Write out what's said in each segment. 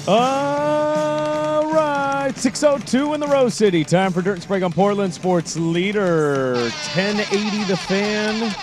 All right, 6:02 in the Rose City. Time for Dirt and Sprague on Portland Sports Leader 1080 The Fan.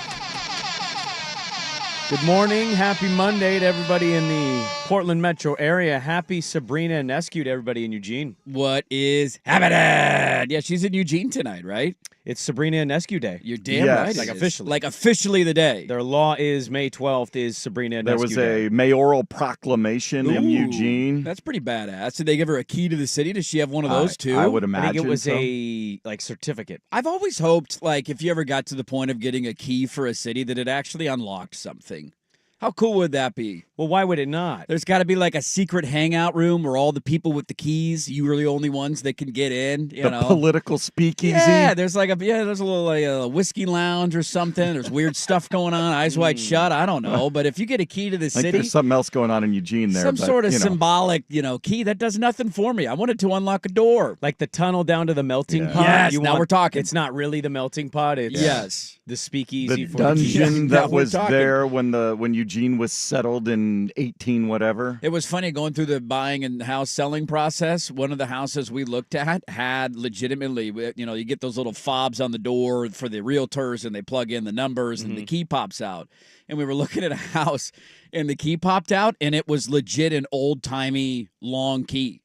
Good morning. Happy Monday to everybody in the Portland metro area. Happy Sabrina Nescu to everybody in Eugene. What is happening? Yeah, she's in Eugene tonight, right? It's Sabrina Nescu Day. You're damn Yes. right. Like it is. officially. Like officially the day. Their law is May 12th is Sabrina Nescu There was Day. a mayoral proclamation in Ooh, Eugene. That's pretty badass. Did they give her a key to the city? Does she have one of those too? I would I imagine think it was so. a certificate. I've always hoped, like, if you ever got to the point of getting a key for a city, that it actually unlocked something. How cool would that be? Well, why would it not? There's got to be like a secret hangout room where all the people with the keys, you are the only ones that can get in. You the know, political speakeasy. yeah. There's like there's a little like a whiskey lounge or something. There's weird stuff going on. Eyes wide shut. I don't know, but if you get a key to the I think city, there's something else going on in Eugene there. some but, sort of you know. symbolic, key that does nothing for me. I wanted to unlock a door. Like the tunnel down to the melting Yeah. pot. Yes, now we're talking. It's not really the melting pot. It's Yes. the speakeasy The for dungeon Now that we're was talking. there when Eugene was settled in 18 whatever. It was funny going through the buying and house selling process. One of the houses we looked at had legitimately, you get those little fobs on the door for the realtors and they plug in the numbers and the key pops out. And we were looking at a house and the key popped out and it was legit an old timey long key.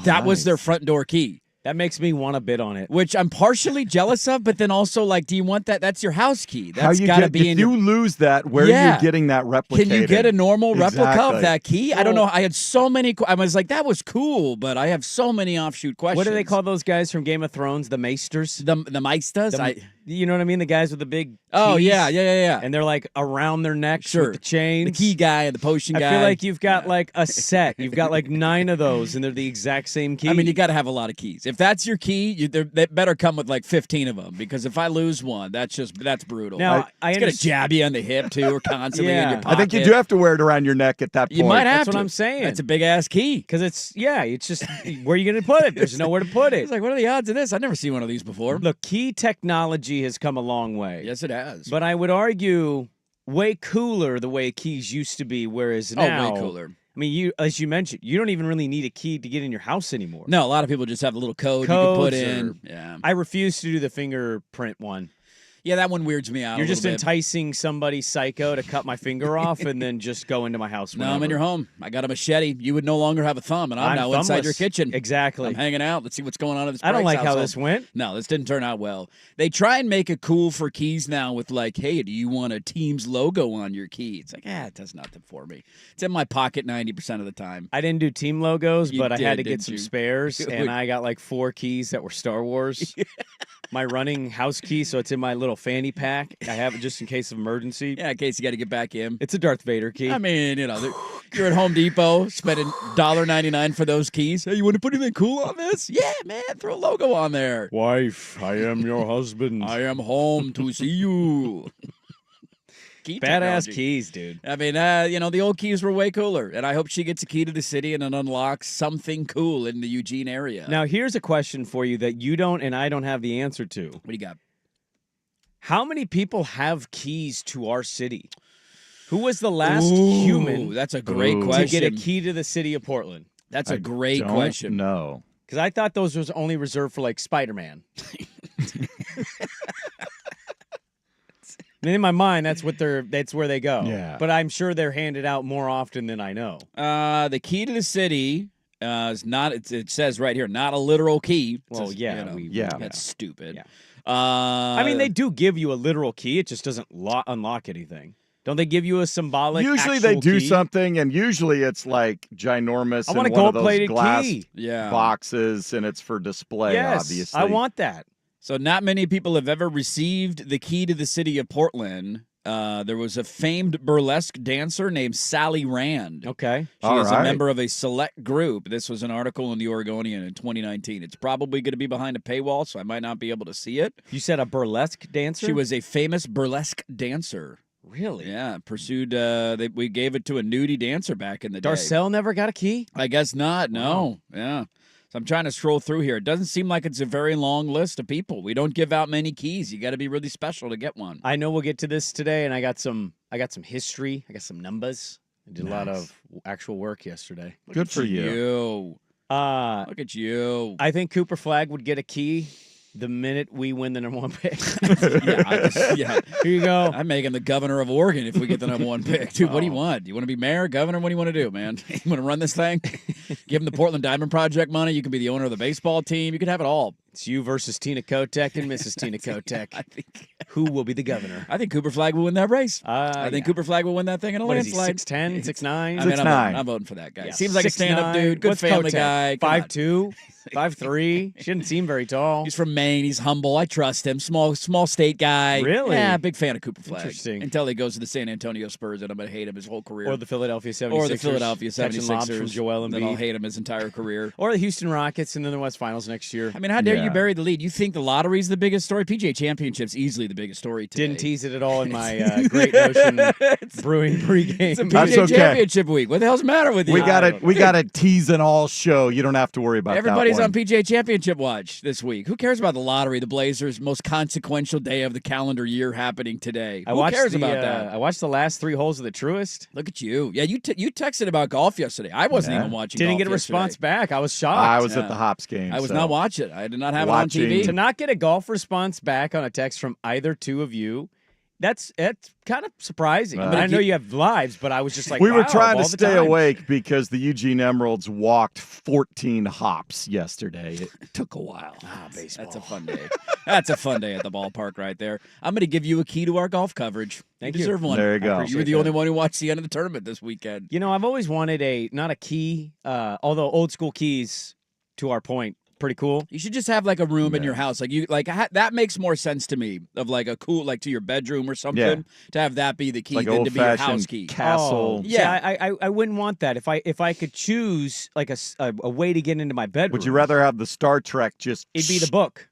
That was their front door key. That makes me want to bid on it. Which I'm partially jealous of, but then also like, do you want that? That's your house key. How That's you got to get, be if in you your. lose that, where are Yeah. you getting that replicated? Can you get a normal replica Exactly. of that key? I don't know. I had so many. I was like, that was cool, but I have so many offshoot questions. What do they call those guys from Game of Thrones? The Maesters? the Meistas? You know what I mean? The guys with the big Oh, keys? yeah. And they're like around their necks Sure. with the chains. The key guy and the potion guy. I feel like you've got like a set. You've got like 9 of those, and they're the exact same key. I mean, you got to have a lot of keys. If that's your key, they better come with like 15 of them because if I lose one, that's brutal. Now, I it's gonna understand- jab you on the hip too, or constantly in Yeah. your pocket. I think you do have to wear it around your neck at that point. You might have That's what to. I'm saying. That's a big ass key. Because it's just, where are you going to put it? There's nowhere to put it. It's like, what are the odds of this? I've never seen one of these before. Look, key technology has come a long way. Yes, it has. But I would argue way cooler the way keys used to be, whereas now. way cooler. I mean, as you mentioned, you don't even really need a key to get in your house anymore. No, a lot of people just have a little code you can Codes put or- in. Yeah. I refuse to do the fingerprint one. Yeah, that one weirds me out. You're a just little bit. enticing somebody psycho to cut my finger off and then just go into my house. No, I'm in your home. I got a machete. You would no longer have a thumb, and I'm now inside your thumbless. kitchen. Exactly. I'm hanging out. Let's see what's going on in this. I don't like Sprague's how household. this went. No, this didn't turn out well. They try and make it cool for keys now with like, hey, do you want a team's logo on your key? It's like, it does nothing for me. It's in my pocket 90% of the time. I didn't do team logos, You but I had did, to get didn't some you? spares, and I got like 4 keys that were Star Wars. My running house key, so it's in my little fanny pack. I have it just in case of emergency. Yeah, in case you got to get back in. It's a Darth Vader key. I mean, you're at Home Depot spending $1.99 for those keys. Hey, you want to put anything cool on this? Yeah, man, throw a logo on there. Wife, I am your husband. I am home to see you. Key Badass technology. keys, dude. I mean, the old keys were way cooler, and I hope she gets a key to the city and it unlocks something cool in the Eugene area. Now, here's a question for you that you don't and I don't have the answer to. What do you got? How many people have keys to our city? Who was the last Ooh, human that's a great Ooh. to question. get a key to the city of Portland? That's a I great don't question. know. Because I thought those was only reserved for like Spider-Man. And in my mind, that's where they go. Yeah. But I'm sure they're handed out more often than I know. The key to the city is not. It says right here, not a literal key. It Well, says, yeah, that's stupid. Yeah. I I mean, they do give you a literal key. It just doesn't unlock anything. Don't they give you a symbolic? Usually they actual do key? something, and usually it's like ginormous. I want a in one of those gold-plated glass key. Yeah. boxes, and it's for display. Yes, Obviously, I want that. So not many people have ever received the key to the city of Portland. There was a famed burlesque dancer named Sally Rand. Okay. She All is a right. member of a select group. This was an article in the Oregonian in 2019. It's probably going to be behind a paywall, so I might not be able to see it. You said a burlesque dancer? She was a famous burlesque dancer. Really? Yeah, pursued. We gave it to a nudie dancer back in the day. Darcel never got a key? I guess not. No. Yeah. So I'm trying to scroll through here. It doesn't seem like it's a very long list of people. We don't give out many keys. You got to be really special to get one. I know we'll get to this today, and I got some history. I got some numbers. I did a lot of actual work yesterday. Good for you. Look at you. I think Cooper Flagg would get a key the minute we win the number 1 pick. Yeah. Here you go. I'm making the governor of Oregon if we get the number 1 pick. Dude, what do you want? Do you want to be mayor, governor? What do you want to do, man? You want to run this thing? Give him the Portland Diamond Project money. You can be the owner of the baseball team. You could have it all. It's you versus Tina Kotek and Mrs. Tina Kotek. I think Who will be the governor? I think Cooper Flagg will win that race. I think yeah. Cooper Flagg will win that thing in a What is he, landslide. 6'10", 6'9"? I mean, 6'9". I'm voting for that guy. Yeah. Seems like a stand-up 6'9". dude, good What's family Kotek? guy. Come on. 5'2", 5'3". She didn't seem very tall. He's from Maine. He's humble. I trust him. Small state guy. Really? Yeah, big fan of Cooper Flagg. Interesting. Until he goes to the San Antonio Spurs, and I'm going to hate him his whole career. Or the Philadelphia 76ers. Or the Philadelphia Catching lobs 76ers. from Joel Then I'll Embiid. hate him his entire career. Or the Houston Rockets and then the West Finals next year. I mean, how dare you Yeah. bury the lead? You think the lottery's the biggest story? PGA Championship's easily the biggest story today. Didn't tease it at all in my Great Notion Brewing pregame. It's a That's PGA okay. Championship week. What the hell's the matter with you? We got a tease and all show. You don't have to worry about Everybody's that on one. PGA Championship watch this week. Who cares about the lottery? The Blazers' most consequential day of the calendar year happening today. Who cares about that? I watched the last 3 holes of the Truist. Look at you. Yeah, you texted about golf yesterday. I wasn't even watching Didn't golf get a response yesterday. back. I was shocked. I was Yeah. at the Hops game. I was so. not watching. I did not have Watching. it on To TV. not get a golf response back on a text from either two of you, that's kind of surprising. I mean, I know you have lives, but I was just like, We were wow, trying of to all the stay times. awake because the Eugene Emeralds walked 14 hops yesterday. It took a while. Baseball. That's a fun day. That's a fun day at the ballpark right there. I'm going to give you a key to our golf coverage. Thank you you. deserve one. There you go. You were the only one who watched the end of the tournament this weekend. You know, I've always wanted not a key, although old school keys, to our point, pretty cool. You should just have like a room in your house, that makes more sense to me. Of like a cool, like to your bedroom or something, Yeah. to have that be the key Like than to be your old-fashioned house key. castle. Yeah. I wouldn't want that. If I could choose like a way to get into my bedroom, Would you rather have the Star Trek just? It'd be the book,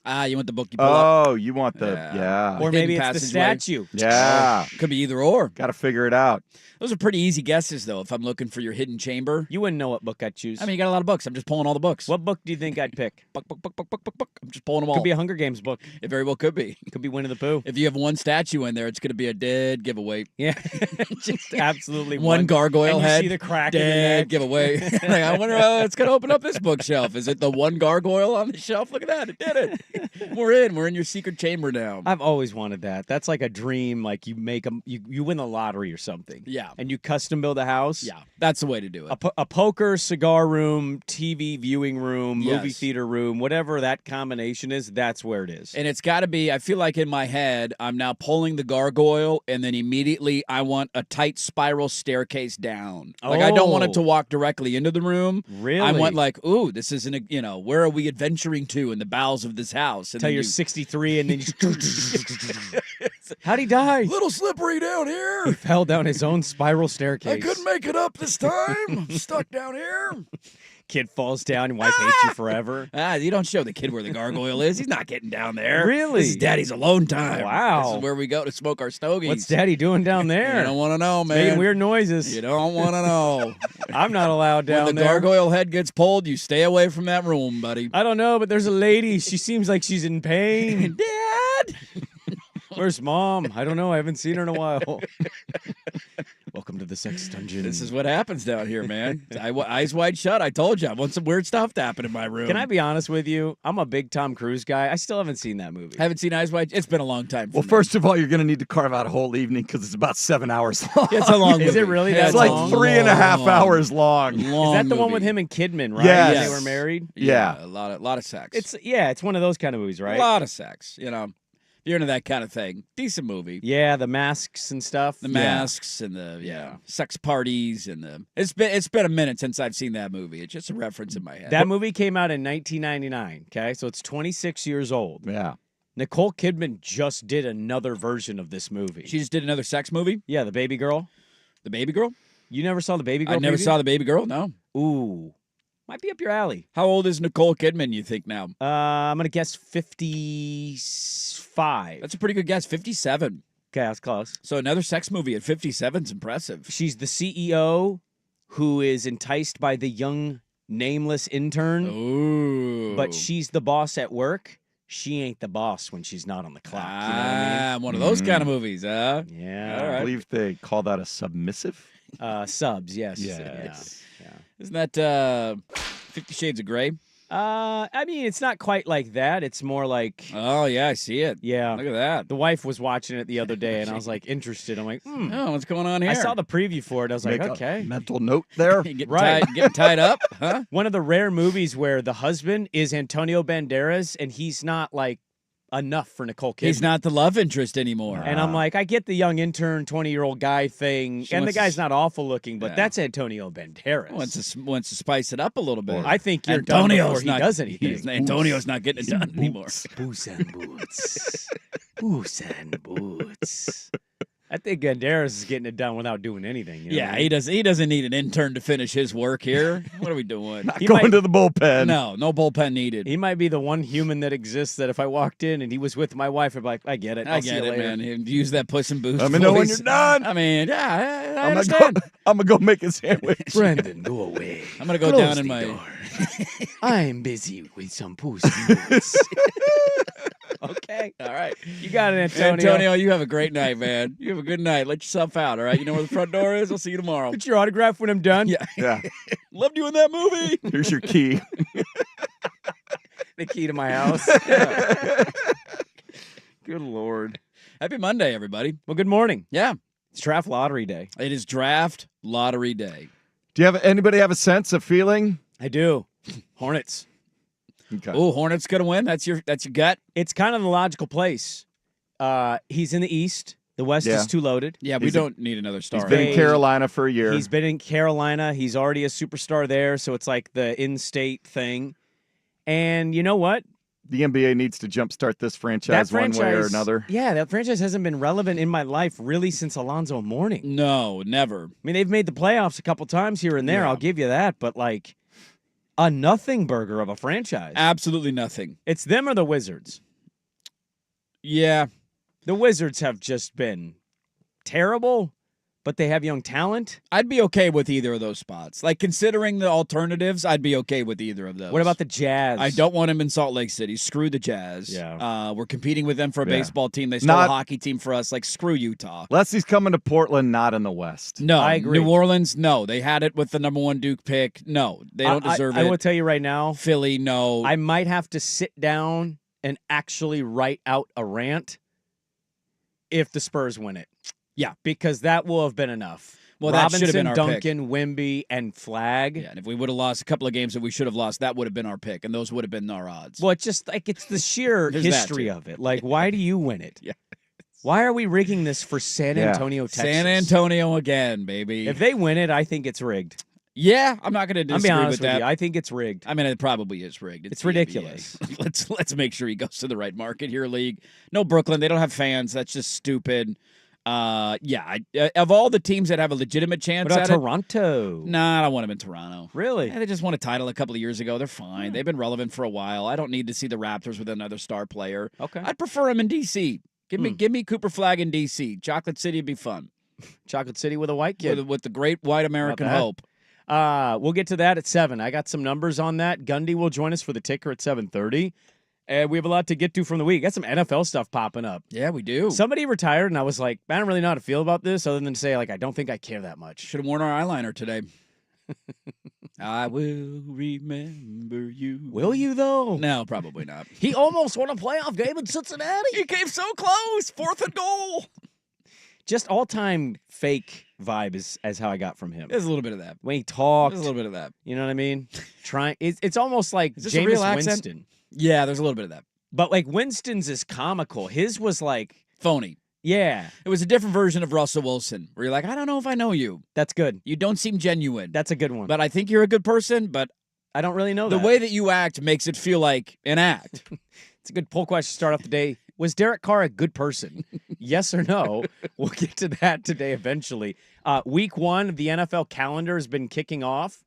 You want the book you pull up? Oh, you want the yeah. or Hidden maybe it's the passageway. statue. Yeah. Could be either or. Got to figure it out. Those are pretty easy guesses, though, if I'm looking for your hidden chamber. You wouldn't know what book I'd choose. I mean, you got a lot of books. I'm just pulling all the books. what book do you think I'd pick? Book. I'm just pulling them all. Could be a Hunger Games book. It very well could be. Could be Winnie the Pooh. If you have one statue in there, it's going to be a dead giveaway. Yeah, just absolutely One gargoyle and you head. see the crack in the Dead neck. giveaway. Like, I wonder how it's going to open up this bookshelf. Is it the one gargoyle on the shelf? Look at that. It did it. We're in. We're in your secret chamber now. I've always wanted that. That's like a dream. Like you make you win the lottery or something. Yeah. And you custom build a house. Yeah, that's the way to do it. A poker, cigar room, TV viewing room, movie Yes. theater room, whatever that combination is, that's where it is. And it's got to be, I feel like in my head, I'm now pulling the gargoyle, and then immediately I want a tight spiral staircase down. Like, I don't want it to Oh. walk directly into the room. Really? I want, like, ooh, this isn't, where are we adventuring to in the bowels of this house? And Tell then you're you- 63 and then you How'd he die? little slippery down here. He fell down his own spiral staircase. I couldn't make it up this time. I'm stuck down here. Kid falls down and wife hates you forever. You don't show the kid where the gargoyle is. He's not getting down there. Really? This is Daddy's alone time. Wow. This is where we go to smoke our stogies. What's Daddy doing down You there? don't want to know, man. Making weird noises. You don't want to know. I'm not allowed down When the there. gargoyle head gets pulled, you stay away from that room, buddy. I don't know, but there's a lady. She seems like she's in pain. Dad! Where's Mom? I don't know. I haven't seen her in a while. Welcome to the sex dungeon. This is what happens down here, man. Eyes wide shut. I told you. I want some weird stuff to happen in my room. Can I be honest with you? I'm a big Tom Cruise guy. I still haven't seen that movie. Haven't seen Eyes Wide. It's been a long time. Well, first of all, you're going to need to carve out a whole evening because it's about 7 hours long. It's a long Is it movie. really Yeah, that It's like long? 3.5 hours long. Is that the one with him and Kidman, right? Yes. They were married. Yeah. A lot of sex. It's one of those kind of movies, right? a lot of sex. If you're into that kind of thing, decent movie. Yeah, the masks and stuff. The masks and the sex parties and the it's been a minute since I've seen that movie. It's just a reference in my head. That movie came out in 1999. Okay, so it's 26 years old. Yeah. Nicole Kidman just did another version of this movie. She just did another sex movie. Yeah, The Baby Girl. The Baby Girl. You never saw The Baby Girl? I never preview? saw The Baby Girl. No. Ooh, might be up your alley. How old is Nicole Kidman? You think now? I'm gonna guess 55. That's a pretty good guess. 57. Okay, that's close. So another sex movie at 57 is impressive. She's the CEO who is enticed by the young nameless intern, Ooh. but she's the boss at work. She ain't the boss when she's not on the clock. You know what I One of those kind of movies, huh? mean? Yeah. All I right. believe they call that a submissive. Subs, yes. Yes. Yeah. Isn't that 50 Shades of Grey? I mean, it's not quite like that. It's more like, Oh, yeah, I see it. yeah. Look at that. The wife was watching it the other day, and I was like interested. I'm like, Oh, what's going on here? I saw the preview for it. I was like, Make okay. a mental note there. Getting Right. getting tied up, huh? One of the rare movies where the husband is Antonio Banderas, and he's not like enough for Nicole Kidman. He's not the love interest anymore. And I'm like, I get the young intern, 20-year-old guy thing, She and the wants guy's to- not awful looking, but Yeah. that's Antonio Banderas. Wants to spice it up a little bit. I think you're done before he does anything. Antonio's not getting it done anymore. Boots and boots. Boots and boots. I think Banderas is getting it done without doing anything. You know Yeah, what I mean? he doesn't need an intern to finish his work here. What are we doing? Not He going might- to the bullpen. No bullpen needed. He might be the one human that exists that if I walked in and he was with my wife, I'd be like, I get it. I I'll see get you it, later. man. He use that Puss in Boots. Let me know when voice. you're done. I mean, yeah, I I'm understand. gonna go make a sandwich. Brendan, go away. I'm gonna go Close down in the my. door. I'm busy with some Puss in Boots. Okay. All right, You got it, Antonio. Antonio, you have a great night, man. You have a good night. Let yourself out. All right, you know where the front door is. I'll see you tomorrow. Get your autograph when I'm done. Yeah, Yeah. loved you in that movie. Here's your key. The key to my house. Good Lord. Happy Monday, everybody. Well, good morning. Yeah, It's draft lottery day. it is draft lottery day. Do you have anybody have a sense of feeling? I do. Hornets. Okay. Oh, Hornets gonna win. That's your gut. It's kind of the logical place. He's in the East. The West Yeah. is too loaded. Yeah, we He's- don't need another He's star. been in Hey. Carolina for a year. He's been in Carolina. He's already a superstar there, so it's like the in-state thing. And you know what? The NBA needs to jumpstart this franchise one way or another. Yeah, that franchise hasn't been relevant in my life really since Alonzo Mourning. No, never. I mean, they've made the playoffs a couple times here and there. Yeah. I'll give you that, but like a nothing burger of a franchise. Absolutely nothing. It's them or the Wizards. Yeah, The Wizards have just been terrible, but they have young talent. I'd be okay with either of those spots. Like, considering the alternatives, I'd be okay with either of those. What about the Jazz? I don't want him in Salt Lake City. Screw the Jazz. Yeah. We're competing with them for a Yeah. baseball team. They stole Not- a hockey team for us. Like, screw Utah. Leslie's coming to Portland, not in the West. No, I agree. New Orleans, no. They had it with the number 1 Duke pick. No, they don't deserve I it. will tell you right now, Philly, no. I might have to sit down and actually write out a rant if the Spurs win it. Yeah. Because that will have been enough. Well, that should have Robinson, been our Duncan, Wemby, and Flag. yeah, and if we would have lost a couple of games that we should have lost, that would have been our pick, and those would have been our odds. Well, it's just like it's the sheer There's that, history too. of it. Like, why do you win it? Yeah. Why are we rigging this for San Yeah. Antonio, Texas? San Antonio again, baby. If they win it, I think it's rigged. Yeah, I'm not going to I'm disagree being honest with that. you. I think it's rigged. I mean, it probably is rigged. It's the NBA. ridiculous. Let's make sure he goes to the right market here, league. No, Brooklyn, they don't have fans. That's just stupid. Of all the teams that have a legitimate chance What about at it, Toronto? nah, I don't want him in Toronto. Really? Yeah, they just won a title a couple of years ago. They're fine. They've been relevant for a while. I don't need to see the Raptors with another star player. Okay. I'd prefer him in DC. Give me Cooper Flag in DC. Chocolate City would be fun. Chocolate City with a white kid. With the great white American that? hope. We'll get to that at 7. I got some numbers on that. Gundy will join us for the ticker at 7:30. And we have a lot to get to from the week. Got some NFL stuff popping up. Yeah, we do. Somebody retired, and I was like, I don't really know how to feel about this other than to say, like, I don't think I care that much. Should have worn our eyeliner today. I will remember you. Will you, though? No, probably not. He almost won a playoff game in Cincinnati. He came so close. 4th and goal. Just all-time fake vibe is how I got from him. There's a little bit of that. When he talked, There's a little bit of that. you know what I mean? It's almost like Is this a real Jameis accent? Winston. Yeah, there's a little bit of that. But, like, Winston's is comical. His was like, Phony. yeah, It was a different version of Russell Wilson, where you're like, I don't know if I know you. that's good. You don't seem genuine. That's a good one. But I think you're a good person, but I don't really know the that. way that you act makes it feel like an act. It's a good poll question to start off the day. Was Derek Carr a good person? Yes or no? We'll get to that today eventually. Week 1 of the NFL calendar has been kicking off.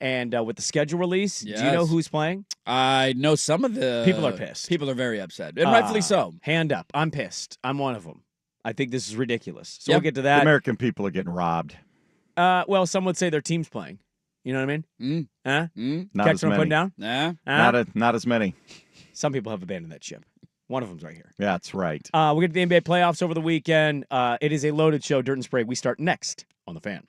And with the schedule release, do you know Yes. who's playing? I know some of the People are pissed. People are very upset, and rightfully so. Hand up. I'm pissed. I'm one of them. I think this is ridiculous. So Yep. we'll get to The that. American people are getting robbed. Well, some would say their team's playing. You know what I mean? Huh? Not Catch as what I'm many. putting down? Nah. Huh? Not as many. Some people have abandoned that ship. One of them's right here. Yeah, that's right. We'll get to the NBA playoffs over the weekend. It is a loaded show. Dirt and Sprague. We start next on The Fan.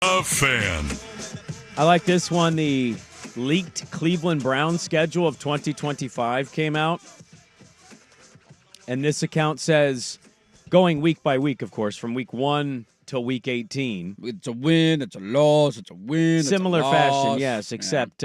A fan. I like this one. The leaked Cleveland Browns schedule of 2025 came out. And this account says, going week by week, of course, from week 1 till week 18. It's a win, it's a loss, it's a win. Similar it's a fashion, loss. yes, except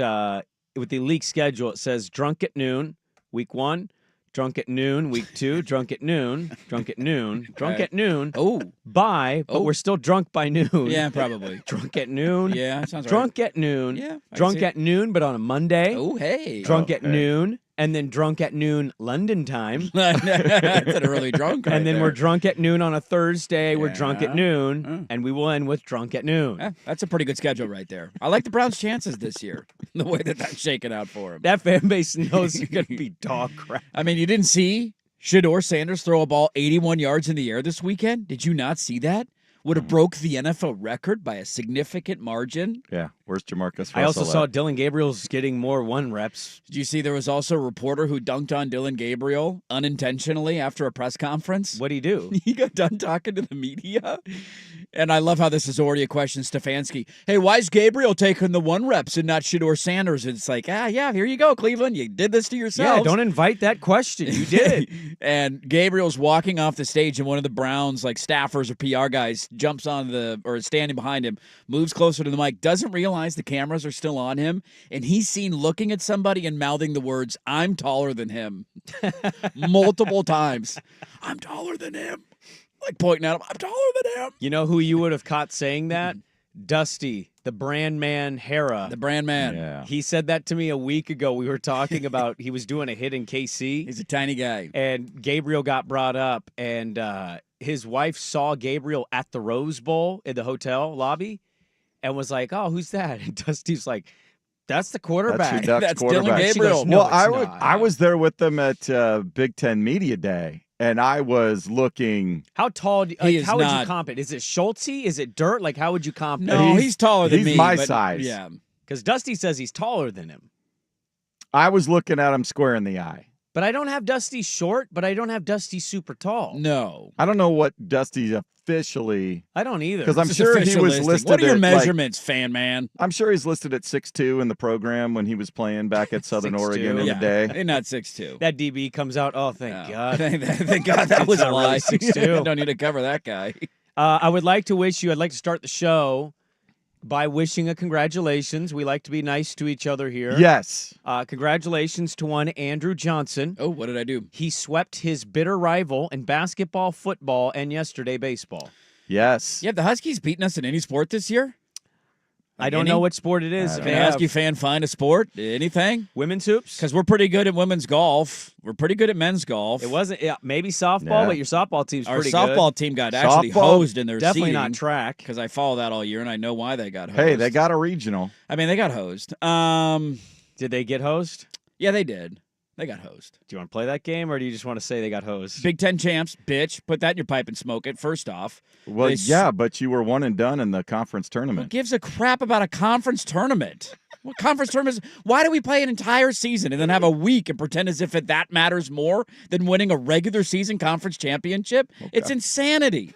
with the leaked schedule, it says drunk at noon, week 1, drunk at noon, week 2, drunk at noon, drunk at noon, drunk at noon. Oh, Bye, but we're still drunk by noon. yeah, probably. Drunk at noon. Yeah, that sounds right. Drunk at noon. Yeah, I can Drunk see it. at noon, but on a Monday. Oh, hey. Drunk at noon, and then drunk at noon London time. That's an early drunk. Right And then there. we're drunk at noon on a Thursday. We're drunk at Yeah. noon, and we will end with drunk at noon. Yeah, that's a pretty good schedule right there. I like the Browns' chances this year, the way that that's shaking out for them. That fan base knows you're going to be dog crap. I mean, you didn't see Shedeur Sanders throw a ball 81 yards in the air this weekend? Did you not see that? Would have broke the NFL record by a significant margin. Yeah. Where's Jamarcus Russell? I also saw at? Dylan Gabriel's getting more 1 reps. Did you see there was also a reporter who dunked on Dylan Gabriel unintentionally after a press conference? What'd he do? He got done talking to the media. And I love how this is already a question, Stefanski. Hey, why is Gabriel taking the 1 reps and not Shedeur Sanders? It's like, yeah, here you go, Cleveland. You did this to yourself. Yeah, don't invite that question. You did. And Gabriel's walking off the stage, and one of the Browns, like staffers or PR guys, jumps on or is standing behind him, moves closer to the mic, doesn't realize the cameras are still on him, and he's seen looking at somebody and mouthing the words, "I'm taller than him," multiple times. I'm taller than him. Like pointing at him, I'm taller than him. You know who you would have caught saying that? Dusty, the brand man Hera. The brand man. Yeah. He said that to me a week ago. We were talking about he was doing a hit in KC. He's a tiny guy. And Gabriel got brought up, and his wife saw Gabriel at the Rose Bowl in the hotel lobby and was like, "Oh, who's that?" And Dusty's like, "That's the quarterback." That's your Ducks That's quarterback. Dylan She goes, Gabriel. "No, Well, it's not." I was there with them at Big Ten Media Day, and I was looking. How tall? He Like, is how would you not- comp it? Is it Schultzy? Is it Dirt? Like, how would you comp it? No, he's taller than he's me. my but- size. Yeah. Because Dusty says he's taller than him. I was looking at him square in the eye. But I don't have Dusty short, but I don't have Dusty super tall. No. I don't know what Dusty's officially, I don't either. because I'm It's sure he official was listing. listed. What are your at, like, measurements, fan man? I'm sure he's listed at 6'2" in the program when he was playing back at Southern 6'2". Oregon in Yeah. the day. They're not 6'2". that DB comes out. Oh, thank No. God. Thank God that It's was a not really lie. 6'2". Don't need to cover that guy. I would like to wish you, I'd like to start the show by wishing a congratulations. We like to be nice to each other here. Yes. Congratulations to one Andrew Johnson. Oh, what did I do? He swept his bitter rival in basketball, football, and yesterday baseball. Yes. Yeah, the Huskies beating us in any sport this year? I don't know what sport it is. I If don't they Can a have Husky fan find a sport? Anything? women's hoops. Because we're pretty good at women's golf. We're pretty good at men's golf. It wasn't maybe softball, Yeah. but your softball team's Our pretty softball good. team got actually Softball, hosed in their Definitely seeding. not track. Because I follow that all year, and I know why they got hosed. Hey, they got a regional. I mean, they got hosed. Did they get hosed? Yeah, they did. They got hosed. Do you want to play that game, or do you just want to say they got hosed? Big Ten champs, bitch. Put that in your pipe and smoke it, first off. Well, They yeah, but you were one and done in the conference Who tournament. gives a crap about a conference tournament? What conference tournaments? Why do we play an entire season and then have a week and pretend as if that matters more than winning a regular season conference championship? It's insanity.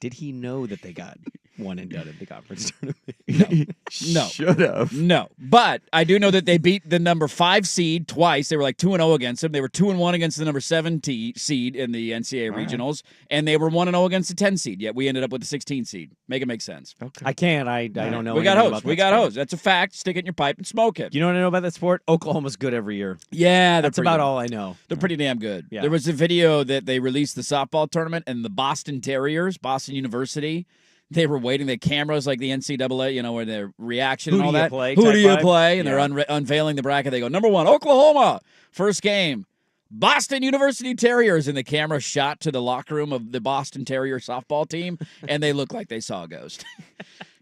Did he know that they got one and done at the conference tournament? No. Should have. No, but I do know that they beat the number 5 seed twice. They were like 2-0 against them. They were 2-1 against the number 7 seed in the NCAA regionals, and they were 1-0 against the 10 seed. Yet we ended up with the 16 seed. Make it make sense. Okay. I can't. I don't know. We got anything hosed. about We that got sport. hosed. That's a fact. Stick it in your pipe and smoke it. Do you know what I know about that sport? Oklahoma's good every year. Yeah, That's about all I know. They're pretty damn good. Yeah. There was a video that they released the softball tournament, and the Boston Terriers, Boston University, they were waiting. The cameras like the NCAA, where their reaction Who and all do you that. play Who type do you vibe? play? And Yeah. they're unveiling the bracket. They go, number 1, Oklahoma. First game, Boston University Terriers. And the camera shot to the locker room of the Boston Terrier softball team, and they look like they saw a ghost.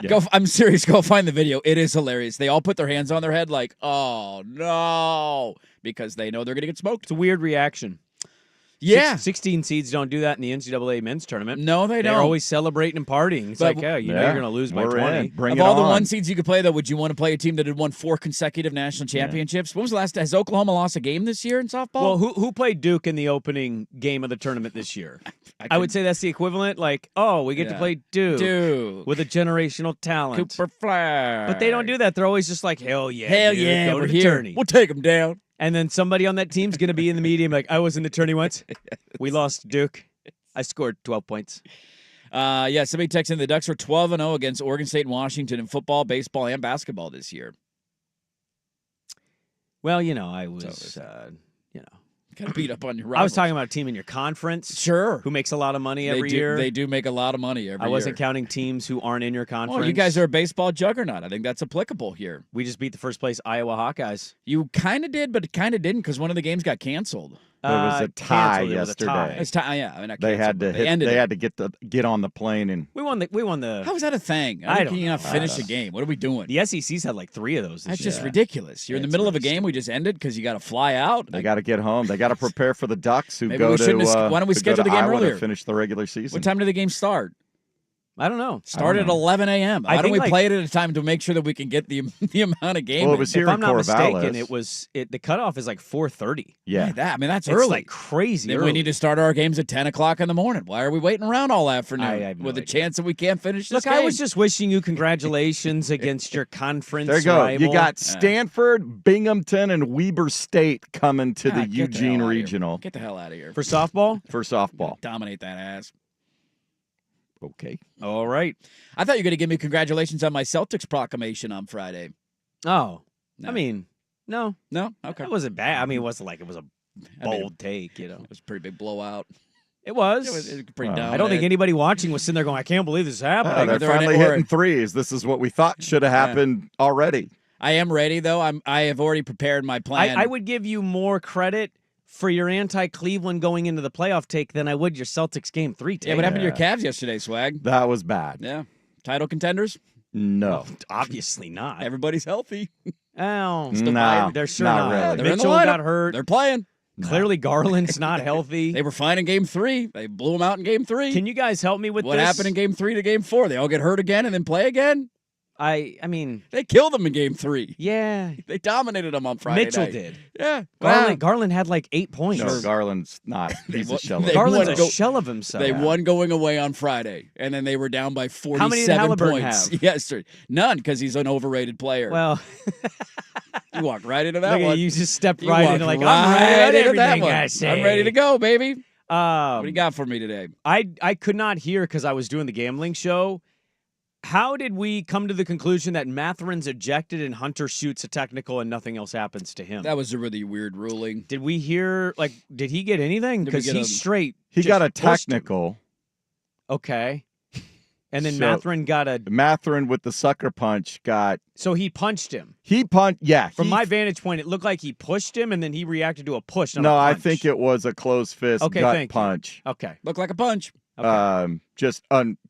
Yeah. I'm serious. Go find the video. It is hilarious. They all put their hands on their head like, oh, no, because they know they're going to get smoked. It's a weird reaction. Yeah. 16 seeds don't do that in the NCAA men's tournament. No, they They're don't. always celebrating and partying. It's But- like, yeah, you know you're going to lose by We're 20. in. Bring Of it all the on. one seeds you could play, though, would you want to play a team that had won 4 consecutive national championships? When was the last time? Has Oklahoma lost a game this year in softball? Well, who played Duke in the opening game of the tournament this year? I would say that's the equivalent. Like, oh, we get to play Duke with a generational talent. Cooper Flag. But they don't do that. They're always just like, hell yeah, Hell dude, yeah, go to we're the here. tourney. We'll take them down. And then somebody on that team's going to be in the media like, I was in the tourney once. We lost to Duke. I scored 12 points. Somebody texted in the Ducks were 12-0 against Oregon State and Washington in football, baseball, and basketball this year. Well, I was, Got to beat up on your rivals. I was talking about a team in your conference. Sure. Who makes a lot of money They every do, year. They do make a lot of money every year. I wasn't counting teams who aren't in your conference. Oh, you guys are a baseball juggernaut. I think that's applicable here. We just beat the first place Iowa Hawkeyes. You kind of did, but kind of didn't because one of the games got canceled. It was a tie canceled. It was a yesterday. tie. It's yeah, I mean, not They canceled, had to but they ended They it. had to get on the plane and We won the. How is that a thing? I How don't can you not know. finish a game? What are we doing? The SEC's had like 3 of those. That's This just year. ridiculous. You're in the It's middle of a really game we just ended because you got to fly out. they got to get home. They got to prepare for the Ducks who Maybe go we to. shouldn't have- why don't we who go schedule to the game Iowa earlier? to finish the regular season? What time did the game start? I don't know. Start at 11 a.m. I Why don't think, we like- play it at a time to make sure that we can get the amount of game? Well, it in? was here If in I'm not Corvallis. mistaken, the cutoff is like 4:30. Yeah. That's It's early. like crazy. Then early. we need to start our games at 10 o'clock in the morning. Why are we waiting around all afternoon I have no with a idea. chance that we can't finish this Look, game? I was just wishing you congratulations against your conference. There you go. rival. You got Stanford, Binghamton, and Weber State coming to Ah, the get the Eugene hell outta here. Regional Get the hell out of here. for softball. for softball. Dominate that ass. Okay. All right. I thought you were going to give me congratulations on my Celtics proclamation on Friday. Oh, No. I mean, no, No? Okay. that wasn't bad. I mean, it wasn't like it was a I mean, bold take. It was a pretty big blowout. It was. It was pretty Well, down. I don't think anybody watching was sitting there going, "I can't believe this is happening." they're they're in finally it, or- hitting threes. This is what we thought should have happened already. I am ready, though. I have already prepared my plan. I would give you more credit for your anti-Cleveland going into the playoff take than I would your Celtics game 3 take. Yeah, what happened to your Cavs yesterday, Swag? That was bad. Yeah. Title contenders? No. Obviously not. Everybody's healthy. Oh, No, they're sure not not. really. They're in the Mitchell lineup. got hurt. They're playing. Clearly, Garland's not healthy. They were fine in game 3. They blew them out in game 3. Can you guys help me with what this? happened in game 3 to game 4? They all get hurt again and then play again? I mean, They killed them in game 3. yeah. They dominated them on Friday Mitchell night. did. Yeah. Garland had like 8 points. No, Garland's not. He's a won- shell. they Garland's won a go- shell of himself. They won going away on Friday, and then they were down by 47 How many did Halliburton points have? yesterday. None, because he's an overrated player. Well, you walked right into that look at one. you just stepped You right walked into like right I'm ready into to that everything one. I say. I'm ready to go, baby. What do you Um, got for me today? I could not hear because I was doing the gambling show. How did we come to the conclusion that Matherin's ejected and Hunter shoots a technical and nothing else happens to him? That was a really weird ruling. Did we hear, like, did he get anything? Did we Because get he's a- straight. He just got a pushed him. technical. Okay. And then So- Matherin got a. Matherin with the sucker punch got. So he punched him. He punched. Yeah. From he- my vantage point, it looked like he pushed him and then he reacted to a push. Not No, a I punch. think it was a closed fist Okay, gut thank you. punch. Okay. Looked like a punch. Okay. Just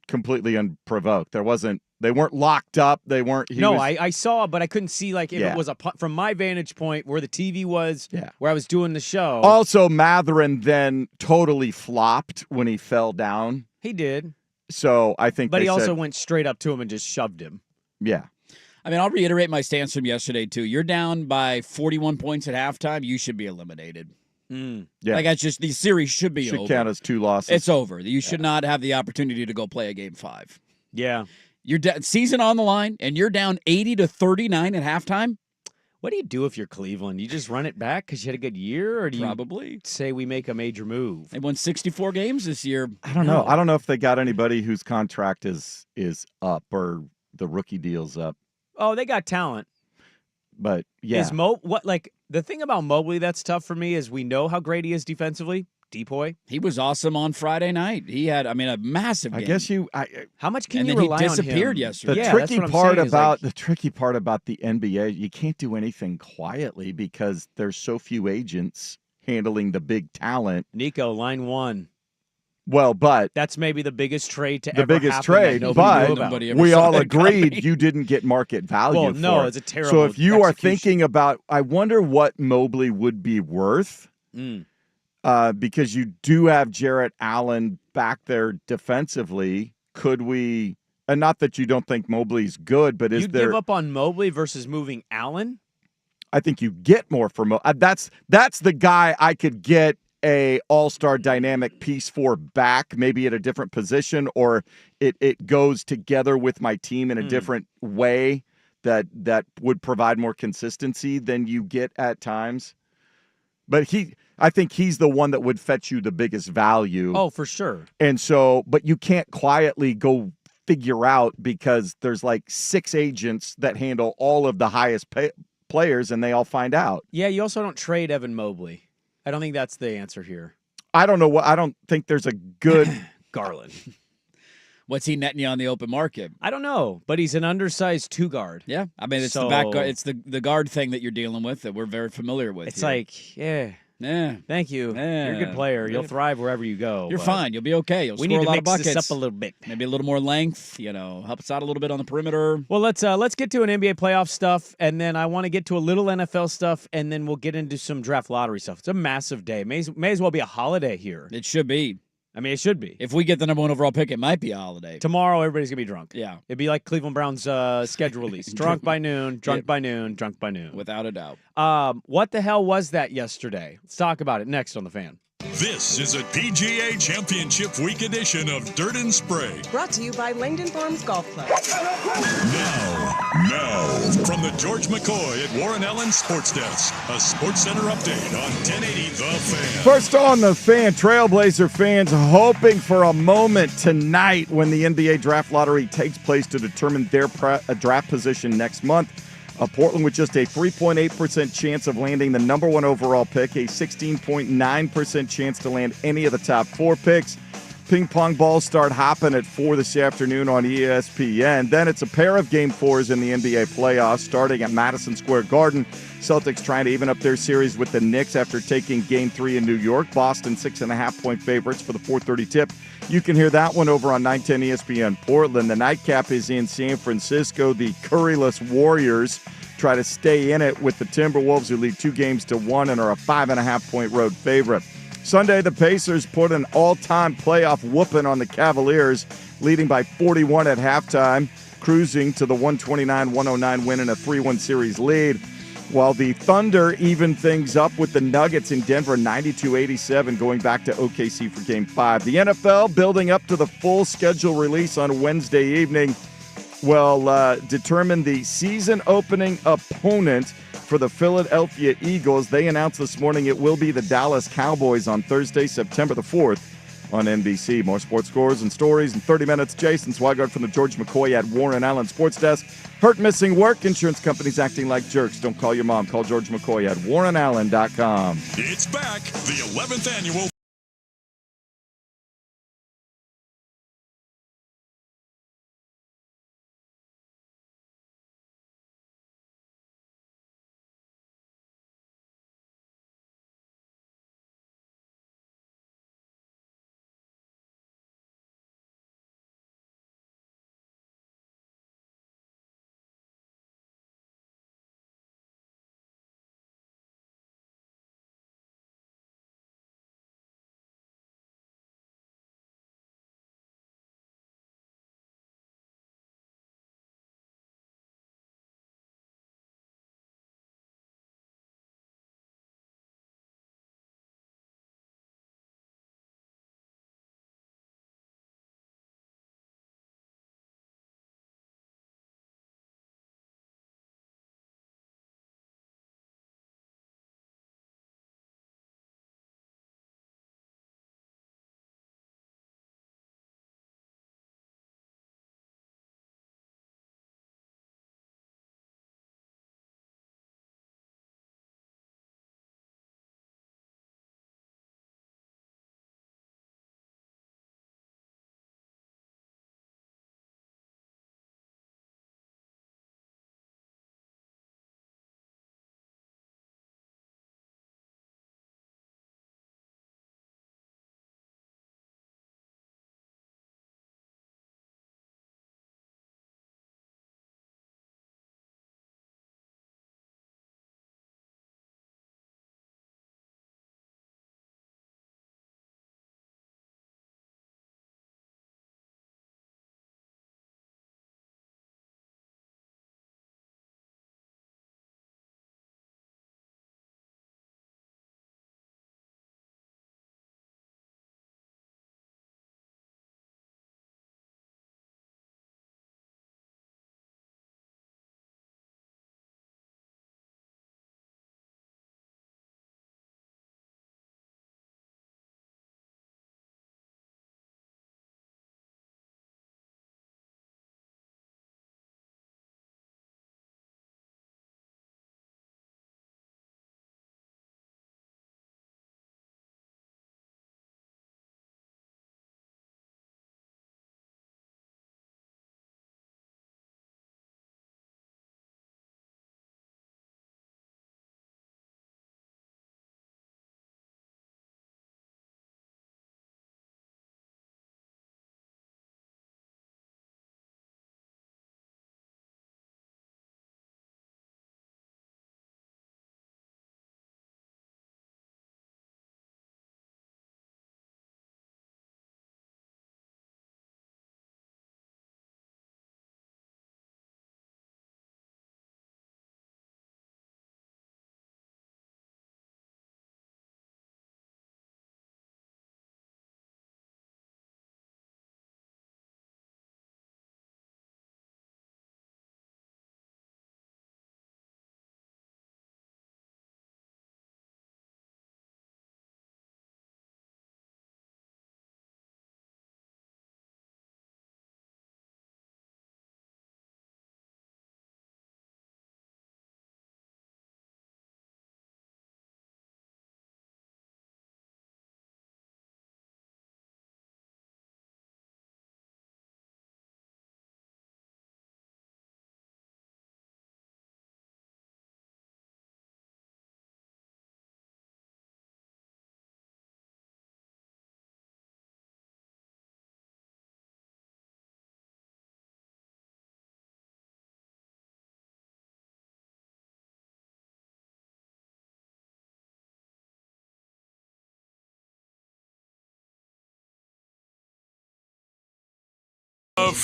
completely unprovoked. There wasn't. They weren't locked up. They weren't. He No, was, I saw, but I couldn't see like if Yeah. it was from my vantage point where the TV was, Yeah. where I was doing the show. Also, Matherin then totally flopped when he fell down. He did, So I think. but they he also said, went straight up to him and just shoved him. Yeah. I mean, I'll reiterate my stance from yesterday, too. You're down by 41 points at halftime. You should be eliminated. Yeah. Like, that's just, the series should be Should over. count as 2 losses. It's over. You should not have the opportunity to go play a game 5. Yeah. You're season on the line, and you're down 80-39 at halftime? What do you do if you're Cleveland? You just run it back because you had a good year, or do you Probably. say we make a major move? They won 64 games this year. I don't know. I don't know if they got anybody whose contract is up or the rookie deal's up. Oh, they got talent. But yeah. Is the thing about Mobley that's tough for me is we know how great he is defensively. Depoy. He was awesome on Friday night. He had, a massive game. I guess How much can And you then he rely on him? disappeared yesterday. the Yeah, that's tricky what I'm part saying is, like- about the tricky part about the NBA, you can't do anything quietly because there's so few agents handling the big talent. Nico, line 1. Well, but That's maybe the biggest trade to the ever biggest happen that trade, nobody knew but about. Nobody ever we saw all that agreed coming. you didn't get market value Well, no, for it. it's a terrible So if you are execution. thinking about, I wonder what Mobley would be worth. Mm. because you do have Jarrett Allen back there defensively. Could we? And not that you don't think Mobley's good, but You'd give up on Mobley versus moving Allen? I think you get more for that's the guy I could get a all-star dynamic piece for back, maybe at a different position, or it goes together with my team in a different way that would provide more consistency than you get at times. But I think he's the one that would fetch you the biggest value. Oh, for sure. And so, but you can't quietly go figure out because there's like 6 agents that handle all of the highest players, and they all find out. Yeah, you also don't trade Evan Mobley. I don't think that's the answer here. I don't think there's a good Garland. What's he netting you on the open market? I don't know, but he's an undersized 2-guard. Yeah, I mean, it's the back guard. It's the guard thing that you're dealing with that we're very familiar with. It's here. like, yeah. Thank you. Yeah. You're a good player. You'll thrive wherever you go. You're fine. You'll be okay. You'll we score need a to lot mix of buckets. this up a little bit. Maybe a little more length. Help us out a little bit on the perimeter. Well, let's get to an NBA playoff stuff, and then I want to get to a little NFL stuff, and then we'll get into some draft lottery stuff. It's a massive day. May as well be a holiday here. It should be. I mean, it should be. If we get the number 1 overall pick, it might be a holiday. Tomorrow, everybody's going to be drunk. Yeah. It'd be like Cleveland Browns schedule release. Drunk by noon, drunk by noon, drunk by noon. Without a doubt. What the hell was that yesterday? Let's talk about it next on The Fan. This is a PGA Championship Week edition of Dirt and Sprague. Brought to you by Langdon Farms Golf Club. Now, from the George McCoy at Warren Allen Sports Desk, a Sports Center update on 1080 The Fan. First on The Fan, Trailblazer fans hoping for a moment tonight when the NBA Draft Lottery takes place to determine their draft position next month. Portland with just a 3.8% chance of landing the number 1 overall pick, a 16.9% chance to land any of the top 4 picks. Ping pong balls start hopping at 4 this afternoon on ESPN. Then it's a pair of Game 4s in the NBA playoffs starting at Madison Square Garden. Celtics trying to even up their series with the Knicks after taking Game 3 in New York. Boston 6.5-point favorites for the 4:30 tip. You can hear that one over on 910 ESPN Portland. The nightcap is in San Francisco. The curryless Warriors try to stay in it with the Timberwolves, who lead 2-1 and are a 5.5-point road favorite. Sunday, the Pacers put an all-time playoff whooping on the Cavaliers, leading by 41 at halftime, cruising to the 129-109 win in a 3-1 series lead. While the Thunder evened things up with the Nuggets in Denver 92-87, going back to OKC for Game 5. The NFL building up to the full schedule release on Wednesday evening will determine the season opening opponent for the Philadelphia Eagles. They announced this morning it will be the Dallas Cowboys on Thursday, September the 4th on NBC. More sports scores and stories in 30 minutes. Jason Swigart from the George McCoy at Warren Allen Sports Desk. Hurt, missing work, insurance companies acting like jerks. Don't call your mom. Call George McCoy at warrenallen.com. It's back, the 11th annual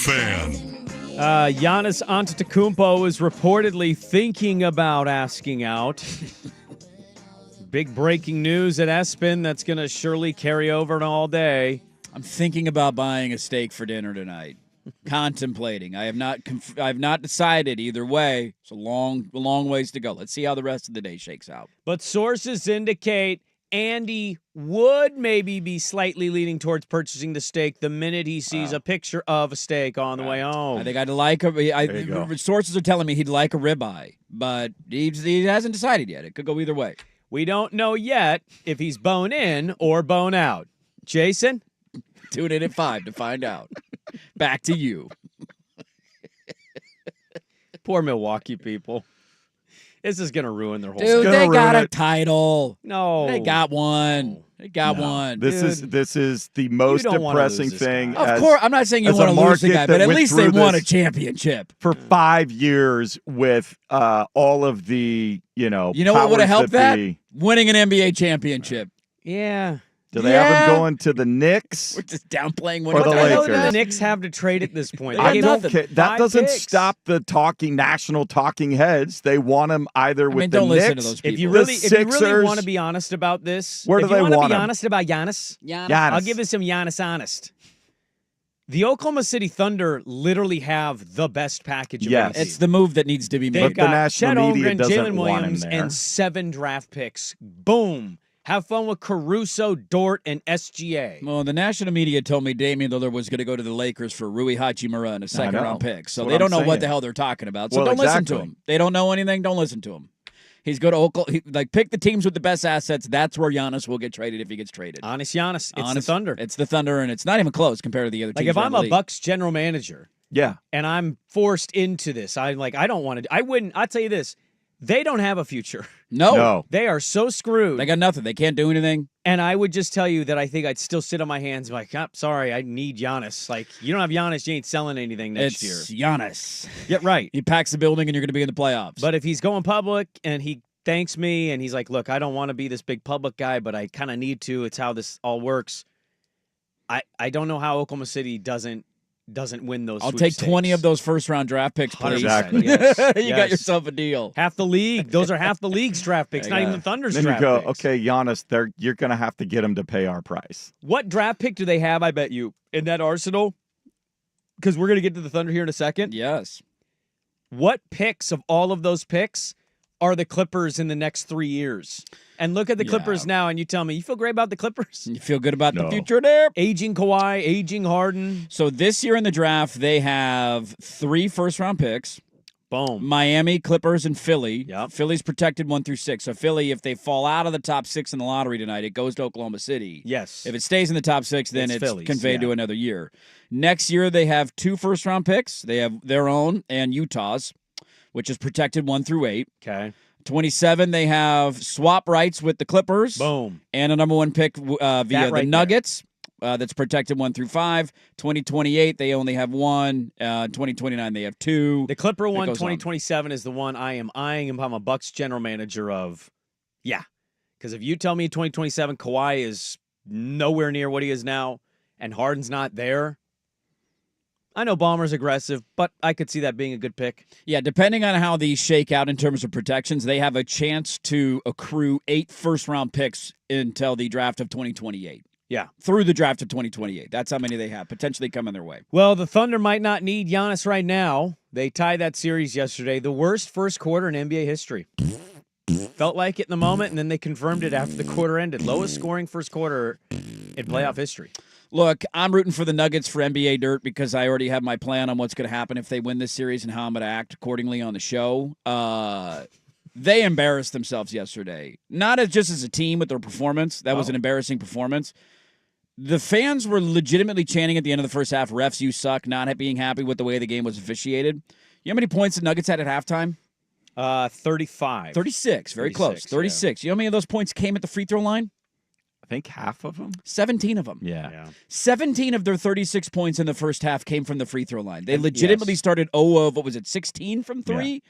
fan. Giannis Antetokounmpo is reportedly thinking about asking out. Big breaking news at ESPN that's going to surely carry over all day. I'm thinking about buying a steak for dinner tonight. Contemplating. I have not decided either way. It's a long ways to go. Let's see how the rest of the day shakes out. But sources indicate Andy would maybe be slightly leaning towards purchasing the steak the minute he sees a picture of a steak on the way home. I think I'd like sources are telling me he'd like a ribeye, but he hasn't decided yet. It could go either way. We don't know yet if he's bone in or bone out. Jason? Tune in at 5 to find out. Back to you. Poor Milwaukee people. This is going to ruin their whole Dude, season. they got a title. No. They got one. They got one. This is the most depressing thing. Of course, I'm not saying you want to lose the guy, but at least they won a championship. For 5 years with all of the, You know what would have helped that? Winning an NBA championship. Yeah. Do they have him going to the Knicks? We're just downplaying Or the What Lakers? do the Knicks have to trade at this point? I They gave don't up care. That 5 doesn't picks. stop the national talking heads. They want him either with the don't Knicks. listen to those people. If you the really Sixers. want to be honest about this, Where do if you they want to want be him? honest about Giannis, Giannis. Giannis. I'll give you some Giannis honest. The Oklahoma City Thunder literally have the best package of Yes. any It's the move that needs to be They've made. But the got national Chet media Holmgren, doesn't Jalen want him Williams, there. and 7 draft picks. Boom. Have fun with Caruso, Dort, and SGA. Well, the national media told me Damian Lillard was going to go to the Lakers for Rui Hachimura and a second-round pick. So That's they what don't know I'm what the saying. hell they're talking about. So Well, don't listen to exactly. him. They don't know anything. Don't listen to him. He's good to Oklahoma. Pick the teams with the best assets. That's where Giannis will get traded if he gets traded. Honest Giannis. It's the Honest- Thunder. It's the Thunder, and it's not even close compared to the other teams. Like if around I'm the a league. Bucks general manager Yeah. and I'm forced into this, I don't want to. I wouldn't. I'll tell you this. They don't have a future. No. They are so screwed. They got nothing. They can't do anything. And I would just tell you that I think I'd still sit on my hands and be like, sorry, I need Giannis. Like, you don't have Giannis, you ain't selling anything next It's year. Giannis. Yeah, right. He packs the building, and you're going to be in the playoffs. But if he's going public and he thanks me and he's like, look, I don't want to be this big public guy, but I kind of need to. It's how this all works. I don't know how Oklahoma City doesn't win those I'll take 20 of those first-round draft picks, please. Exactly. Yes. You Yes. got yourself a deal. Half the league. Those are half the league's draft picks, There not you even go. the Thunder's Then you draft go, picks. okay, Giannis, you're going to have to get him to pay our price. What draft pick do they have, I bet you, in that arsenal? Because we're going to get to the Thunder here in a second. Yes. What picks of all of those picks are the Clippers in the next 3 years? And look at the Clippers now, and you tell me, you feel great about the Clippers? You feel good about the No. future there? Aging Kawhi, aging Harden. So this year in the draft, they have 3 first-round picks. Boom. Miami, Clippers, and Philly. Yep. Philly's protected 1 through 6. So Philly, if they fall out of the top 6 in the lottery tonight, it goes to Oklahoma City. Yes. If it stays in the top 6, then It's it's Phillies, conveyed to another year. Next year, they have 2 first-round picks. They have their own and Utah's, which is protected 1 through 8. Okay. 27, they have swap rights with the Clippers. Boom. And a number 1 pick via the right Nuggets. That's protected 1 through 5. 2028, they only have 1. 2029, they have 2. The Clipper one, goes on. 2027, is the one I am eyeing if I'm a Bucks general manager of. Yeah. Because if you tell me 2027 Kawhi is nowhere near what he is now and Harden's not there, I know Ballmer's aggressive, but I could see that being a good pick. Yeah, depending on how these shake out in terms of protections, they have a chance to accrue 8 first-round picks until the draft of 2028. Yeah. Through the draft of 2028. That's how many they have potentially coming their way. Well, the Thunder might not need Giannis right now. They tied that series yesterday. The worst first quarter in NBA history. Felt like it in the moment, and then they confirmed it after the quarter ended. Lowest scoring first quarter in playoff history. Look, I'm rooting for the Nuggets for NBA dirt because I already have my plan on what's going to happen if they win this series and how I'm going to act accordingly on the show. They embarrassed themselves yesterday. Not just as a team with their performance. That was an embarrassing performance. The fans were legitimately chanting at the end of the first half, refs, you suck, not being happy with the way the game was officiated. You know how many points the Nuggets had at halftime? 35. 36. Very close. 36. You know how many of those points came at the free throw line? I think half of them. 17 of them. Yeah. 17 of their 36 points in the first half came from the free throw line. They legitimately started 0 of, 16 from 3?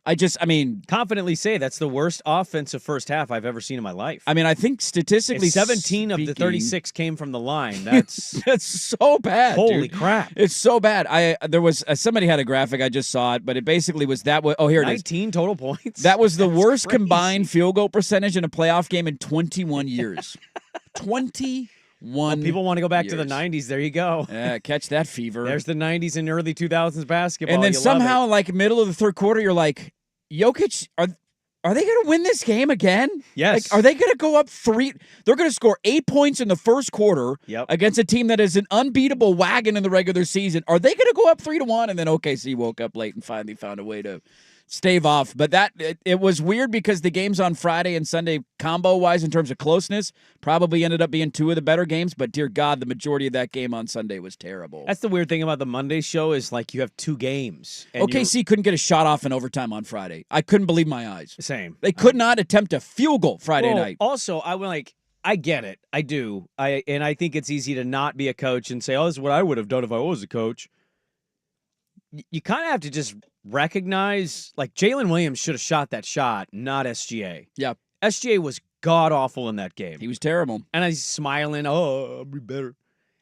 I mean, confidently say that's the worst offensive first half I've ever seen in my life. I think statistically, If 17 of the 36 came from the line. That's that's so bad. holy dude. crap. It's so bad. There was somebody had a graphic. I just saw it, but it basically was that. Oh, here it is. 19 total points. That was the That's worst crazy. combined field goal percentage in a playoff game in 21 years. 21. Well, people want to go back to the years. 90s. There you go. Yeah, catch that fever. There's the 90s and early 2000s basketball. And then You love somehow, it. like middle of the third quarter, you're like, Jokic, are they going to win this game again? Yes. Like, are they going to go up 3? They're going to score 8 points in the first quarter Yep. against a team that is an unbeatable wagon in the regular season. Are they going to go up 3-1? And then OKC woke up late and finally found a way to stave off. But it was weird because the games on Friday and Sunday, combo-wise, in terms of closeness, probably ended up being 2 of the better games. But dear God, the majority of that game on Sunday was terrible. That's the weird thing about the Monday show is like you have 2 games. And OKC couldn't get a shot off in overtime on Friday. I couldn't believe my eyes. Same. They could not attempt a field goal Friday Well, night. Also, I get it. I do. And I think it's easy to not be a coach and say, oh, this is what I would have done if I was a coach. You kind of have to just recognize, like, Jalen Williams should have shot that shot, not SGA. Yeah. SGA was god-awful in that game. He was terrible. And he's smiling, oh, I'll be better.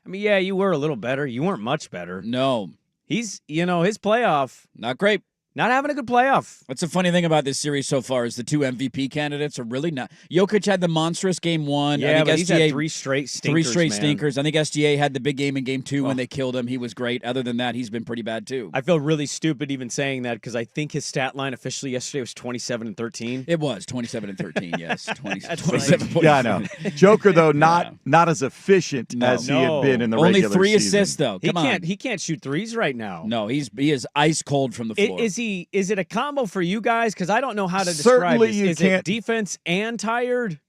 I mean, yeah, you were a little better. You weren't much better. No, His playoff, not great. not having a good playoff. What's the funny thing about this series so far is the 2 MVP candidates are really not. Jokic had the monstrous game 1. Yeah, I think but SGA, he's had 3 straight stinkers, 3 straight man. stinkers. I think SGA had the big game in game 2 when they killed him. He was great. Other than that, he's been pretty bad too. I feel really stupid even saying that because I think his stat line officially yesterday was 27-13. It was 27-13. Yes, 27. Yeah, I know. Joker though, not as efficient as he had been in the Only regular 3 season. assists though. Come on. He can't shoot threes right now. No, he is ice cold from the floor. Is it a combo for you guys? Because I don't know how to describe Certainly this. you Is can't- it defense and tired?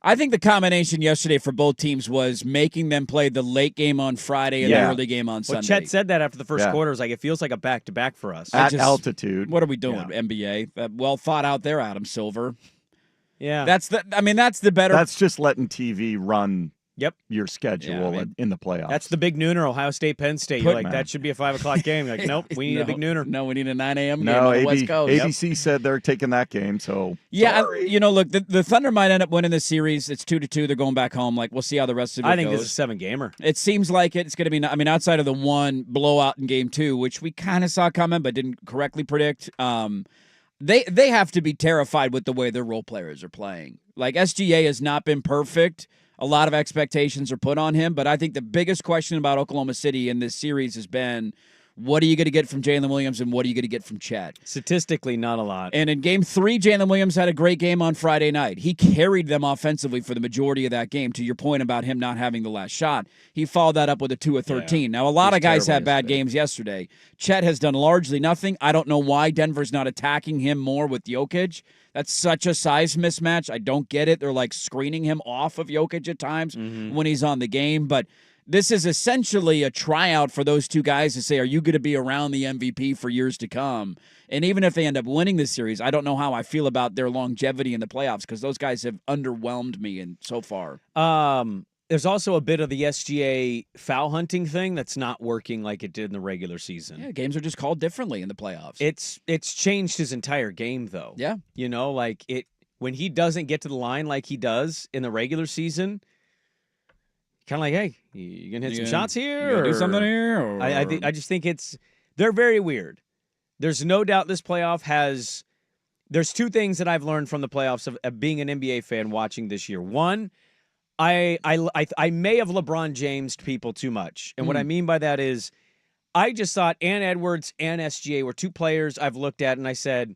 I think the combination yesterday for both teams was making them play the late game on Friday and Yeah. the early game on Well, Sunday. Chet said that after the first Yeah. quarter. It was like, it feels like a back-to-back for us. At just- altitude. What are we doing, Yeah. NBA? Well thought out there, Adam Silver. Yeah. That's the better. That's just letting TV run Yep. your schedule Yeah, I mean, in the playoffs. That's the big nooner, Ohio State, Penn State. You're like, that should be a 5 o'clock game. You're like, nope, we need a big nooner. No, we need a 9 a.m. game no, on the West Coast. ABC said they're taking that game, so Yeah, sorry. look, the Thunder might end up winning the series. It's 2-2. They're going back home. Like, we'll see how the rest of it I think goes. this is a 7-gamer. It seems like it's going to be. I mean, outside of the one blowout in Game 2, which we kind of saw coming but didn't correctly predict. They have to be terrified with the way their role players are playing. Like, SGA has not been perfect. A lot of expectations are put on him, but I think the biggest question about Oklahoma City in this series has been, what are you going to get from Jalen Williams and what are you going to get from Chet? Statistically, not a lot. And in Game 3, Jalen Williams had a great game on Friday night. He carried them offensively for the majority of that game. To your point about him not having the last shot, he followed that up with a 2 of 13. Now, a lot of guys had bad games yesterday. Chet has done largely nothing. I don't know why Denver's not attacking him more with Jokic. That's such a size mismatch. I don't get it. They're like screening him off of Jokic at times when he's on the game. But this is essentially a tryout for those two guys to say, are you going to be around the MVP for years to come? And even if they end up winning this series, I don't know how I feel about their longevity in the playoffs because those guys have underwhelmed me so far. There's also a bit of the SGA foul hunting thing that's not working like it did in the regular season. Yeah, games are just called differently in the playoffs. It's changed his entire game, though. Yeah. Like when he doesn't get to the line like he does in the regular season, kind of like, hey, you gonna hit some shots here, or or do something here? Or... I just think they're very weird. There's no doubt this playoff has. There's 2 things that I've learned from the playoffs of being an NBA fan watching this year. One, I may have LeBron James'd people too much, and what I mean by that is, I just thought Ann Edwards and SGA were 2 players I've looked at, and I said,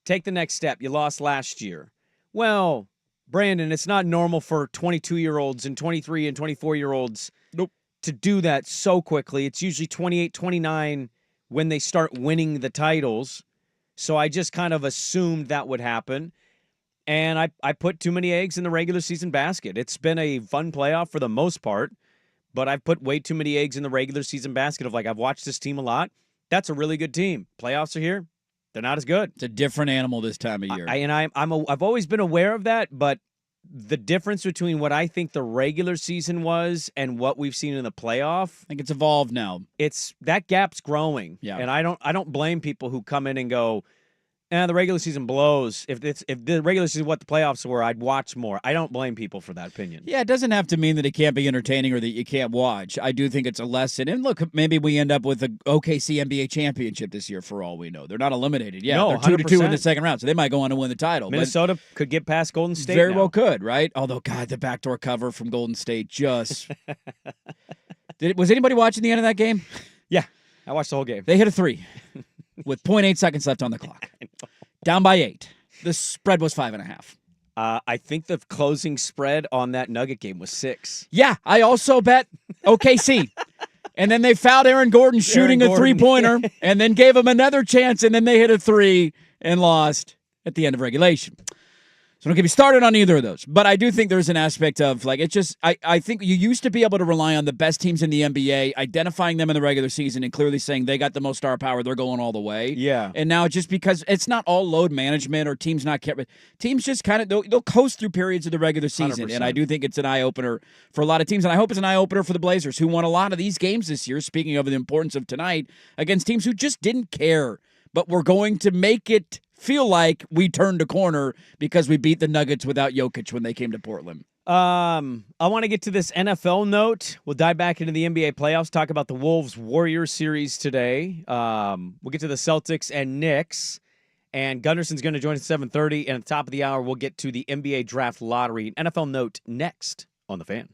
take the next step. You lost last year. Well, Brandon, it's not normal for 22-year-olds and 23 and 24-year-olds to do that so quickly. It's usually 28, 29 when they start winning the titles. So I just kind of assumed that would happen. And I put too many eggs in the regular season basket. It's been a fun playoff for the most part, but I've put way too many eggs in the regular season basket of like, I've watched this team a lot. That's a really good team. Playoffs are here. They're not as good. It's a different animal this time of year. I've always been aware of that, but the difference between what I think the regular season was and what we've seen in the playoff, I think it's evolved now. it's that gap's growing. Yeah. And I don't blame people who come in and go, the regular season blows. If the regular season what the playoffs were, I'd watch more. I don't blame people for that opinion. Yeah, it doesn't have to mean that it can't be entertaining or that you can't watch. I do think it's a lesson. And look, maybe we end up with the OKC NBA championship this year for all we know. They're not eliminated yet. No, they're 2-2 in the 100%. second round, so they might go on to win the title. Minnesota could get past Golden State. Very now. well could, right? Although, God, the backdoor cover from Golden State just. Was anybody watching the end of that game? Yeah, I watched the whole game. They hit a 3 with 0.8 seconds left on the clock. Down by 8. The spread was 5.5. I think the closing spread on that Nugget game was 6. Yeah, I also bet OKC. And then they fouled Aaron Gordon shooting a three-pointer and then gave him another chance, and then they hit a 3 and lost at the end of regulation. So don't get me started on either of those. But I do think there's an aspect of, like, it's just, I think you used to be able to rely on the best teams in the NBA, identifying them in the regular season and clearly saying they got the most star power, they're going all the way. Yeah. And now just because it's not all load management or teams not care, teams just kind of, they'll coast through periods of the regular season. 100%. And I do think it's an eye-opener for a lot of teams. And I hope it's an eye-opener for the Blazers, who won a lot of these games this year, speaking of the importance of tonight, against teams who just didn't care. But we're going to make it feel like we turned a corner because we beat the Nuggets without Jokic when they came to Portland. I want to get to this NFL note. We'll dive back into the NBA playoffs, talk about the Wolves-Warriors series today. We'll get to the Celtics and Knicks. And Gunderson's going to join us at 7:30. And at the top of the hour, we'll get to the NBA draft lottery. NFL note next on The Fan.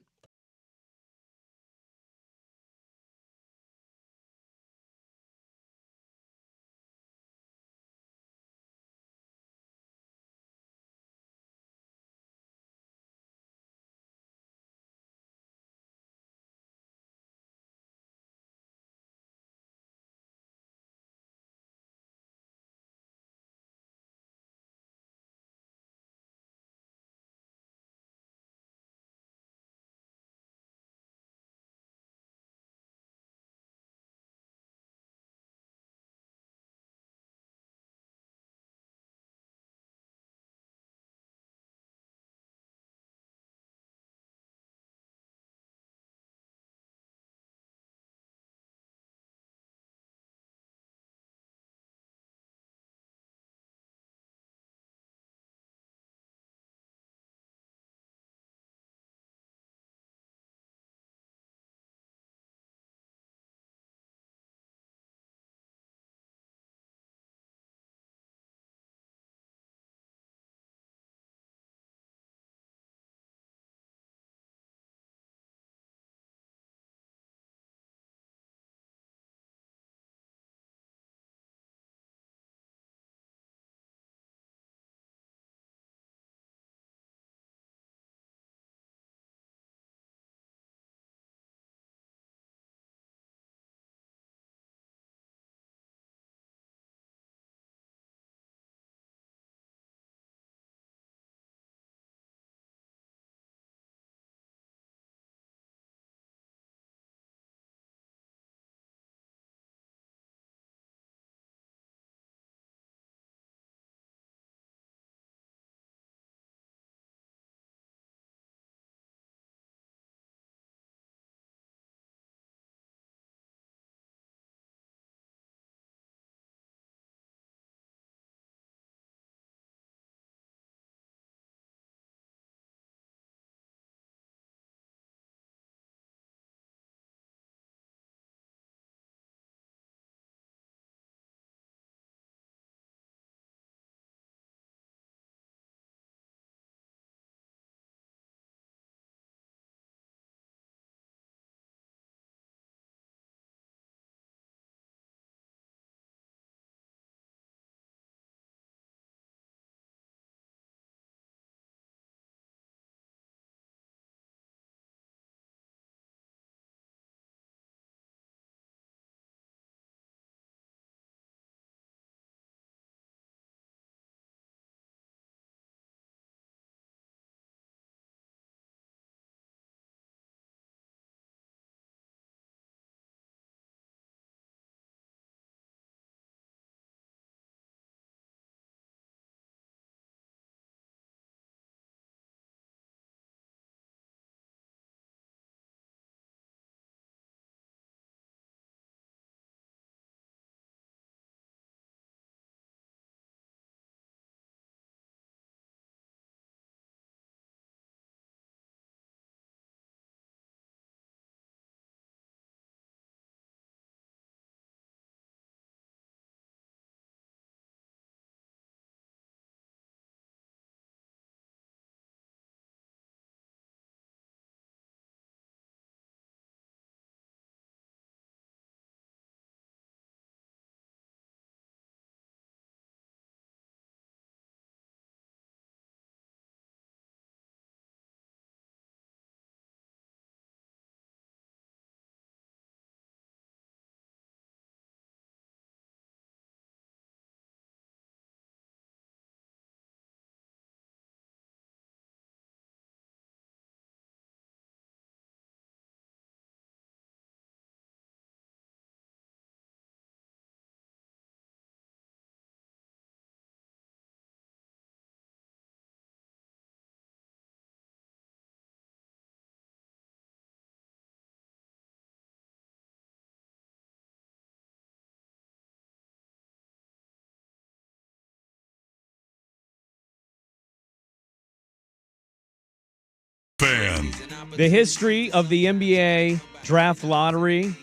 The history of the NBA draft lottery.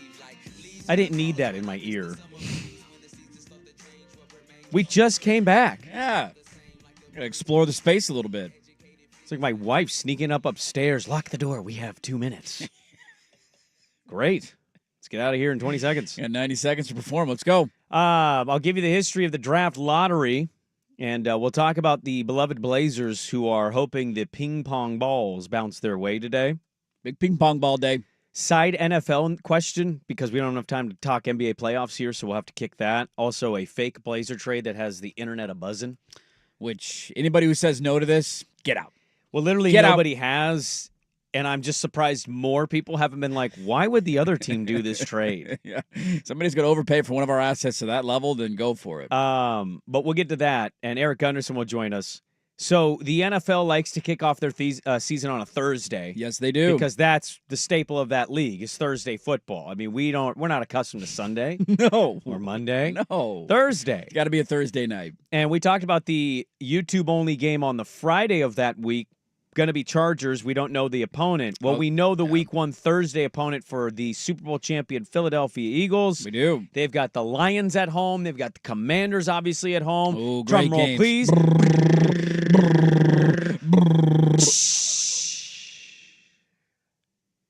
I didn't need that in my ear. We just came back. Yeah. Gotta explore the space a little bit. It's like my wife sneaking up upstairs. Lock the door. We have 2 minutes. Great. Let's get out of here in 20 seconds. Yeah, 90 seconds to perform. Let's go. I'll give you the history of the draft lottery, and we'll talk about the beloved Blazers who are hoping the ping pong balls bounce their way today. Big ping pong ball day. Side NFL question, because we don't have enough time to talk NBA playoffs here, so we'll have to kick that. Also, a fake Blazer trade that has the internet a-buzzing. Which, anybody who says no to this, get out. Well, literally Get out. nobody has, and I'm just surprised more people haven't been like, why would the other team do this trade? Yeah. Somebody's going to overpay for one of our assets to that level, then go for it. But we'll get to that, and Eric Gunderson will join us. So the NFL likes to kick off their season on a Thursday. Yes, they do. Because that's the staple of that league is Thursday football. I mean, we're not accustomed to Sunday. No. Or Monday. No. Thursday. Got to be a Thursday night. And we talked about the YouTube-only game on the Friday of that week. Going to be Chargers. We don't know the opponent. Well, we know the Week 1 Thursday opponent for the Super Bowl champion Philadelphia Eagles. We do. They've got the Lions at home. They've got the Commanders, obviously, at home. Oh, Drum great roll, games. please.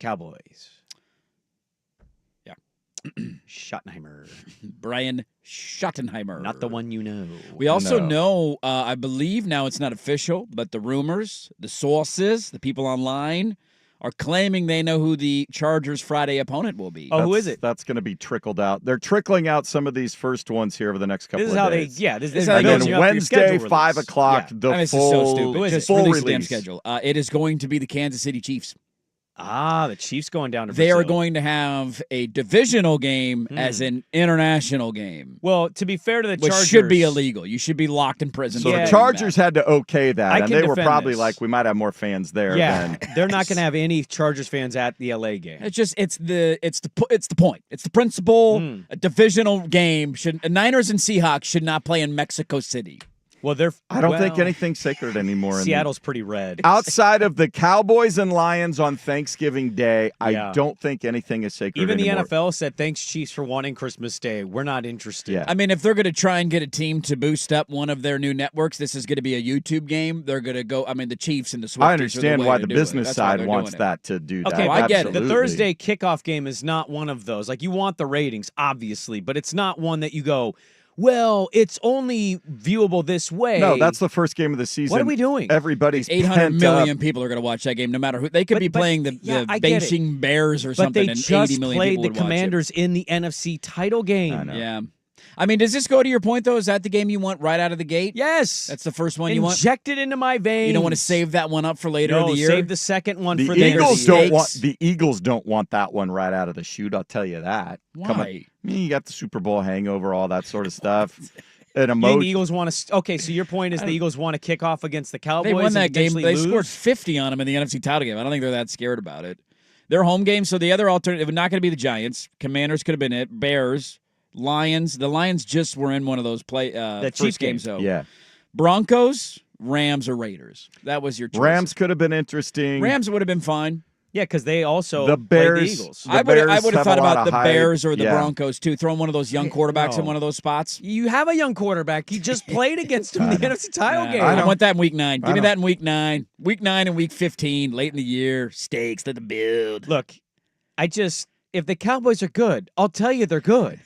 Cowboys. Yeah. Schottenheimer. Brian Schottenheimer. Not the one you know. We also No. know, I believe now it's not official, but the rumors, the sources, the people online are claiming they know who the Chargers' Friday opponent will be. Oh, who is it? That's going to be trickled out. They're trickling out some of these first ones here over the next couple This is of how days. this is how And they then build you up for your Wednesday, schedule 5 release. o'clock, Yeah. the I mean, this full, is so stupid. Just full release the damn release. schedule. It is going to be the Kansas City Chiefs. The Chiefs going down to They Brazil. are going to have a divisional game as an international game, Well, to be fair to the which Chargers, should be illegal. You should be locked in prison. So for Yeah. the doing Chargers that. had to okay that, I and can they were defend probably this. like, we might have more fans there Yeah, than. they're not going to have any Chargers fans at the LA game. It's just it's the point. It's the principle. A divisional game Niners and Seahawks should not play in Mexico City. Well, I don't think anything's sacred anymore. Seattle's pretty red. Outside of the Cowboys and Lions on Thanksgiving Day, Yeah. I don't think anything is sacred Even the anymore. NFL said, thanks, Chiefs, for wanting Christmas Day. We're not interested. Yeah. I mean, if they're going to try and get a team to boost up one of their new networks, this is going to be a YouTube game. They're going to go. I mean, the Chiefs and the Swifties I are understand the way why to the do business it. That's why side they're wants doing it. that to do that. Okay, I get it. The Absolutely. Thursday kickoff game is not one of those. Like, you want the ratings, obviously, but it's not one that you go, well, it's only viewable this way. No, that's the first game of the season. What are we doing? Everybody's 800 pent million up. people are going to watch that game, no matter who. They could But- be but- playing the yeah, I get it. Beijing Bears or But something, they and just 80 million played people the would watch it. Commanders in the NFC title game. I know. Yeah. I mean, does this go to your point, though? Is that the game you want right out of the gate? Yes. That's the first one you want? Inject it into my veins. You don't want to save that one up for later no, in the year? save the second one The for Eagles later. don't want Stakes. the Eagles don't want that one right out of the chute. I'll tell you that. Why? I mean, you got the Super Bowl hangover, all that sort of stuff. An You think emotion. the Eagles want to? Okay, so your point is the Eagles want to kick off against the Cowboys. They won and that game. potentially They lose? scored 50 on them in the NFC title game. I don't think they're that scared about it. Their home game, so the other alternative, not going to be the Giants. Commanders could have been it. Bears, Lions. The Lions just were in one of those Chief first game. games, though. Yeah. Broncos, Rams, or Raiders. That was your choice. Rams could have been interesting. Rams would have been fine. Yeah, because they also The played Bears- the Eagles. The I would Bears have have thought a lot about of the hype. Bears or the Yeah. Broncos, too. Throwing one of those young quarterbacks in No. one of those spots. You have a young quarterback. He just played against him in the NFC title Nah, game. I want that in week 9. Give me know. that in week 9. Week 9 and week 15, late in the year. Stakes to the build. Look, if the Cowboys are good, I'll tell you they're good.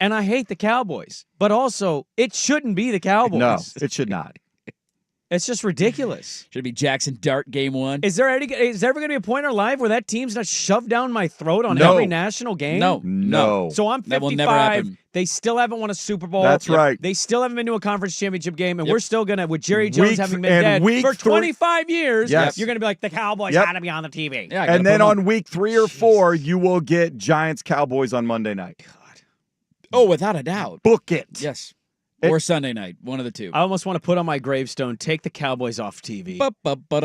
And I hate the Cowboys. But also, it shouldn't be the Cowboys. No, it should not. It's just ridiculous. Should it be Jackson Dart game 1? Is there ever going to be a point in our life where that team's not shoved down my throat on No. every national game? No. So I'm 55. That will never happen. They still haven't won a Super Bowl. That's right. They still haven't been to a conference championship game, and Yep. we're still going to, with Jerry Jones Week- having been and dead week for three- 25 years, Yes. you're going to be like, the Cowboys Yep. got to be on the TV. Yeah, I gotta And then put 'em on week 3 or 4, you will get Giants Cowboys on Monday night. Oh, without a doubt. Book it. Yes. or Sunday night, one of the two. I almost want to put on my gravestone, take the Cowboys off TV. Put Put one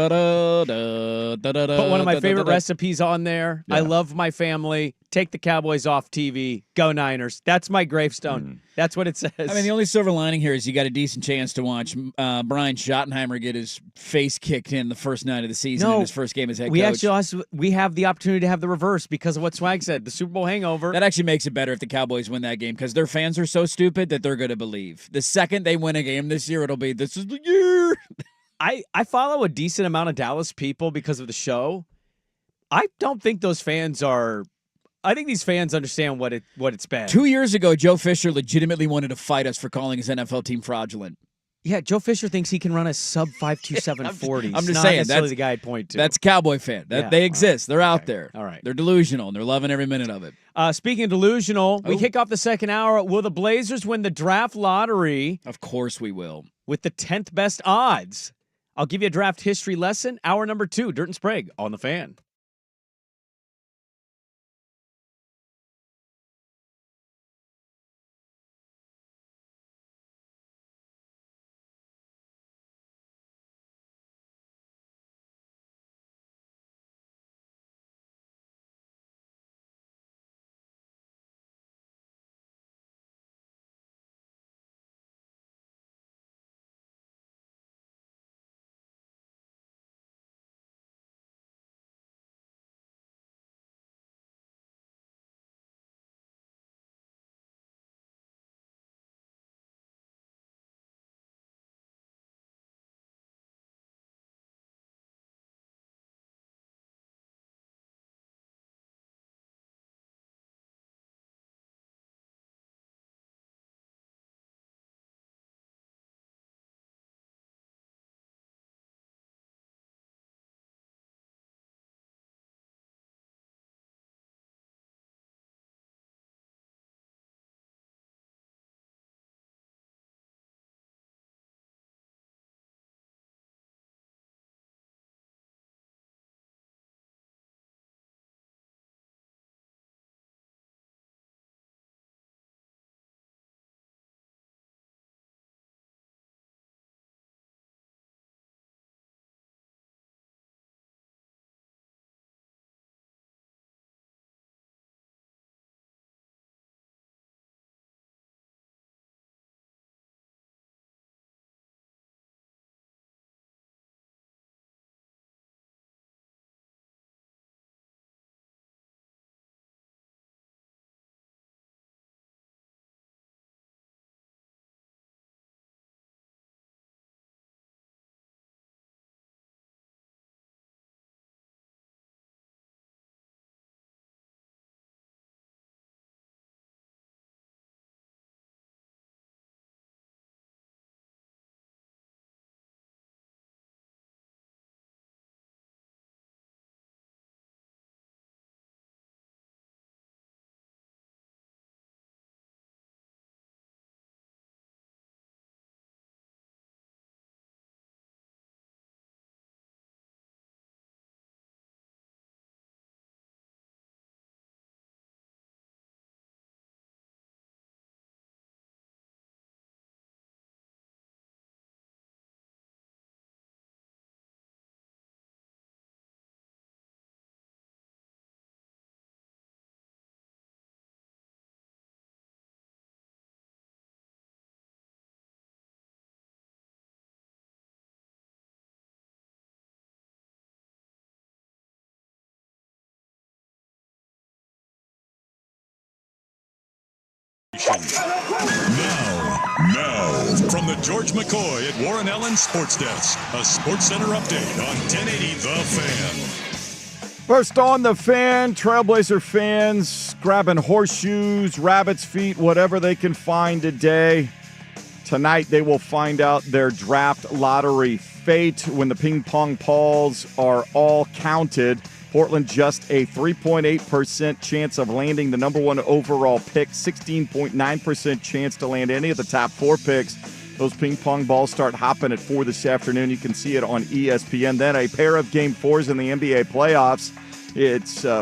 of my favorite recipes on there. Yeah. I love my family. Take the Cowboys off TV. Go Niners. That's my gravestone. That's what it says. I mean, the only silver lining here is you got a decent chance to watch Brian Schottenheimer get his face kicked in the first night of the season in his first game as head coach. We have the opportunity to have the reverse because of what Swag said, the Super Bowl hangover. That actually makes it better if the Cowboys win that game because their fans are so stupid that they're going to believe. The second they win a game this year, it'll be, this is the year. I follow a decent amount of Dallas people because of the show. I don't think those fans are... I think these fans understand what it's been. 2 years ago, Joe Fisher legitimately wanted to fight us for calling his NFL team fraudulent. Yeah, Joe Fisher thinks he can run a sub 5.27 40. I'm just not saying necessarily the guy I'd point to. That's Cowboy fan. They exist. They're out there. All right. They're delusional, and they're loving every minute of it. Speaking of delusional, we kick off the second hour. Will the Blazers win the draft lottery? Of course we will. With the 10th best odds. I'll give you a draft history lesson. Hour number 2, Dirt and Sprague on the Fan. Now, from the George McCoy at Warren Allen Sports Desk, a Sports Center update on 1080 The Fan. First on the Fan, Trailblazer fans grabbing horseshoes, rabbit's feet, whatever they can find today. Tonight they will find out their draft lottery fate when the ping pong balls are all counted. Portland just a 3.8% chance of landing the number 1 overall pick, 16.9% chance to land any of the top 4 picks. Those ping pong balls start hopping at 4 this afternoon. You can see it on ESPN. Then a pair of Game 4s in the NBA playoffs.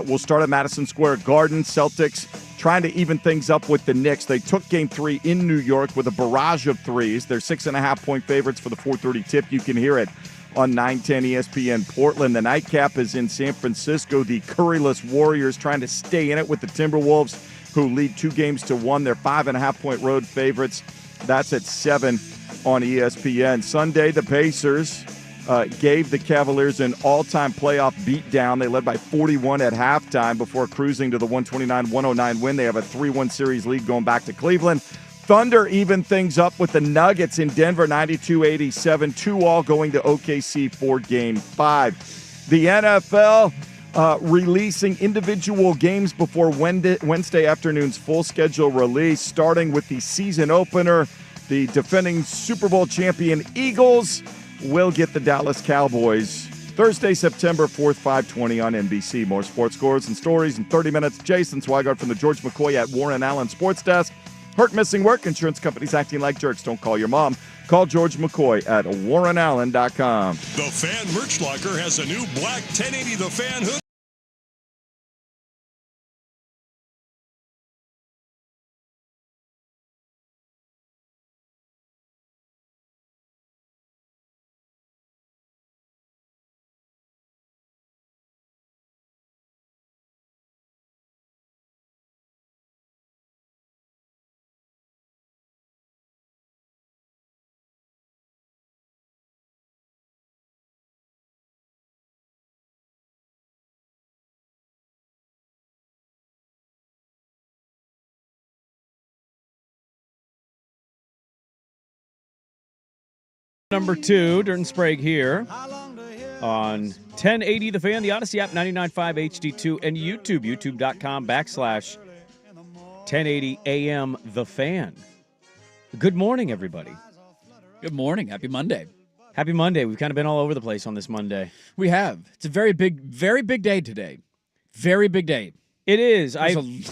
We'll start at Madison Square Garden. Celtics trying to even things up with the Knicks. They took Game 3 in New York with a barrage of threes. They're 6.5-point favorites for the 4:30 tip. You can hear it on 910 ESPN Portland. The nightcap is in San Francisco. The curryless Warriors trying to stay in it with the Timberwolves, who lead 2-1. They're 5.5-point road favorites. That's at 7 on ESPN. Sunday, the Pacers gave the Cavaliers an all-time playoff beatdown. They led by 41 at halftime before cruising to the 129-109 win. They have a 3-1 series lead going back to Cleveland. Thunder even things up with the Nuggets in Denver, 92-87, 2-all going to OKC for Game 5. The NFL releasing individual games before Wednesday afternoon's full schedule release, starting with the season opener. The defending Super Bowl champion Eagles will get the Dallas Cowboys Thursday, September 4th, 5:20 on NBC. More sports scores and stories in 30 minutes. Jason Swigart from the George McCoy at Warren Allen Sports Desk. Hurt, missing work, insurance companies acting like jerks. Don't call your mom. Call George McCoy at warrenallen.com. The Fan Merch Locker has a new black 1080 The Fan hood. Number 2, Dirt and Sprague here on 1080 The Fan, the Odyssey app, 99.5 HD2, and YouTube, youtube.com/1080 AM The Fan. Good morning, everybody. Good morning. Happy Monday. Happy Monday. We've kind of been all over the place on this Monday. We have. It's a very big day today. Very big day. It is.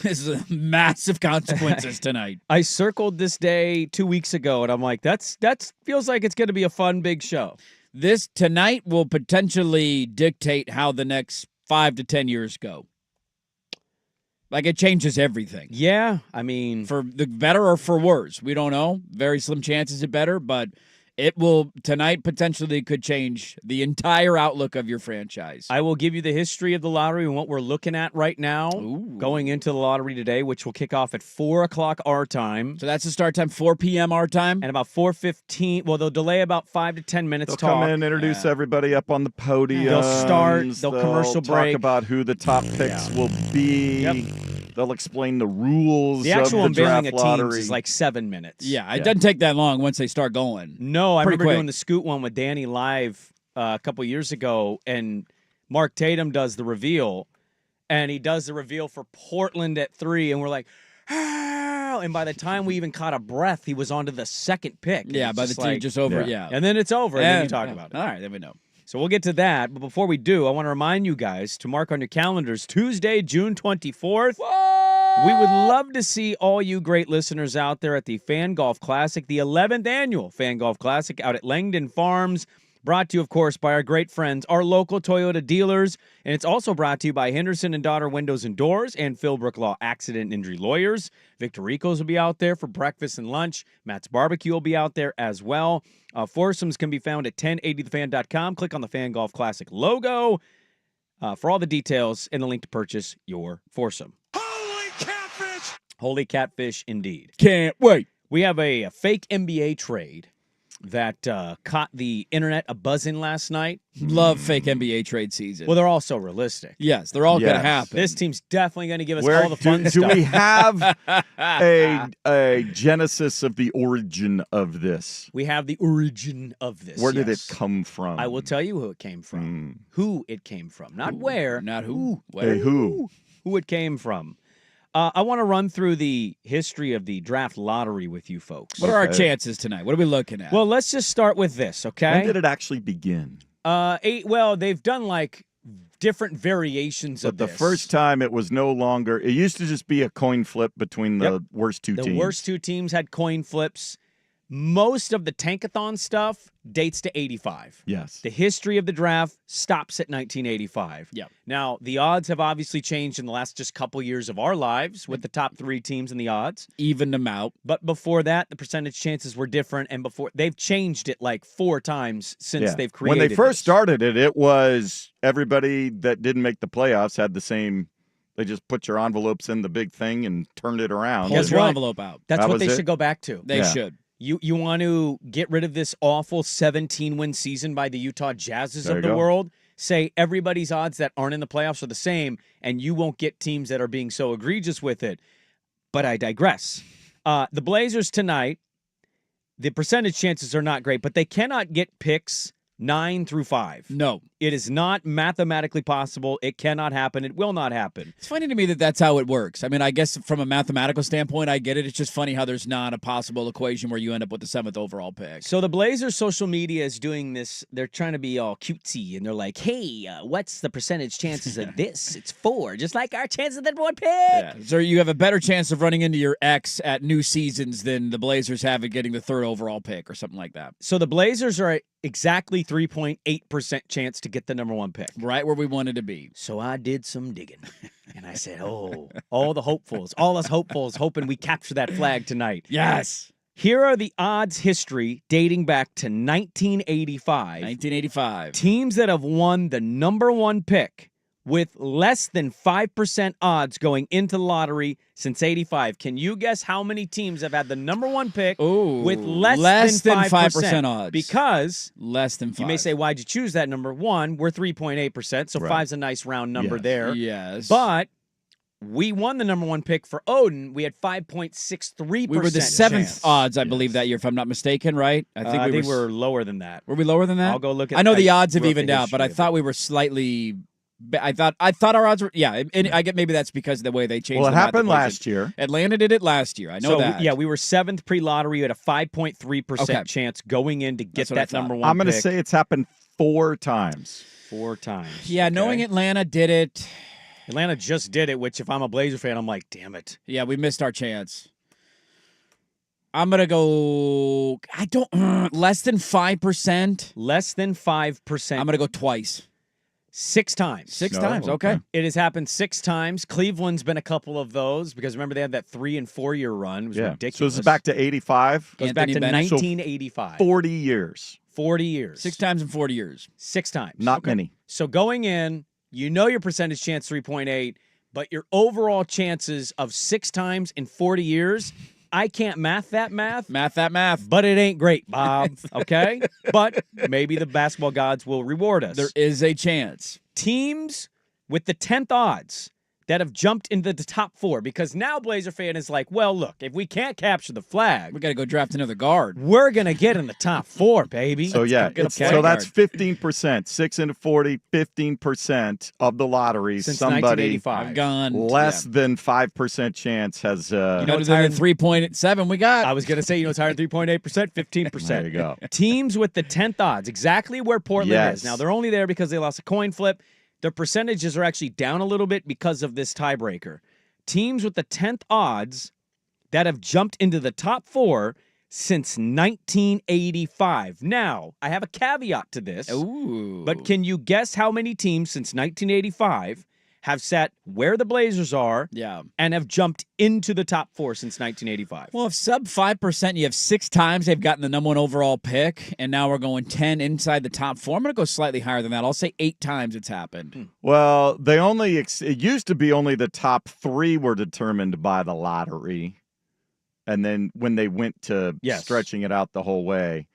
This is massive consequences tonight. I circled this day 2 weeks ago, and I'm like, that feels like it's going to be a fun, big show. This tonight will potentially dictate how the next 5 to 10 years go. Like, it changes everything. Yeah, I mean, for the better or for worse. We don't know. Very slim chances it better, but it will tonight potentially could change the entire outlook of your franchise. I will give you the history of the lottery and what we're looking at right now going into the lottery today, which will kick off at 4 o'clock our time. So that's the start time, 4 p.m. our time? And about 4:15. Well, they'll delay about 5 to 10 minutes. They'll come in and introduce everybody up on the podium. They'll start. They'll commercial break. Talk about who the top picks will be. Yep. They'll explain the rules the actual of the unveiling draft of lottery. teams is like 7 minutes. Yeah, it doesn't take that long once they start going. No, I Pretty remember quick. doing the Scoot one with Danny live a couple years ago, and Mark Tatum does the reveal, and he does the reveal for Portland at 3, and we're like, ah! And by the time we even caught a breath, he was on to the second pick. Yeah, by the time just over, yeah. And then it's over, and then you talk about it. All right, then we know. So we'll get to that, but before we do, I want to remind you guys to mark on your calendars Tuesday, June 24th. We would love to see all you great listeners out there at the Fan Golf Classic, the 11th annual Fan Golf Classic out at Langdon Farms, brought to you, of course, by our great friends, our local Toyota dealers, and it's also brought to you by Henderson and Daughter Windows and Doors and Philbrook Law Accident and Injury Lawyers. Victor Rico's will be out there for breakfast and lunch. Matt's Barbecue will be out there as well. Foursomes can be found at 1080thefan.com. Click on the Fan Golf Classic logo for all the details and the link to purchase your foursome. Holy catfish, indeed. Can't wait. We have a fake NBA trade that caught the internet a-buzzing last night. Love fake NBA trade season. Well, they're all so realistic. Yes, they're all going to happen. This team's definitely going to give us all the fun do stuff. we have a genesis of the origin of this? We have the origin of this. Where did it come from? I will tell you who it came from. Who it came from. Not where. Not who. Hey, who? Who it came from. I want to run through the history of the draft lottery with you folks. What are our chances tonight? What are we looking at? Well, let's just start with this, okay? When did it actually begin? Well, they've done like different variations of But this. the first time it was no longer, it used to just be a coin flip between the worst two teams. The worst two teams had coin flips. most of the tankathon stuff dates to 85. Yes. The history of the draft stops at 1985. Yep. Now, the odds have obviously changed in the last just couple years of our lives with the top 3 teams in the odds. Even them out. But before that, the percentage chances were different, and before they've changed it like 4 times since they've created When they first this. started it, it was everybody that didn't make the playoffs had the same. They just put your envelopes in the big thing and turned it around. Pull Guess your what? envelope out. That's That what was they it? should go back to. They Yeah. should. You want to get rid of this awful 17-win season by the Utah Jazzes There of you the go. world. Say everybody's odds that aren't in the playoffs are the same, and you won't get teams that are being so egregious with it. But I digress. The Blazers tonight, the percentage chances are not great, but they cannot get picks 9 through 5. No. It is not mathematically possible. It cannot happen. It will not happen. It's funny to me that that's how it works. I mean, I guess from a mathematical standpoint, I get it. It's just funny how there's not a possible equation where you end up with the 7th overall pick. So the Blazers social media is doing this. They're trying to be all cutesy, and they're like, hey, what's the percentage chances of this? It's 4, just like our chance of the one pick. Yeah. So you have a better chance of running into your ex at new seasons than the Blazers have at getting the 3rd overall pick or something like that. So the Blazers are at exactly 3.8% chance to get the number 1 pick. Right where we wanted to be. So I did some digging, and I said, oh, all the hopefuls, all us hopefuls hoping we capture that flag tonight. Yes. Here are the odds history dating back to 1985. 1985. Teams that have won the number 1 pick with less than 5% odds going into the lottery since 85. Can you guess how many teams have had the number 1 pick Ooh, with less than 5% odds? Because Less than 5. you may say, why'd you choose that number? 1, we're 3.8%, so Right. 5's a nice round number Yes. there. Yes. But we won the number 1 pick for Odin. We had 5.63%. we were the 7th chance. odds, I believe, that year, if I'm not mistaken, right? I think we were lower than that. Were we lower than that? I'll go look at I know the odds have wrote the evened out, but I history of thought we were slightly. I thought our odds were. Yeah, and I get maybe that's because of the way they changed. Well, it the math happened equation. last year. Atlanta did it last year. I know so that. yeah, we were 7th pre-lottery. We had a 5.3% Okay. chance going in to get That's what I that thought. number 1 I'm going to pick say it's happened 4 times. 4 times. Yeah, Okay. knowing Atlanta did it. Atlanta just did it, which if I'm a Blazer fan, I'm like, damn it. Yeah, we missed our chance. I'm gonna go. I don't less than 5%. Less than 5%. I'm gonna go twice. 6 times. 6 No, times. okay. Okay. It has happened 6 times. Cleveland's been a couple of those because remember they had that 3 and 4 year run. It was Yeah. ridiculous. So this is back to 85. Goes Anthony back to Bennett. 1985. 40 years. 40 years. 6 times in 40 years. 6 times. Not many. So going in, you know your percentage chance 3.8, but your overall chances of 6 times in 40 years, I can't math that math, Math. but it ain't great, Bob. Okay? But maybe the basketball gods will reward us. There is a chance. Teams with the 10th odds that have jumped into the top 4 because now Blazer fan is like, well, look, if we can't capture the flag, We got to go draft another guard. we're going to get in the top 4, baby. So yeah, get a it's, point so that's guard. 15%. 6 into 40, 15% of the lottery. Since Somebody 1985. I've gone less than 5% chance has. You know, what's the higher- 3.7 we got. I was going to say, it's higher than 3.8%, 15%. There you go. Teams with the 10th odds, exactly where Portland Yes. is. Now, they're only there because they lost a coin flip. Their percentages are actually down a little bit because of this tiebreaker. Teams with the 10th odds that have jumped into the top 4 since 1985. Now, I have a caveat to this, Ooh. but can you guess how many teams since 1985 have sat where the Blazers are Yeah. and have jumped into the top 4 since 1985? Well, if sub 5%, you have 6 times they've gotten the number 1 overall pick, and now we're going 10 inside the top 4. I'm going to go slightly higher than that. I'll say 8 times it's happened. Well, they only. It used to be only the top 3 were determined by the lottery, and then when they went to Yes. stretching it out the whole way,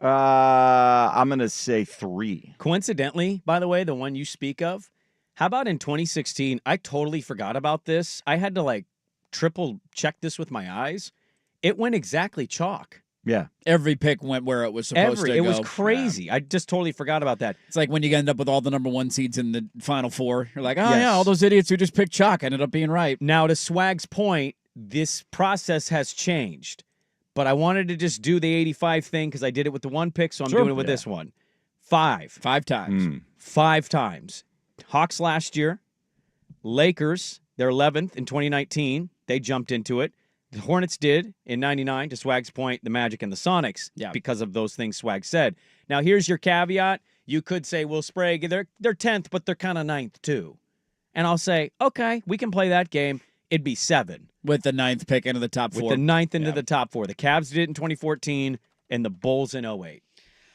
I'm going to say 3. Coincidentally, by the way, the one you speak of, how about in 2016? I totally forgot about this. I had to triple check this with my eyes. It went exactly chalk. Yeah. Every pick went where it was supposed to go. It was crazy. I just totally forgot about that. It's like when you end up with all the number 1 seeds in the Final Four. You're like, oh, Yes. yeah, all those idiots who just picked chalk ended up being right. Now, to Swag's point, this process has changed. But I wanted to just do the 85 thing because I did it with the 1 pick, so I'm Sure. doing it with Yeah. this one. 5. 5 times. Mm. 5 times. Hawks last year. Lakers, they're 11th in 2019. They jumped into it. The Hornets did in 99, to Swag's point, the Magic and the Sonics, Yeah. because of those things Swag said. Now, here's your caveat. You could say, well, Sprague, they're 10th, but they're kind of 9th, too. And I'll say, okay, we can play that game. It'd be 7. With the 9th pick into the top 4. With the 9th into the top 4. The Cavs did it in 2014 and the Bulls in 08.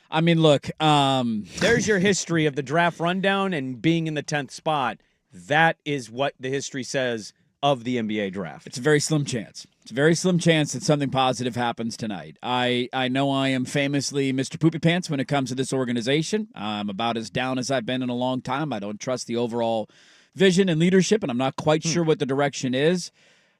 I mean, look. There's your history of the draft rundown and being in the 10th spot. That is what the history says of the NBA draft. It's a very slim chance. It's a very slim chance that something positive happens tonight. I know I am famously Mr. Poopy Pants when it comes to this organization. I'm about as down as I've been in a long time. I don't trust the overall vision and leadership, and I'm not quite sure what the direction is.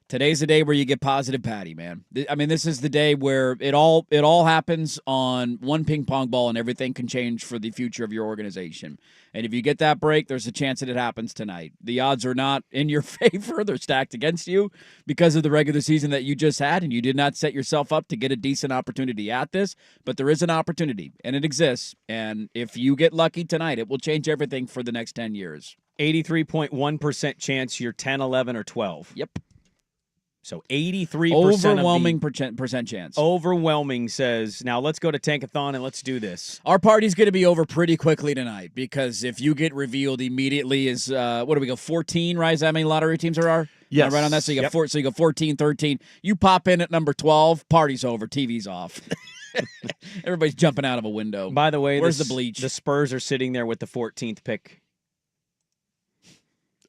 Today's the day where you get positive Patty, man. I mean, this is the day where it all happens on one ping pong ball and everything can change for the future of your organization. And if you get that break, there's a chance that it happens tonight. The odds are not in your favor. They're stacked against you because of the regular season that you just had, and you did not set yourself up to get a decent opportunity at this. But there is an opportunity, and it exists. And if you get lucky tonight, it will change everything for the next 10 years. 83.1% chance you're 10, 11, or 12. Yep. So 83% overwhelming percent chance. Overwhelming says, now let's go to Tankathon and let's do this. Our party's going to be over pretty quickly tonight because if you get revealed immediately is, what do we go, 14, right? Is that how many lottery teams there are? Yes. Right on that, so you got so you go 14, 13. You pop in at number 12, party's over, TV's off. Everybody's jumping out of a window. By the way, where's the bleach? The Spurs are sitting there with the 14th pick.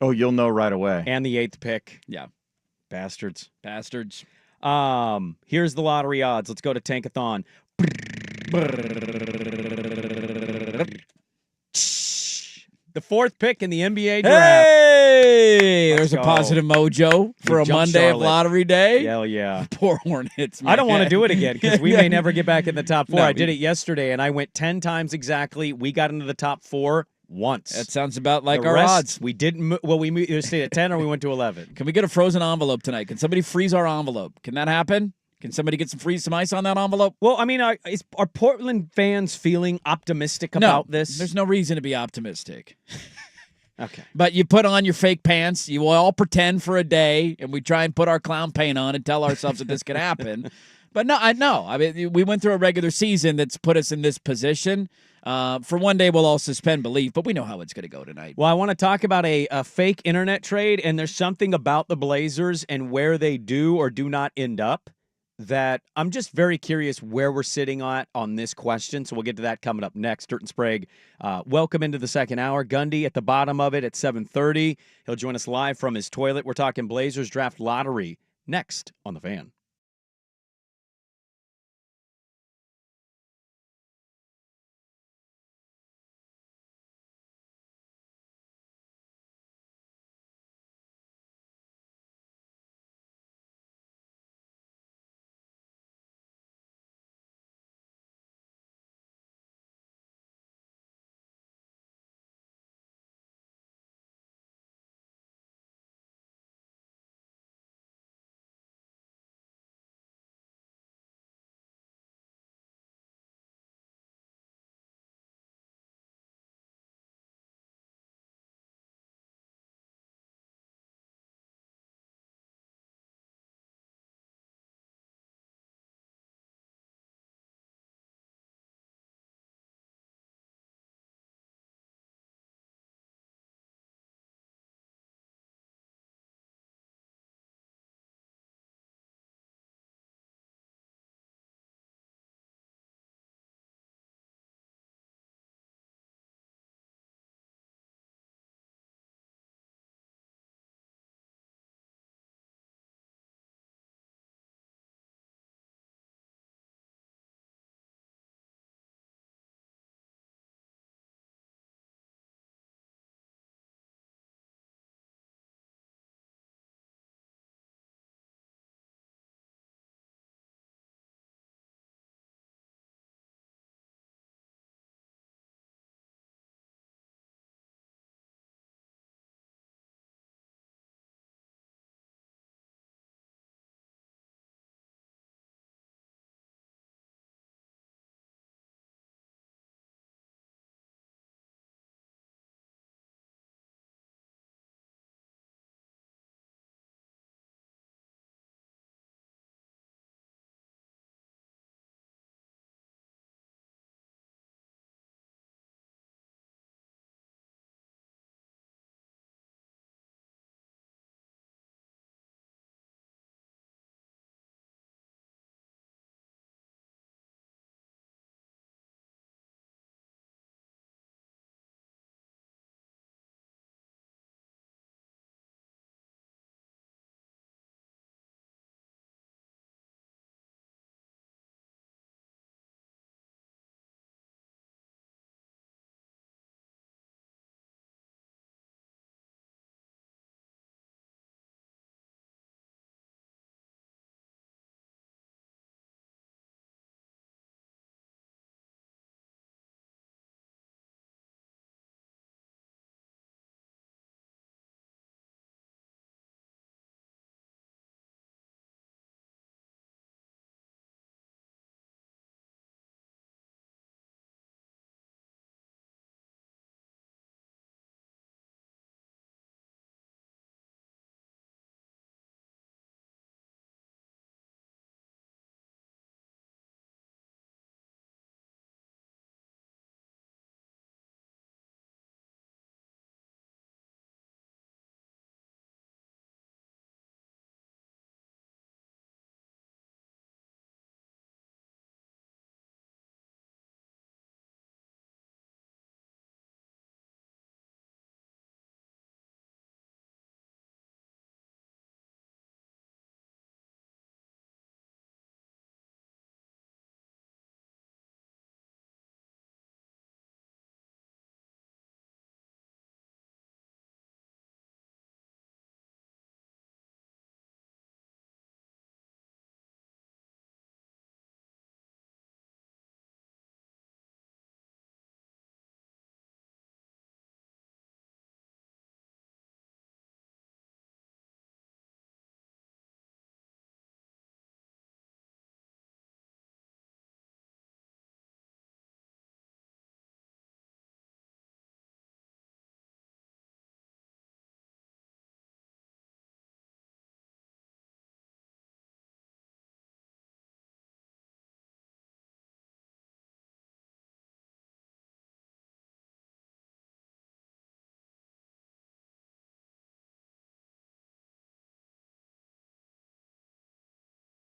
Oh, you'll know right away. And the 8th pick. Yeah. Bastards. Here's the lottery odds. Let's go to Tankathon. The 4th pick in the NBA draft. Hey! There's go. a positive mojo for a jumped Monday of Charlotte. lottery day. Hell yeah. Poor Hornets, man. I don't want to do it again because we may never get back in the top 4. No, I did it yesterday, and I went 10 times exactly. We got into the top 4 once. That sounds about like The our rest, odds. We didn't. Well, we either stayed at 10 or we went to 11. Can we get a frozen envelope tonight? Can somebody freeze our envelope? Can that happen? Can somebody get some ice on that envelope? Well, I mean, are Portland fans feeling optimistic No, about this? There's no reason to be optimistic. Okay. But you put on your fake pants. You all pretend for a day, and we try and put our clown paint on and tell ourselves that this could happen. But no, I know. I mean, we went through a regular season that's put us in this position. For one day, we'll all suspend belief, but we know how it's going to go tonight. Well, I want to talk about a fake internet trade, and there's something about the Blazers and where they do or do not end up that I'm just very curious where we're sitting on this question. So we'll get to that coming up next. Dirt and Sprague, welcome into the second hour. Gundy at the bottom of it at 7:30. He'll join us live from his toilet. We're talking Blazers draft lottery next on The Fan.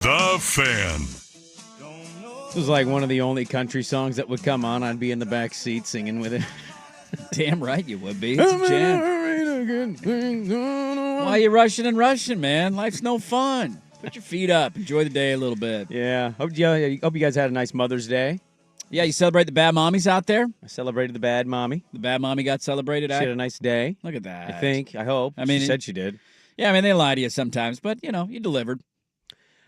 The Fan. This was like one of the only country songs that would come on. I'd be in the back seat singing with it. Damn right you would be. It's a jam. Why are you rushing and rushing, man? Life's no fun. Put your feet up. Enjoy the day a little bit. Yeah. Hope you guys had a nice Mother's Day. Yeah, you celebrate the bad mommies out there? I celebrated the bad mommy. The bad mommy got celebrated. She had a nice day. Look at that. I think. I hope. I mean, she said she did. Yeah, I mean, they lie to you sometimes, but, you delivered.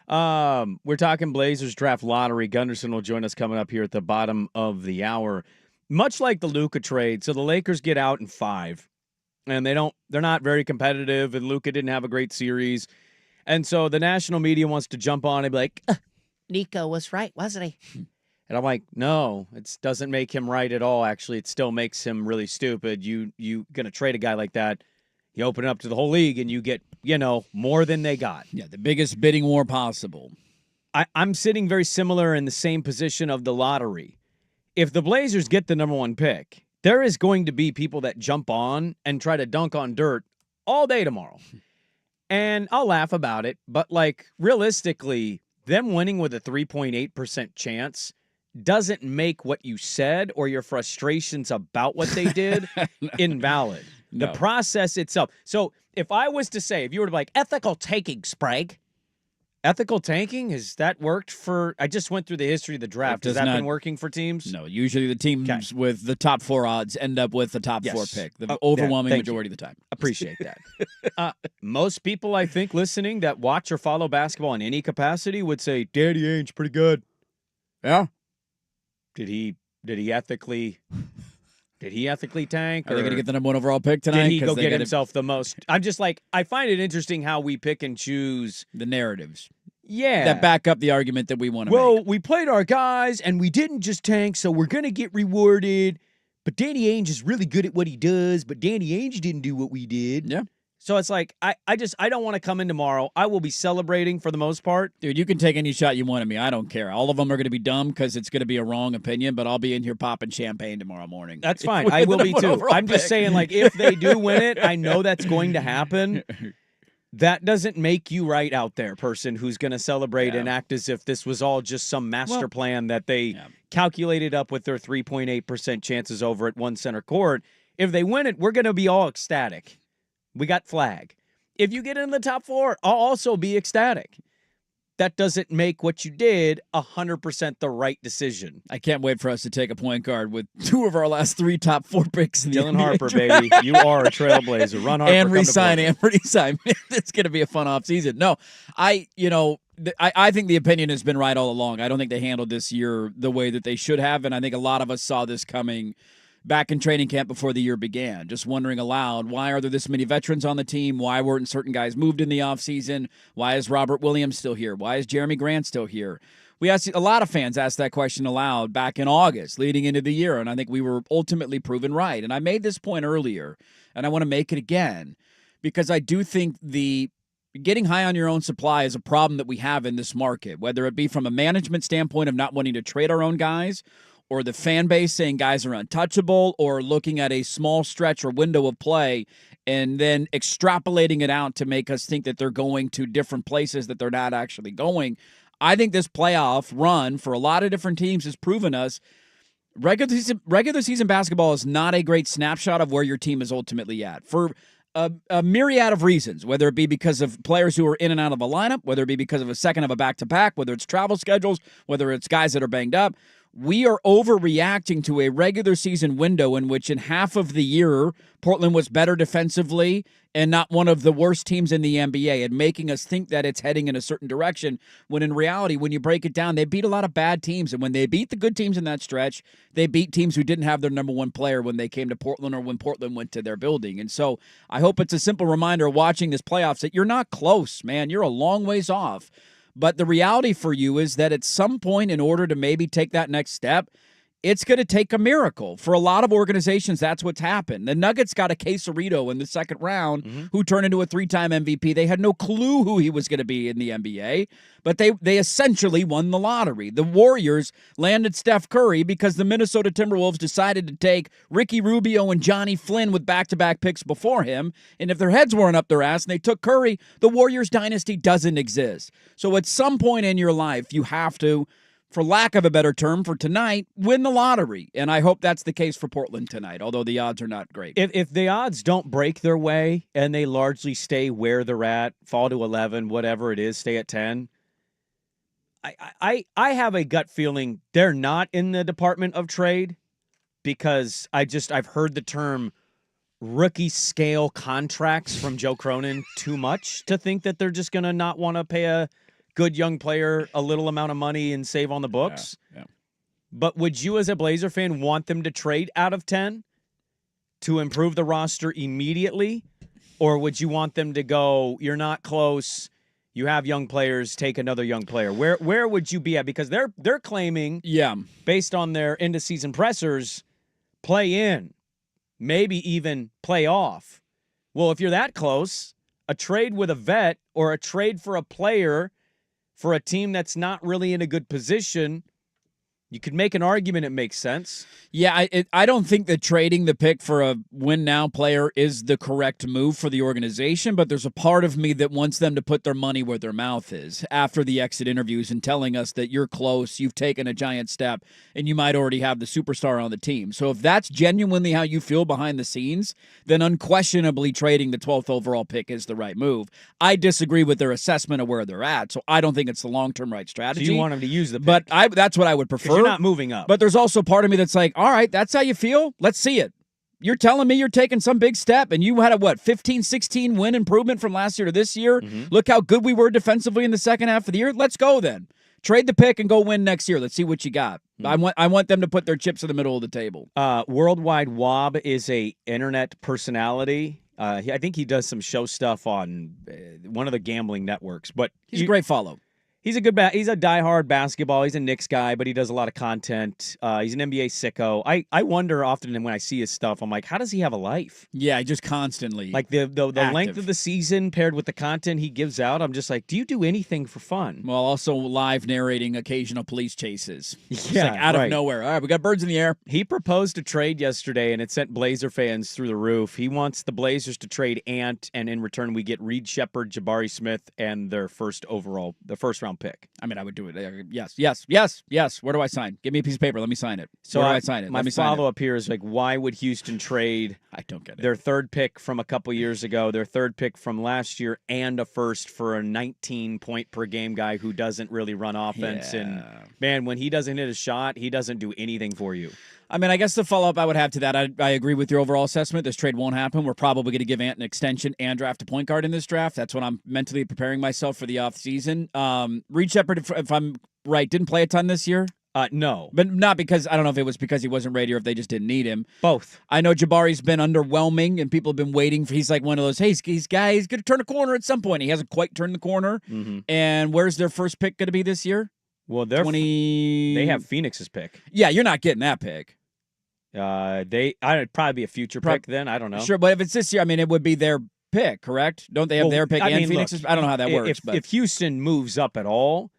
We're talking Blazers draft lottery. Gunderson will join us coming up here at the bottom of the hour. Much like the Luka trade, so the Lakers get out in 5, and they're not very competitive, and Luka didn't have a great series. And so the national media wants to jump on and be like, Nico was right, wasn't he? And I'm like, no, it doesn't make him right at all. Actually, it still makes him really stupid. You going to trade a guy like that, you open it up to the whole league, and you get, more than they got. Yeah, the biggest bidding war possible. I'm sitting very similar in the same position of the lottery. If the Blazers get the number 1 pick, there is going to be people that jump on and try to dunk on dirt all day tomorrow. And I'll laugh about it, but realistically, them winning with a 3.8% chance doesn't make what you said or your frustrations about what they did invalid. No. The process itself. So if I was to say, if you were to be like, ethical tanking, Sprague, ethical tanking, has that worked for, I just went through the history of the draft. Has that been working for teams? No, usually the teams with the top 4 odds end up with the top 4 pick, the overwhelming majority of the time. Appreciate that. Most people, I think, listening that watch or follow basketball in any capacity would say, Danny Ainge, pretty good. Yeah. Did he ethically tank? Are they going to get the number 1 overall pick tonight? Did he go get himself the most? I'm just I find it interesting how we pick and choose the narratives. Yeah. That back up the argument that we want to make. Well, we played our guys, and we didn't just tank, so we're going to get rewarded. But Danny Ainge is really good at what he does, but Danny Ainge didn't do what we did. Yeah. So it's I don't want to come in tomorrow. I will be celebrating for the most part. Dude, you can take any shot you want at me. I don't care. All of them are going to be dumb because it's going to be a wrong opinion, but I'll be in here popping champagne tomorrow morning. That's fine. I will be too. I'm just saying, if they do win it, I know that's going to happen. That doesn't make you right out there, person who's going to celebrate and act as if this was all just some master plan that they calculated up with their 3.8% chances over at one center court. If they win it, we're going to be all ecstatic. We got flag. If you get in the top 4, I'll also be ecstatic. That doesn't make what you did 100% the right decision. I can't wait for us to take a point guard with 2 of our last 3 top 4 picks in the Dylan NBA Harper, draft. baby. You are a trailblazer. Run Harper. And resign. It's going to be a fun offseason. No, I think the opinion has been right all along. I don't think they handled this year the way that they should have, and I think a lot of us saw this coming back in training camp before the year began, just wondering aloud, why are there this many veterans on the team? Why weren't certain guys moved in the offseason? Why is Robert Williams still here? Why is Jeremy Grant still here? We asked a lot of fans asked that question aloud back in August, leading into the year, and I think we were ultimately proven right. And I made this point earlier, and I want to make it again, because I do think the getting high on your own supply is a problem that we have in this market, whether it be from a management standpoint of not wanting to trade our own guys, or the fan base saying guys are untouchable, or looking at a small stretch or window of play and then extrapolating it out to make us think that they're going to different places that they're not actually going. I think this playoff run for a lot of different teams has proven us regular season basketball is not a great snapshot of where your team is ultimately at. For a myriad of reasons, whether it be because of players who are in and out of a lineup, whether it be because of a second of a back-to-back, whether it's travel schedules, whether it's guys that are banged up. We are overreacting to a regular season window in which in half of the year, Portland was better defensively and not one of the worst teams in the NBA, and making us think that it's heading in a certain direction, when in reality, when you break it down, they beat a lot of bad teams. And when they beat the good teams in that stretch, they beat teams who didn't have their number 1 player when they came to Portland or when Portland went to their building. And so I hope it's a simple reminder watching this playoffs that you're not close, man. You're a long ways off. But the reality for you is that at some point, in order to maybe take that next step, it's going to take a miracle. For a lot of organizations, that's what's happened. The Nuggets got a Caserito in the second round who turned into a 3-time MVP. They had no clue who he was going to be in the NBA, but they essentially won the lottery. The Warriors landed Steph Curry because the Minnesota Timberwolves decided to take Ricky Rubio and Johnny Flynn with back-to-back picks before him, and if their heads weren't up their ass and they took Curry, the Warriors dynasty doesn't exist. So at some point in your life, you have to, for lack of a better term, for tonight, win the lottery. And I hope that's the case for Portland tonight, although the odds are not great. If the odds don't break their way and they largely stay where they're at, fall to 11, whatever it is, stay at 10, I have a gut feeling they're not in the department of trade because I've heard the term rookie scale contracts from Joe Cronin too much to think that they're just going to not want to pay a good young player a little amount of money and save on the books. Yeah. But would you as a Blazer fan want them to trade out of 10 to improve the roster immediately? Or would you want them to go, you're not close, you have young players, take another young player? Where would you be at? Because they're claiming, based on their end of season pressers, play in, maybe even play off. Well, if you're that close, a trade with a vet or a trade for a player for a team that's not really in a good position, you could make an argument it makes sense. Yeah, I don't think that trading the pick for a win-now player is the correct move for the organization, but there's a part of me that wants them to put their money where their mouth is after the exit interviews and telling us that you're close, you've taken a giant step, and you might already have the superstar on the team. So if that's genuinely how you feel behind the scenes, then unquestionably trading the 12th overall pick is the right move. I disagree with their assessment of where they're at, so I don't think it's the long-term right strategy. So you want them to use the pick. But that's what I would prefer. You're not moving up. But there's also part of me that's like, all right, that's how you feel? Let's see it. You're telling me you're taking some big step, and you had a, 15, 16 win improvement from last year to this year? Look how good we were defensively in the second half of the year. Let's go then. Trade the pick and go win next year. Let's see what you got. I want them to put their chips in the middle of the table. Worldwide Wob is a internet personality. I think he does some show stuff on one of the gambling networks. But he's a great follow. He's a he's a diehard basketball. He's a Knicks guy, but he does a lot of content. He's an NBA sicko. I wonder often when I see his stuff, I'm like, how does he have a life? Yeah, just constantly. Like the length of the season paired with the content he gives out, I'm just like, do you do anything for fun? Well, also live narrating occasional police chases. Yeah, like out of nowhere. All right, we got birds in the air. He proposed a trade yesterday, and it sent Blazer fans through the roof. He wants the Blazers to trade Ant, and in return, we get Reed Shepherd, Jabari Smith, and their first round pick. I mean, I would do it. Yes. Where do I sign? Give me a piece of paper. Let me sign it. So where do I sign it? My follow-up here is like, why would Houston trade I don't get it. Their third pick from a couple years ago, their third pick from last year, and a first for a 19-point-per-game guy who doesn't really run offense. Yeah. And, man, when he doesn't hit a shot, he doesn't do anything for you. I mean, I guess the follow-up I would have to that, I agree with your overall assessment. This trade won't happen. We're probably going to give Ant an extension and draft a point guard in this draft. That's what I'm mentally preparing myself for the offseason. Reed Shepherd, if I'm right, didn't play a ton this year. No. But not because, I don't know if it was because he wasn't ready or if they just didn't need him. Both. I know Jabari's been underwhelming and people have been waiting for, he's like one of those, hey, he's going to turn a corner at some point. He hasn't quite turned the corner. Mm-hmm. And where's their first pick going to be this year? Well, they have Phoenix's pick. Yeah, you're not getting that pick. I'd probably be a future pick then. I don't know. Sure, but if it's this year, I mean, it would be their pick, correct? Don't they have their pick and Phoenix's? I don't know how that works. If Houston moves up at all,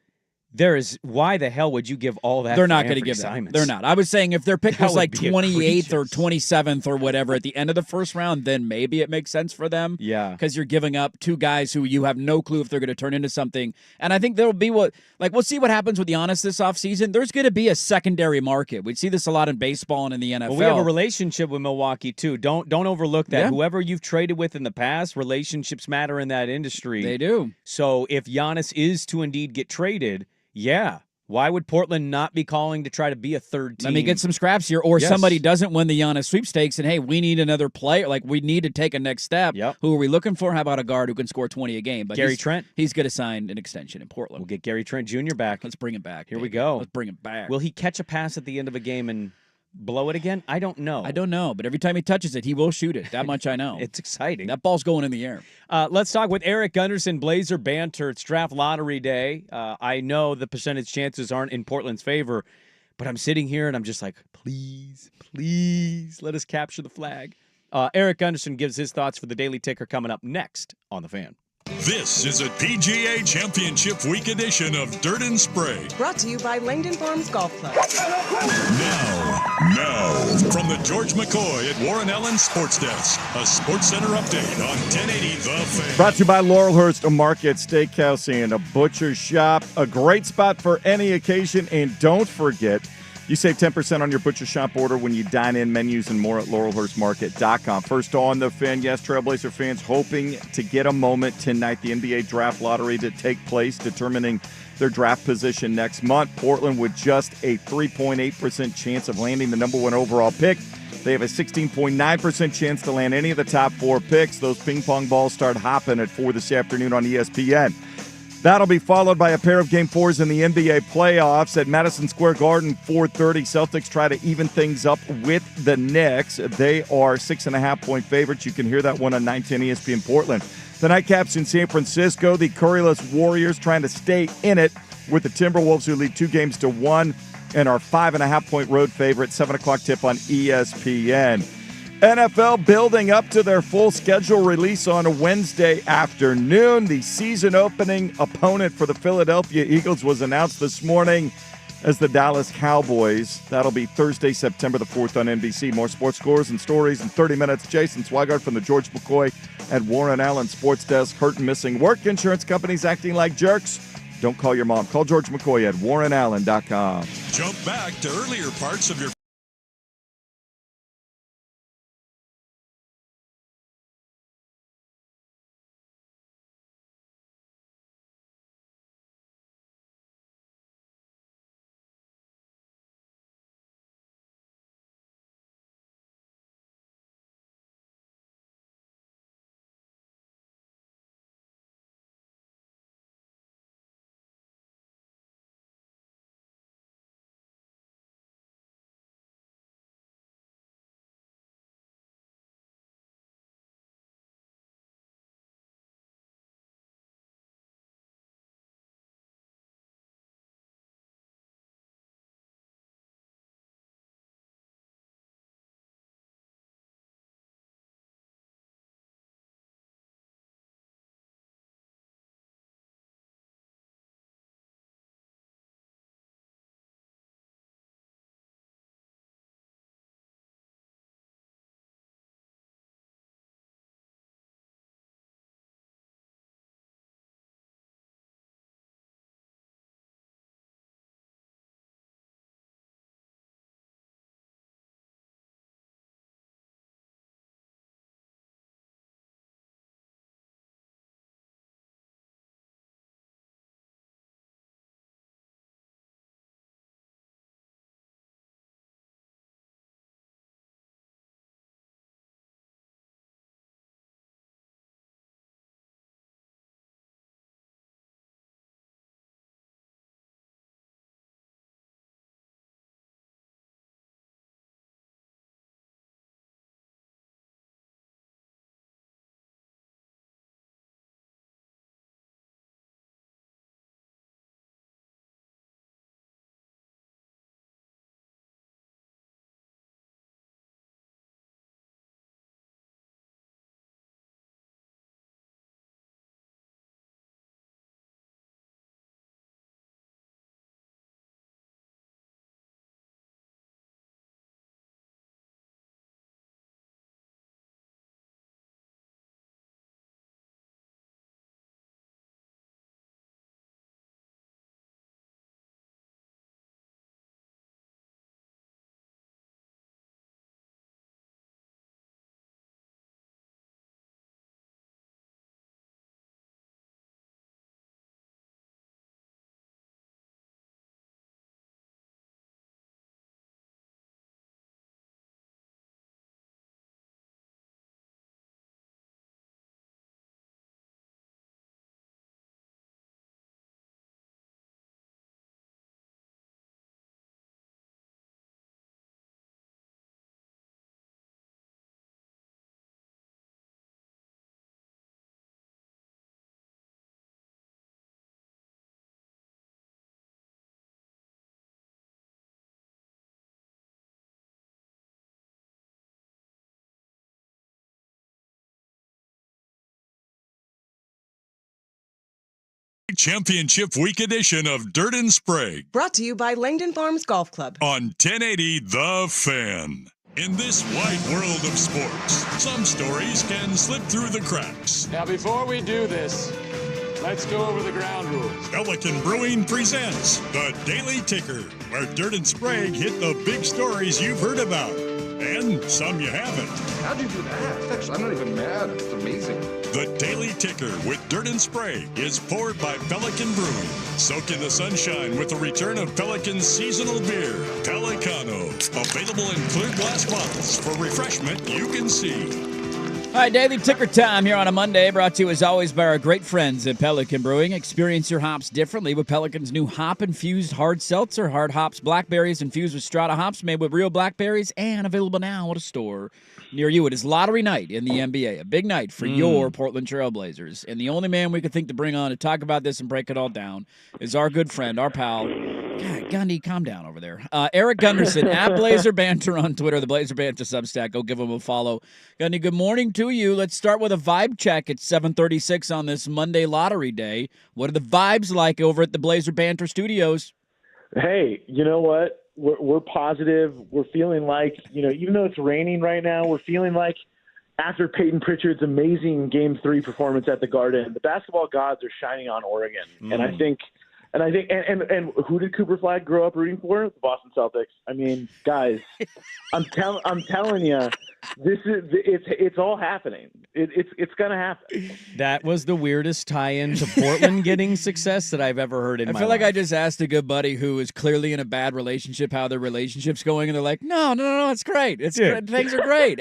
why the hell would you give all that? They're not going to give that. They're not. I was saying if their pick was like 28th or 27th or whatever at the end of the first round, then maybe it makes sense for them. Yeah. Because you're giving up two guys who you have no clue if they're going to turn into something. And I think there'll be we'll see what happens with Giannis this offseason. There's going to be a secondary market. We see this a lot in baseball and in the NFL. Well, we have a relationship with Milwaukee, too. Don't overlook that. Yeah. Whoever you've traded with in the past, relationships matter in that industry. They do. So if Giannis is to indeed get traded, yeah. Why would Portland not be calling to try to be a third team? Let me get some scraps here. Or somebody doesn't win the Giannis sweepstakes and, hey, we need another player. Like, we need to take a next step. Yep. Who are we looking for? How about a guard who can score 20 a game? But Gary Trent. He's going to sign an extension in Portland. We'll get Gary Trent Jr. back. Let's bring him back. Here we go. Let's bring him back. Will he catch a pass at the end of a game and blow it again? I don't know. But every time he touches it, he will shoot it. That much I know. It's exciting. That ball's going in the air. Let's talk with Eric Gunderson, Blazer Banter. It's draft lottery day. I know the percentage chances aren't in Portland's favor, But I'm sitting here and I'm just like, please, please let us capture the flag. Eric Gunderson gives his thoughts for the Daily Ticker coming up next on The Fan. This is a PGA Championship Week edition of Dirt and Sprague. Brought to you by Langdon Farms Golf Club. Now, from the George McCoy at Warren Allen Sports Desk, a Sports Center update on 1080 The Fan. Brought to you by Laurelhurst Market Steakhouse and a butcher shop. A great spot for any occasion. And don't forget, you save 10% on your butcher shop order when you dine in. Menus and more at laurelhurstmarket.com. First on The Fan, yes, Trailblazer fans hoping to get a moment tonight. The NBA Draft Lottery to take place, determining their draft position next month. Portland with just a 3.8% chance of landing the number 1 overall pick. They have a 16.9% chance to land any of the top 4 picks. Those ping pong balls start hopping at 4 this afternoon on ESPN. That'll be followed by a pair of Game 4s in the NBA playoffs at Madison Square Garden, 4:30. Celtics try to even things up with the Knicks. They are 6.5-point favorites. You can hear that one on 910 ESPN Portland. The Nightcaps in San Francisco. The curryless Warriors trying to stay in it with the Timberwolves, who lead 2-1 and are 5.5-point road favorite. 7 o'clock tip on ESPN. NFL building up to their full schedule release on a Wednesday afternoon. The season opening opponent for the Philadelphia Eagles was announced this morning as the Dallas Cowboys. That'll be Thursday, September the 4th on NBC. More sports scores and stories in 30 minutes. Jason Swigart from the George McCoy at Warren Allen Sports Desk. Hurt and missing work. Insurance companies acting like jerks. Don't call your mom. Call George McCoy at warrenallen.com. Jump back to earlier parts of your Championship Week edition of Dirt and Sprague Brought to you by Langdon Farms Golf Club. on 1080 The Fan. In this wide world of sports, some stories can slip through the cracks. Now, before we do this, let's go over the ground rules. Pelican Brewing presents The Daily Ticker, where Dirt and Sprague hit the big stories you've heard about, and some you haven't. How'd you do that? Actually, I'm not even mad. It's amazing. The Daily Ticker with Dirt and Sprague is poured by Pelican Brewing. Soak in the sunshine with the return of Pelican's seasonal beer, Pelicano. Available in clear glass bottles for refreshment you can see. All right, Daily Ticker time here on a Monday, brought to you as always by our great friends at Pelican Brewing. Experience your hops differently with Pelican's new hop-infused hard seltzer. Hard hops, blackberries infused with strata hops made with real blackberries and available now at a store near you. It is lottery night in the NBA, a big night for your Portland Trailblazers. And the only man we could think to bring on to talk about this and break it all down is our good friend, our pal, God, Gundy, calm down over there. Eric Gunderson, at Blazer Banter on Twitter, the Blazer Banter Substack. Go give him a follow. Gundy, good morning to you. Let's start with a vibe check at 7:36 on this Monday lottery day. What are the vibes like over at the Blazer Banter Studios? Hey, you know what? We're positive. We're feeling like, even though it's raining right now, we're feeling like after Peyton Pritchard's amazing Game 3 performance at the Garden, the basketball gods are shining on Oregon. And I think who did Cooper Flagg grow up rooting for? The Boston Celtics. I mean, guys, I'm telling you, it's all happening. It's gonna happen. That was the weirdest tie-in to Portland getting success that I've ever heard in my life. I feel like I just asked a good buddy who is clearly in a bad relationship how their relationship's going, and they're like, no, it's great. It's great. Things are great.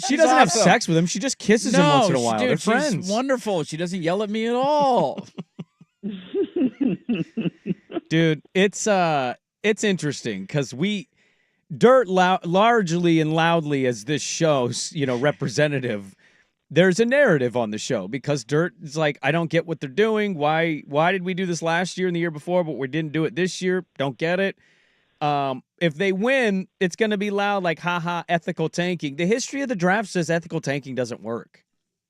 She doesn't have sex with him. She just kisses him once in a while. They're friends. She's wonderful. She doesn't yell at me at all. Dude, it's interesting because Dirt largely and loudly as this show's representative. There's a narrative on the show because Dirt is like, I don't get what they're doing. Why did we do this last year and the year before, but we didn't do it this year? Don't get it. If they win, it's going to be loud like, haha, ethical tanking. The history of the draft says ethical tanking doesn't work.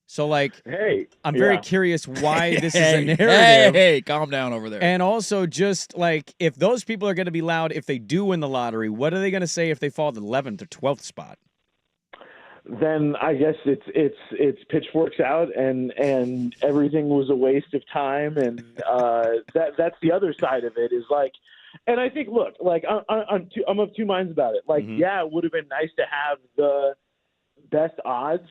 So, I'm very curious why this is a narrative. Hey, calm down over there. And also, just if those people are going to be loud, if they do win the lottery, what are they going to say if they fall to the 11th or 12th spot? Then I guess it's pitchforks out and everything was a waste of time, and that's the other side of it is and I think I'm of two minds about it. Yeah, it would have been nice to have the best odds.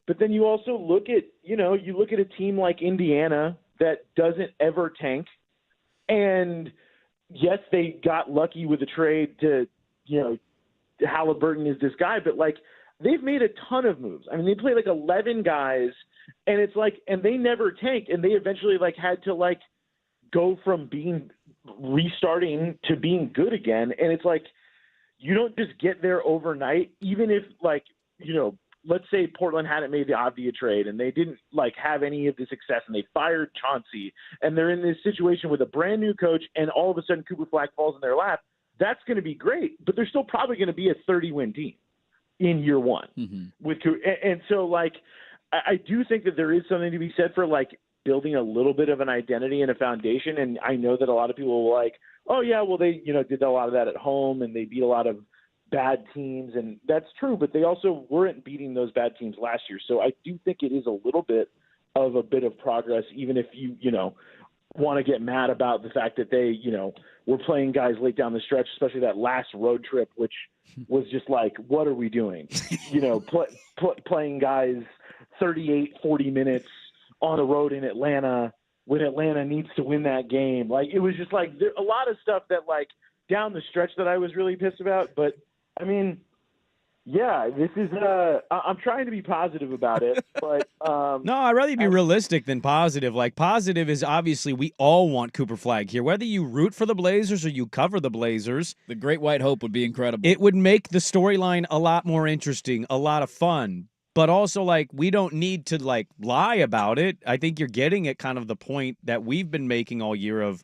But then you also look at, you look at a team like Indiana that doesn't ever tank. And yes, they got lucky with the trade to, Halliburton is this guy, but they've made a ton of moves. I mean, they play 11 guys and it's and they never tanked, and they eventually had to go from restarting to being good again. And it's you don't just get there overnight, even if let's say Portland hadn't made the Avdia trade and they didn't have any of the success and they fired Chauncey and they're in this situation with a brand new coach and all of a sudden Cooper Flagg falls in their lap. That's going to be great, but they're still probably going to be a 30-win team in year one with Cooper. And so I do think that there is something to be said for building a little bit of an identity and a foundation. And I know that a lot of people will oh yeah, well they, did a lot of that at home and they beat a lot of bad teams, and that's true, but they also weren't beating those bad teams last year. So I do think it is a little bit of progress, even if you want to get mad about the fact that they, were playing guys late down the stretch, especially that last road trip, which was just what are we doing? Playing guys 38, 40 minutes on the road in Atlanta when Atlanta needs to win that game. It was just there a lot of stuff that down the stretch that I was really pissed about, but I mean, yeah, this is I'm trying to be positive about it, but no, I'd rather be realistic than positive. Positive is obviously we all want Cooper Flagg here. Whether you root for the Blazers or you cover the Blazers, the Great White Hope would be incredible. It would make the storyline a lot more interesting, a lot of fun. But also, we don't need to, lie about it. I think you're getting at kind of the point that we've been making all year of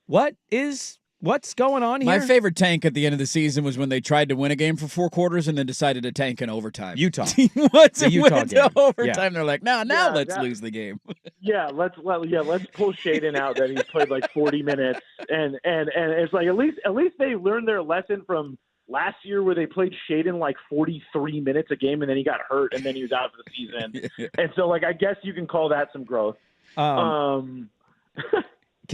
what is What's going on here? My favorite tank at the end of the season was when they tried to win a game for 4 quarters and then decided to tank in overtime. Utah. Once The it Utah went game. to overtime, Yeah. they're like, now let's lose the game. Yeah, let's pull Shaden out that he's played like 40 minutes, and it's like at least they learned their lesson from last year where they played Shaden like 43 minutes a game and then he got hurt and then he was out for the season. And so like I guess you can call that some growth. Can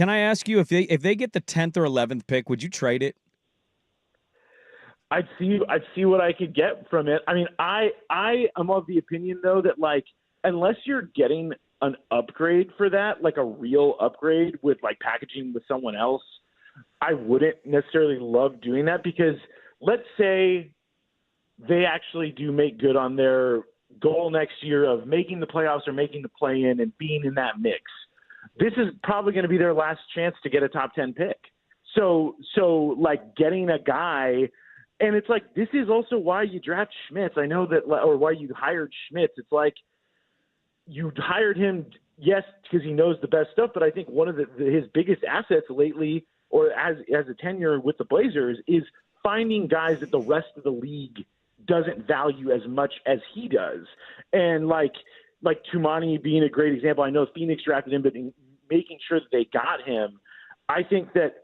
I ask you if they get the 10th or 11th pick, would you trade it? I'd see what I could get from it. I mean, I am of the opinion though that like unless you're getting an upgrade for that, like a real upgrade with like packaging with someone else, I wouldn't necessarily love doing that because let's say they actually do make good on their goal next year of making the playoffs or making the play-in and being in that mix. This is probably going to be their last chance to get a top 10 pick. So like getting a guy, and it's like, this is also why you draft Schmitz. I know that, or why you hired Schmitz. It's like you hired him, yes, because he knows the best stuff, but I think one of his biggest assets lately, or as a tenure with the Blazers, is finding guys that the rest of the league doesn't value as much as he does. And like Tumani being a great example. I know Phoenix drafted him, but in making sure that they got him, I think that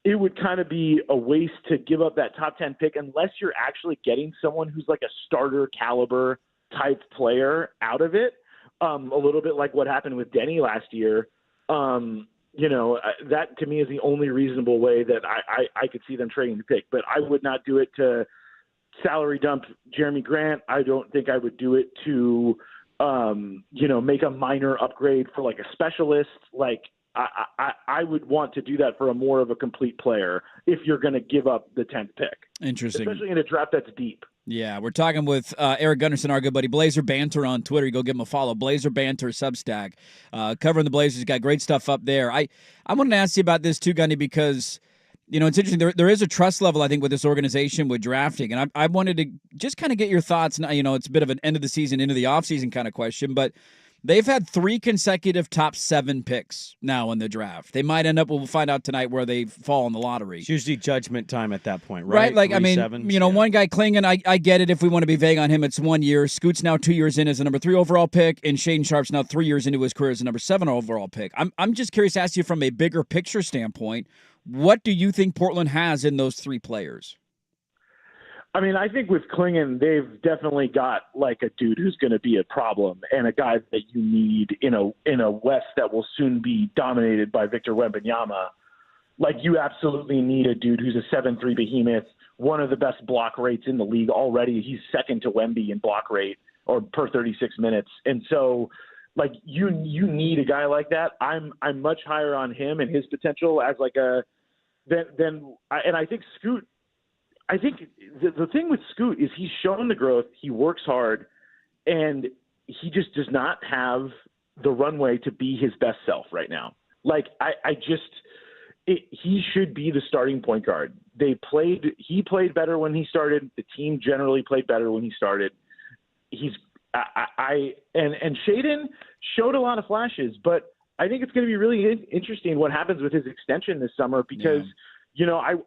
it would kind of be a waste to give up that top 10 pick unless you're actually getting someone who's like a starter caliber type player out of it. A little bit like what happened with Denny last year. That to me is the only reasonable way that I could see them trading the pick, but I would not do it to salary dump Jeremy Grant. I don't think I would do it to, make a minor upgrade for like a specialist. Like I would want to do that for a more of a complete player if you're going to give up the 10th pick. Interesting. Especially in a draft that's deep. Yeah, we're talking with Eric Gunnarsson, our good buddy, Blazer Banter on Twitter. You go give him a follow. Blazer Banter Substack. Covering the Blazers. He's got great stuff up there. I wanted to ask you about this too, Gunny, because it's interesting. There is a trust level, I think, with this organization with drafting. And I wanted to just kind of get your thoughts. Now, it's a bit of an end of the season, into the offseason kind of question, but they've had 3 consecutive top 7 picks now in the draft. They might end up, we'll find out tonight, where they fall in the lottery. It's usually judgment time at that point, right? Like, 3 I mean, sevens, one guy, Klingon, I get it if we want to be vague on him. It's 1 year. Scoot's now 2 years in as a number 3 overall pick, and Shaden Sharp's now 3 years into his career as a number 7 overall pick. I'm just curious to ask you from a bigger picture standpoint, what do you think Portland has in those 3 players? I mean, I think with Klingon, they've definitely got like a dude who's going to be a problem and a guy that you need in a West that will soon be dominated by Victor Wembanyama. Like you absolutely need a dude who's a 7'3" behemoth, one of the best block rates in the league already. He's second to Wemby in block rate or per 36 minutes. And so like you need a guy like that. I'm much higher on him and his potential as like and I think Scoot. I think the thing with Scoot is he's shown the growth. He works hard, and he just does not have the runway to be his best self right now. Like he should be the starting point guard. He played better when he started. The team generally played better when he started. And Shaden showed a lot of flashes, but I think it's going to be really interesting what happens with his extension this summer because. Yeah.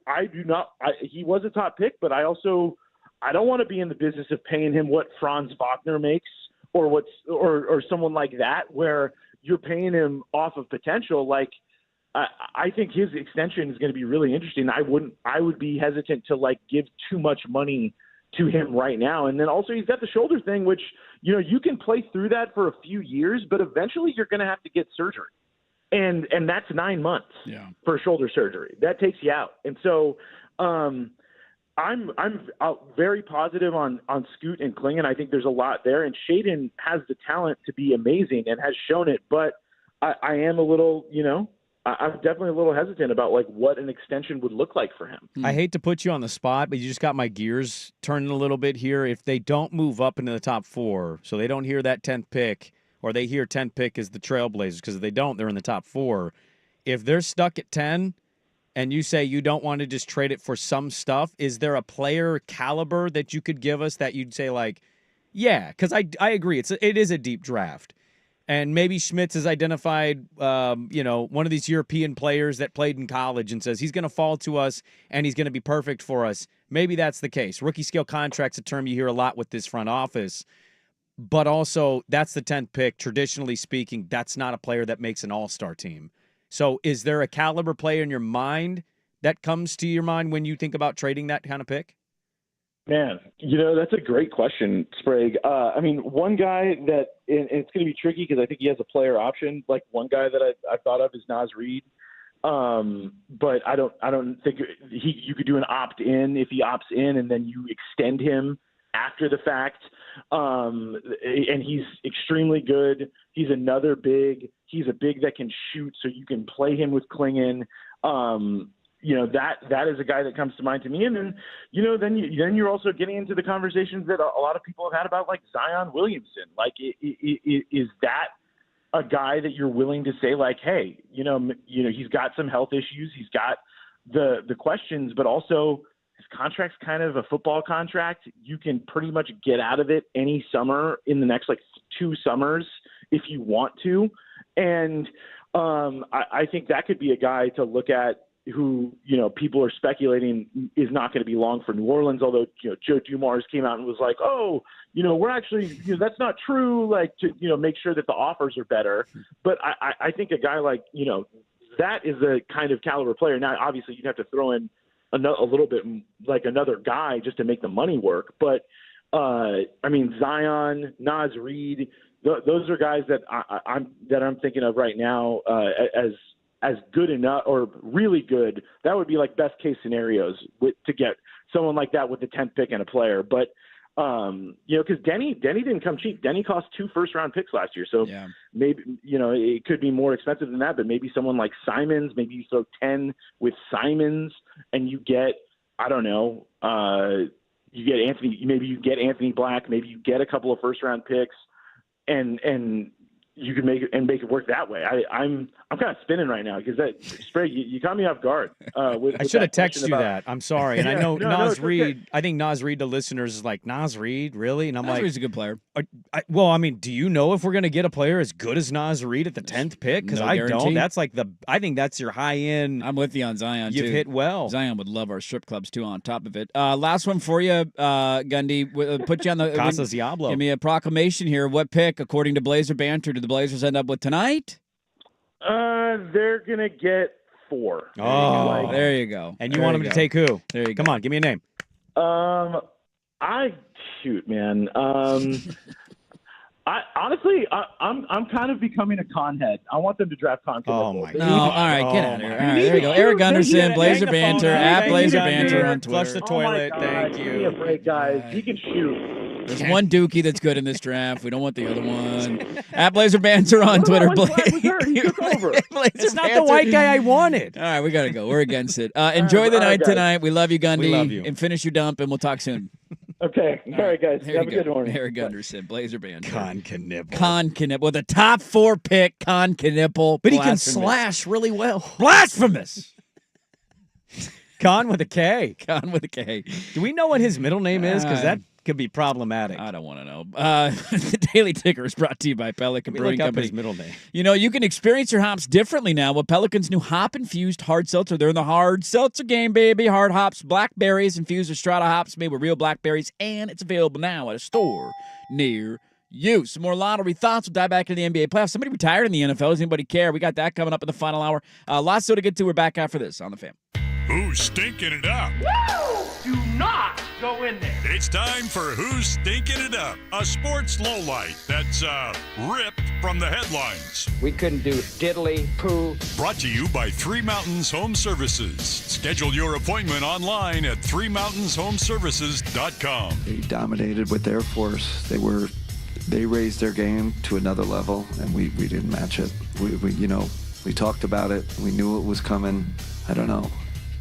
I do not. He was a top pick, but I don't want to be in the business of paying him what Franz Wagner makes, or someone like that, where you're paying him off of potential. Like, I think his extension is going to be really interesting. I would be hesitant to like give too much money to him right now. And then also he's got the shoulder thing, which you can play through that for a few years, but eventually you're going to have to get surgery. And that's 9 months for shoulder surgery. That takes you out. And so I'm very positive on Scoot and Klingon. I think there's a lot there. And Shaden has the talent to be amazing and has shown it. But I am a little, I'm definitely a little hesitant about like what an extension would look like for him. I hate to put you on the spot, but you just got my gears turning a little bit here. If they don't move up into the top 4, so they don't hear that 10th pick, or they hear 10th pick is the Trailblazers, because if they don't, they're in the top 4. If they're stuck at 10 and you say you don't want to just trade it for some stuff, is there a player caliber that you could give us that you'd say like, yeah, because I agree. It is a deep draft. And maybe Schmitz has identified, one of these European players that played in college and says he's going to fall to us and he's going to be perfect for us. Maybe that's the case. Rookie scale contract's a term you hear a lot with this front office. But also, that's the 10th pick. Traditionally speaking, that's not a player that makes an all-star team. So is there a caliber player in your mind that comes to your mind when you think about trading that kind of pick? Man, that's a great question, Sprague. One guy that, and it's going to be tricky because I think he has a player option. Like one guy that I thought of is Naz Reid. But I don't think you could do an opt-in if he opts in and then you extend him after the fact. And he's extremely good. He's another big. He's a big that can shoot, so you can play him with Klingon. That is a guy that comes to mind to me. And then, then you're also getting into the conversations that a lot of people have had about like Zion Williamson. Like, is that a guy that you're willing to say like, hey, he's got some health issues. He's got the questions, but also his contract's kind of a football contract. You can pretty much get out of it any summer in the next like 2 summers if you want to. And I think that could be a guy to look at who, people are speculating is not going to be long for New Orleans, although, Joe Dumars came out and was like, oh, we're actually, that's not true, like to, make sure that the offers are better. But I think a guy like, that is a kind of caliber player. Now, obviously, you'd have to throw in a little bit like another guy just to make the money work. But, Zion, Naz Reid, those are guys that I'm thinking of right now as good enough or really good. That would be like best case scenarios to get someone like that with the 10th pick and a player. But, because Denny didn't come cheap. Denny cost 2 first-round picks last year. So maybe, it could be more expensive than that, but maybe someone like Simons, maybe you throw 10 with Simons and you get, I don't know, you get Anthony Black, maybe you get a couple of first-round picks and you can make it work that way. I'm kind of spinning right now because that Sprague, you caught me off guard. I should have texted you that. I'm sorry, and I know Naz Reid. Okay. I think Naz Reid to listeners is like, Naz Reid, really? And I'm like, Reid's a good player. Do you know if we're gonna get a player as good as Naz Reid at the 10th pick? Because I don't. That's like I think that's your high end. I'm with you on Zion. You've hit well. Zion would love our strip clubs too. On top of it, last one for you, Gundy. Put you on the Casas Diablo. Give me a proclamation here. What pick, according to Blazer banter, did the Blazers end up with tonight? They're gonna get 4. Oh, there you go. And you want them to take who? There you go. Come on, give me a name. Man. I'm kind of becoming a con head. I want them to draft con. Oh my God! No, all right, get out of here. All right, there you go. Eric Gunderson, Blazer Banter, at Blazer Banter on Twitter. Flush the toilet. Thank you. Give me a break, guys. He can shoot. There's one Dookie that's good in this draft. We don't want the other one. At Blazer Banter on Twitter. He took over. It's not the white guy I wanted. All right, we got to go. We're against it. Enjoy the night tonight. We love you, Gundy. We love you. And finish your dump, and we'll talk soon. Okay. All right, guys. Have a good morning. Eric Gunderson, Blazer Banter. Con Knipple. Con Knipple. With a top 4 pick, Con Knipple. But he can slash really well. Blasphemous. Con with a K. Con with a K. Do we know what his middle name is? Because that could be problematic. I don't want to know. The Daily Ticker is brought to you by Pelican Brewing look up Company. his middle name. You can experience your hops differently now with Pelican's new hop-infused hard seltzer. They're in the hard seltzer game, baby. Hard hops, blackberries, infused with strata hops made with real blackberries, and it's available now at a store near you. Some more lottery thoughts. We'll dive back into the NBA playoffs. Somebody retired in the NFL. Does anybody care? We got that coming up in the final hour. Lots still to get to. We're back after this on The Fan. Who's stinking it up? Woo! Do not go in there. It's time for Who's Stinking It Up, a sports lowlight that's ripped from the headlines. We couldn't do diddly poo. Brought to you by Three Mountains Home Services. Schedule your appointment online at threemountainshomservices.com. They dominated with their force. They raised their game to another level, and we didn't match it. We talked about it. We knew it was coming. I don't know.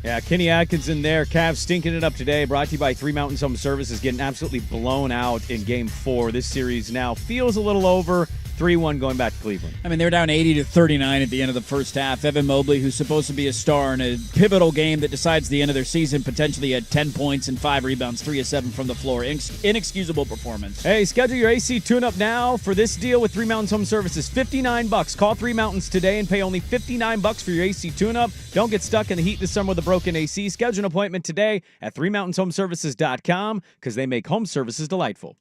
Yeah, Kenny Atkinson there. Cavs stinking it up today. Brought to you by Three Mountains Home Services. Getting absolutely blown out in Game 4. This series now feels a little over. 3-1 going back to Cleveland. I mean, they're down 80-39 at the end of the first half. Evan Mobley, who's supposed to be a star in a pivotal game that decides the end of their season, potentially had 10 points and 5 rebounds, 3 of 7 from the floor. Inexcusable performance. Hey, schedule your AC tune-up now for this deal with 3 Mountains Home Services. $59. Call 3 Mountains today and pay only $59 for your AC tune-up. Don't get stuck in the heat this summer with a broken AC. Schedule an appointment today at 3mountainshomeservices.com because they make home services delightful.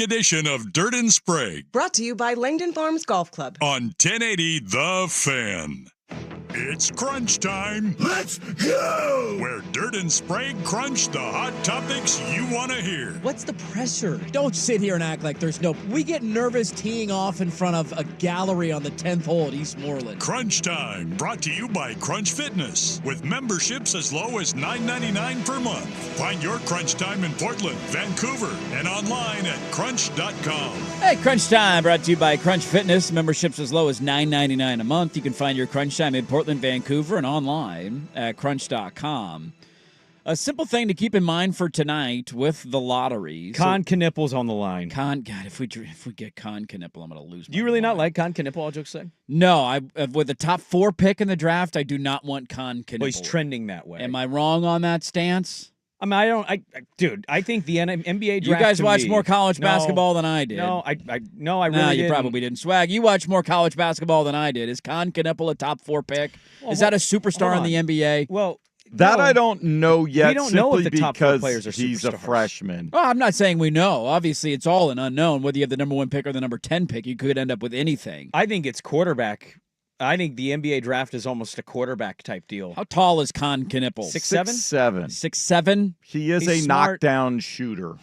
Edition of Dirt and Sprague Brought to you by Langdon Farms Golf Club. on 1080 The Fan. It's crunch time. Let's go! Where Dirt and Sprague crunch the hot topics you want to hear. What's the pressure? Don't sit here and act like there's no... We get nervous teeing off in front of a gallery on the 10th hole at Eastmoreland. Crunch time, brought to you by Crunch Fitness, with memberships as low as $9.99 per month. Find your Crunch Time in Portland, Vancouver, and online at crunch.com. Hey, Crunch Time, brought to you by Crunch Fitness. Memberships as low as $9.99 a month. You can find your Crunch Time in Portland, Vancouver, and online at crunch.com. A simple thing to keep in mind for tonight with the lottery. Con Knippel's on the line. God, if we get Con Knippel, I'm going to lose my Do you really mind. not like Con Knippel, all jokes aside? No, with the top 4 pick in the draft, I do not want Con Knippel. Well, he's trending that way. Am I wrong on that stance? I mean, dude, I think the NBA draft. You guys to watch me- more college No, basketball than I did. No, I No, really you didn't. probably didn't. Swag, you watch more college basketball than I did. Is Con Knueppel a top 4 pick? Well, Is that a hold superstar in the on. NBA? Well, That no. I don't know yet. We don't know if simply the top 4 because players are he's a superstars. freshman. Well, I'm not saying we know. Obviously, it's all an unknown. Whether you have the number 1 pick or the number 10 pick, you could end up with anything. I think it's quarterback. I think the NBA draft is almost a quarterback type deal. How tall is Con Knueppel? 6'7"? 6'7". 6'7"? He is He's a smart. knockdown shooter.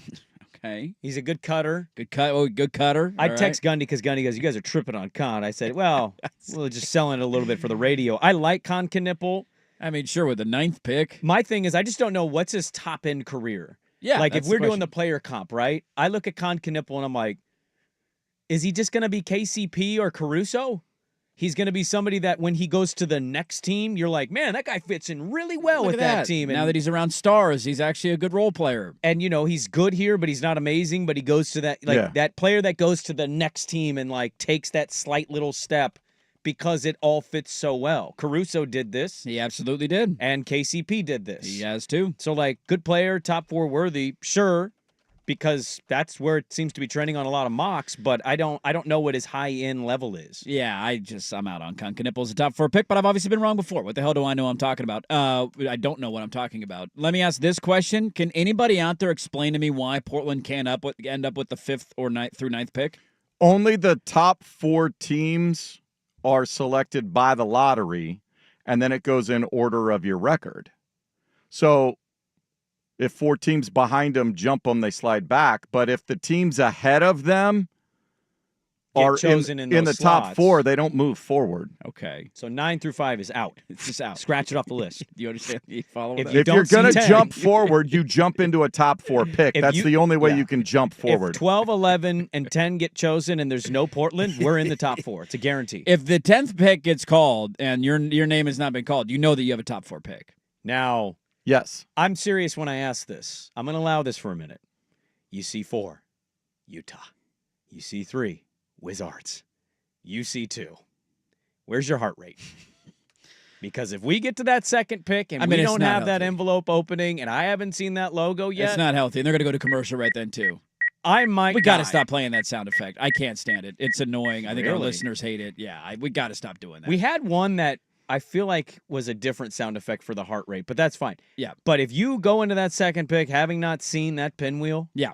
Okay. He's a good cutter. Good cut. Oh, good cutter. I All text Gundy because Gundy goes, "You guys are tripping on Con." I said, "Well, we're just selling it a little bit for the radio." I like Con Knueppel. I mean, sure, with the 9th pick. My thing is, I just don't know what's his top end career. Yeah, like if that's we're the doing the question. player comp, right? I look at Con Knueppel and I'm like, is he just going to be KCP or Caruso? He's going to be somebody that when he goes to the next team, you're like, man, that guy fits in really well Look with at that team. And, now that he's around stars, he's actually a good role player. and you know, he's good here, but he's not amazing. But he goes to that, like Yeah. that player that goes to the next team and like takes that slight little step because it all fits so well. Caruso did this, He absolutely did. and KCP did this. He has too. So like, good player, top 4 worthy, sure, because that's where it seems to be trending on a lot of mocks. But I don't know what his high end level is. Yeah, I'm out on Con Knueppel as a top 4 pick, but I've obviously been wrong before. What the hell do I know I'm talking about? I don't know what I'm talking about. Let me ask this question. Can anybody out there explain to me why Portland can't end up with the 5th or 9th through 9th pick? Only the top 4 teams are selected by the lottery, and then it goes in order of your record. So if 4 teams behind them jump them, they slide back. But if the teams ahead of them Get are chosen in the those top slots. 4, they don't move forward. Okay. So 9 through 5 is out. It's just out. Scratch it off the list. Do you understand? You follow If that? you If don't you're going see to 10. jump forward, you jump into a top 4 pick. If That's you- the only way yeah. you can jump forward. If 12, 11, and 10 get chosen and there's no Portland, we're in the top 4. It's a guarantee. If the 10th pick gets called and your name has not been called, you know that you have a top 4 pick. Now, Yes. I'm serious when I ask this. I'm going to allow this for a minute. UC4, Utah. UC3, Wizards. UC2. Where's your heart rate? Because if we get to that second pick and I mean, we it's don't not have that healthy. envelope opening and I haven't seen that logo yet, It's not healthy, and they're going to go to commercial right then, too. I might We got to die. stop playing that sound effect. I can't stand it. It's annoying. I think our Really? listeners hate it. Yeah, we got to stop doing that. We had one that I feel like was a different sound effect for the heart rate, but that's fine. Yeah. But if you go into that second pick having not seen that pinwheel, Yeah.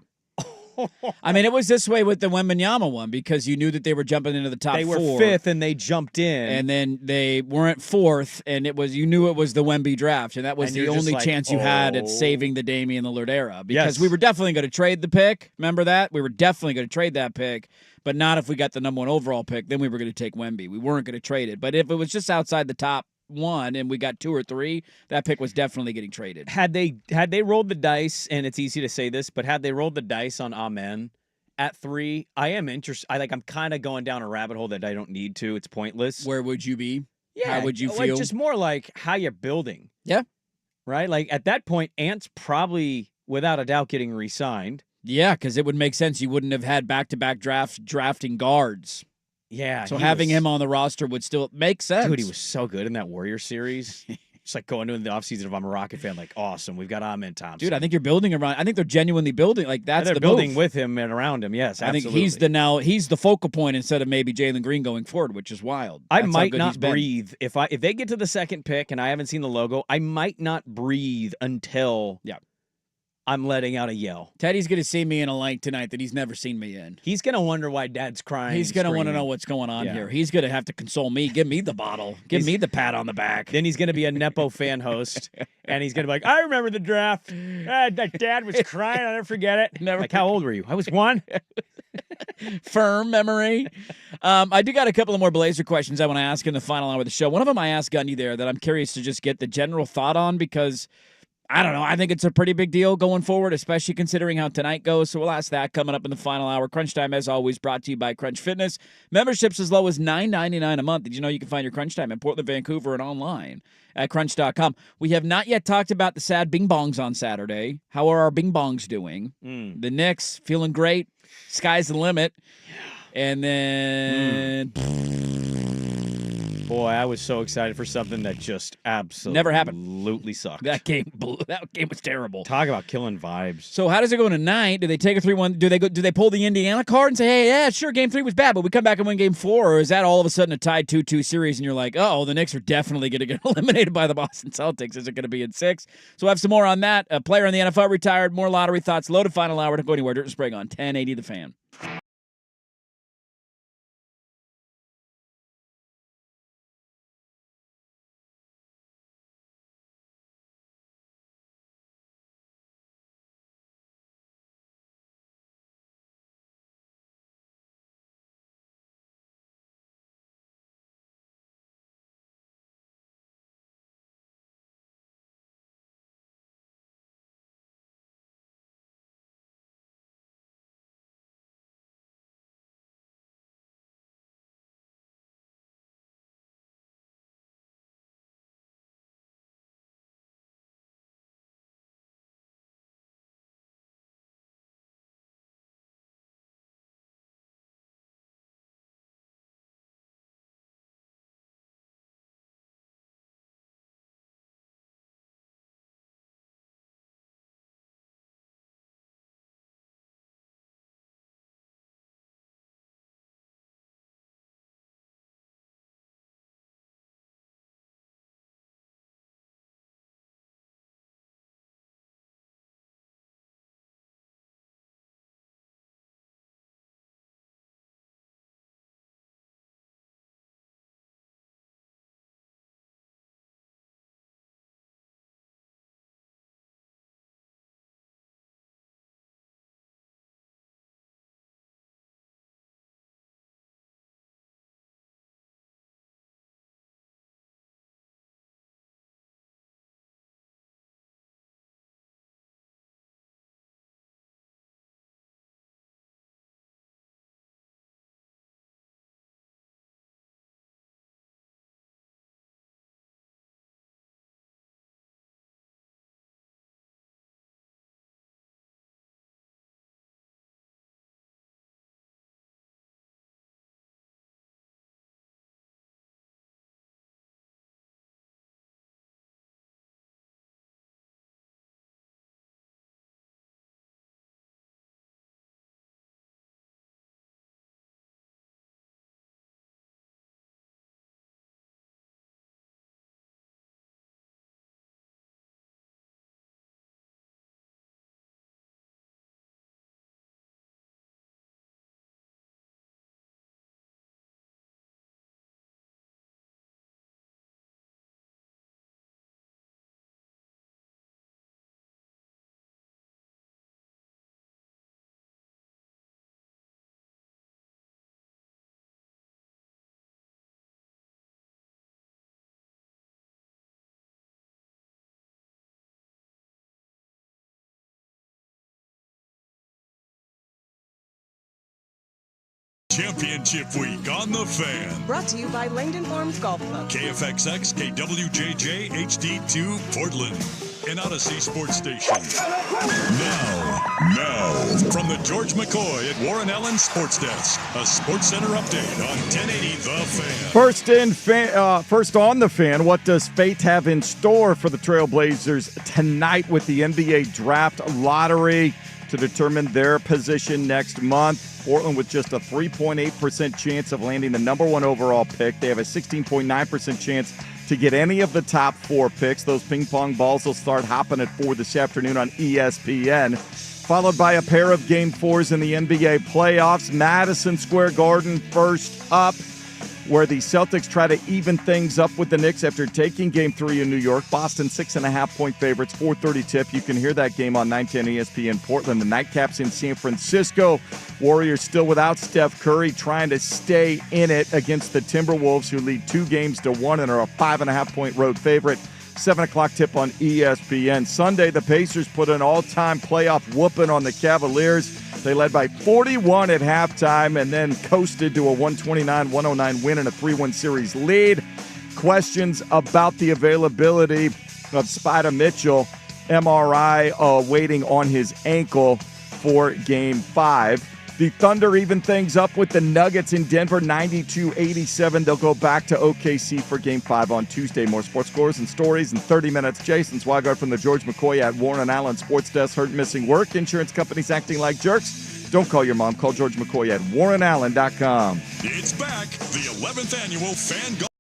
I mean, it was this way with the Wembanyama one because you knew that they were jumping into the top they 4. were 5th and they jumped in. And then they weren't 4th, and you knew it was the Wemby draft, and that was And the you're just only like, chance you had at oh. saving the Damian Lillard era. Because Yes. we were definitely going to trade the pick. Remember that? We were definitely going to trade that pick, but not if we got the number 1 overall pick. Then we were going to take Wemby. We weren't going to trade it. But if it was just outside the top 1 and we got 2 or 3, that pick was definitely getting traded. had they rolled the dice, and it's easy to say this, but had they rolled the dice on Amen at 3, I am interested. I'm kind of going down a rabbit hole that I don't need to. It's pointless. Where would you be? Yeah, How would you like, feel? just more like how you're building. Yeah. Right? Like at that point, Ant's probably, without a doubt, getting re-signed. Yeah, because it would make sense. You wouldn't have had back-to-back drafts drafting guards. Yeah. So he having was- him on the roster would still make sense. Dude, he was so good in that Warrior series. It's like going into the offseason if I'm a Rocket fan, like, awesome, we've got Amen Thompson. Dude, I think you're building around. I think they're genuinely building. Like that's they're the building move. with him and around him. Yes, I think absolutely. he's the focal point instead of maybe Jalen Green going forward, which is wild. I That's how might good he's not been. breathe if they get to the second pick and I haven't seen the logo. I might not breathe until I'm letting out a yell. Teddy's going to see me in a light tonight that he's never seen me in. He's gonna wonder why Dad's crying. He's going to want to screaming. know what's going on Yeah. here. He's going to have to console me. Give me the bottle. Give me the pat on the back. Then he's gonna be a Nepo fan host, and he's gonna be like, "I remember the draft. Dad was crying. I'll never forget it." Never Like, how old were you? I was 1. Firm memory. I do got a couple of more Blazer questions I want to ask in the final hour of the show. One of them I asked Gundy there that I'm curious to just get the general thought on because I don't know. I think it's a pretty big deal going forward, especially considering how tonight goes. So we'll ask that coming up in the final hour. Crunch Time, as always, brought to you by Crunch Fitness. Memberships as low as $9.99 a month. Did you know you can find your Crunch Time in Portland, Vancouver, and online at crunch.com? We have not yet talked about the sad Bing Bongs on Saturday. How are our Bing Bongs doing? The Knicks feeling great. Sky's the limit. And then Boy, I was so excited for something that just absolutely Never happened. Absolutely sucked. That game was terrible. Talk about killing vibes. So how does it go tonight? Do they take a 3-1? Do they pull the Indiana card and say, hey, yeah, sure, game 3 was bad, but we come back and win game 4? Or is that all of a sudden a tied 2-2 series and you're like, oh, the Knicks are definitely going to get eliminated by the Boston Celtics? Is it going to be in 6? So we'll have some more on that. A player in the NFL retired, more lottery thoughts, loaded final hour. Don't go anywhere. Dirt and Sprague on 1080 The Fan. Championship Week on The Fan. Brought to you by Langdon Farms Golf Club. KFXX, KWJJ, HD2, Portland. An Odyssey Sports Station. Now, from the George McCoy at Warren Allen Sports Desk, a Sports Center update on 1080 The Fan. First on The Fan, what does fate have in store for the Trailblazers tonight with the NBA Draft Lottery to determine their position next month? Portland with just a 3.8% chance of landing the number 1 overall pick. They have a 16.9% chance to get any of the top 4 picks. Those ping pong balls will start hopping at 4 this afternoon on ESPN. Followed by a pair of Game 4s in the NBA playoffs. Madison Square Garden first up, where the Celtics try to even things up with the Knicks after taking Game 3 in New York. Boston 6.5-point favorites, 4:30 tip. You can hear that game on 910 ESPN Portland. The Nightcaps in San Francisco. Warriors still without Steph Curry, trying to stay in it against the Timberwolves, who lead 2-1 and are a 5.5-point road favorite. 7 o'clock tip on ESPN. Sunday, the Pacers put an all-time playoff whooping on the Cavaliers. They led by 41 at halftime and then coasted to a 129-109 win and a 3-1 series lead. Questions about the availability of Spider Mitchell. MRI waiting on his ankle for Game 5. The Thunder even things up with the Nuggets in Denver, 92-87. They'll go back to OKC for Game 5 on Tuesday. More sports scores and stories in 30 minutes. Jason Swigart from the George McCoy at Warren and Allen Sports Desk. Hurt missing work. Insurance companies acting like jerks. Don't call your mom. Call George McCoy at warrenallen.com. It's back, the 11th annual Fan Golf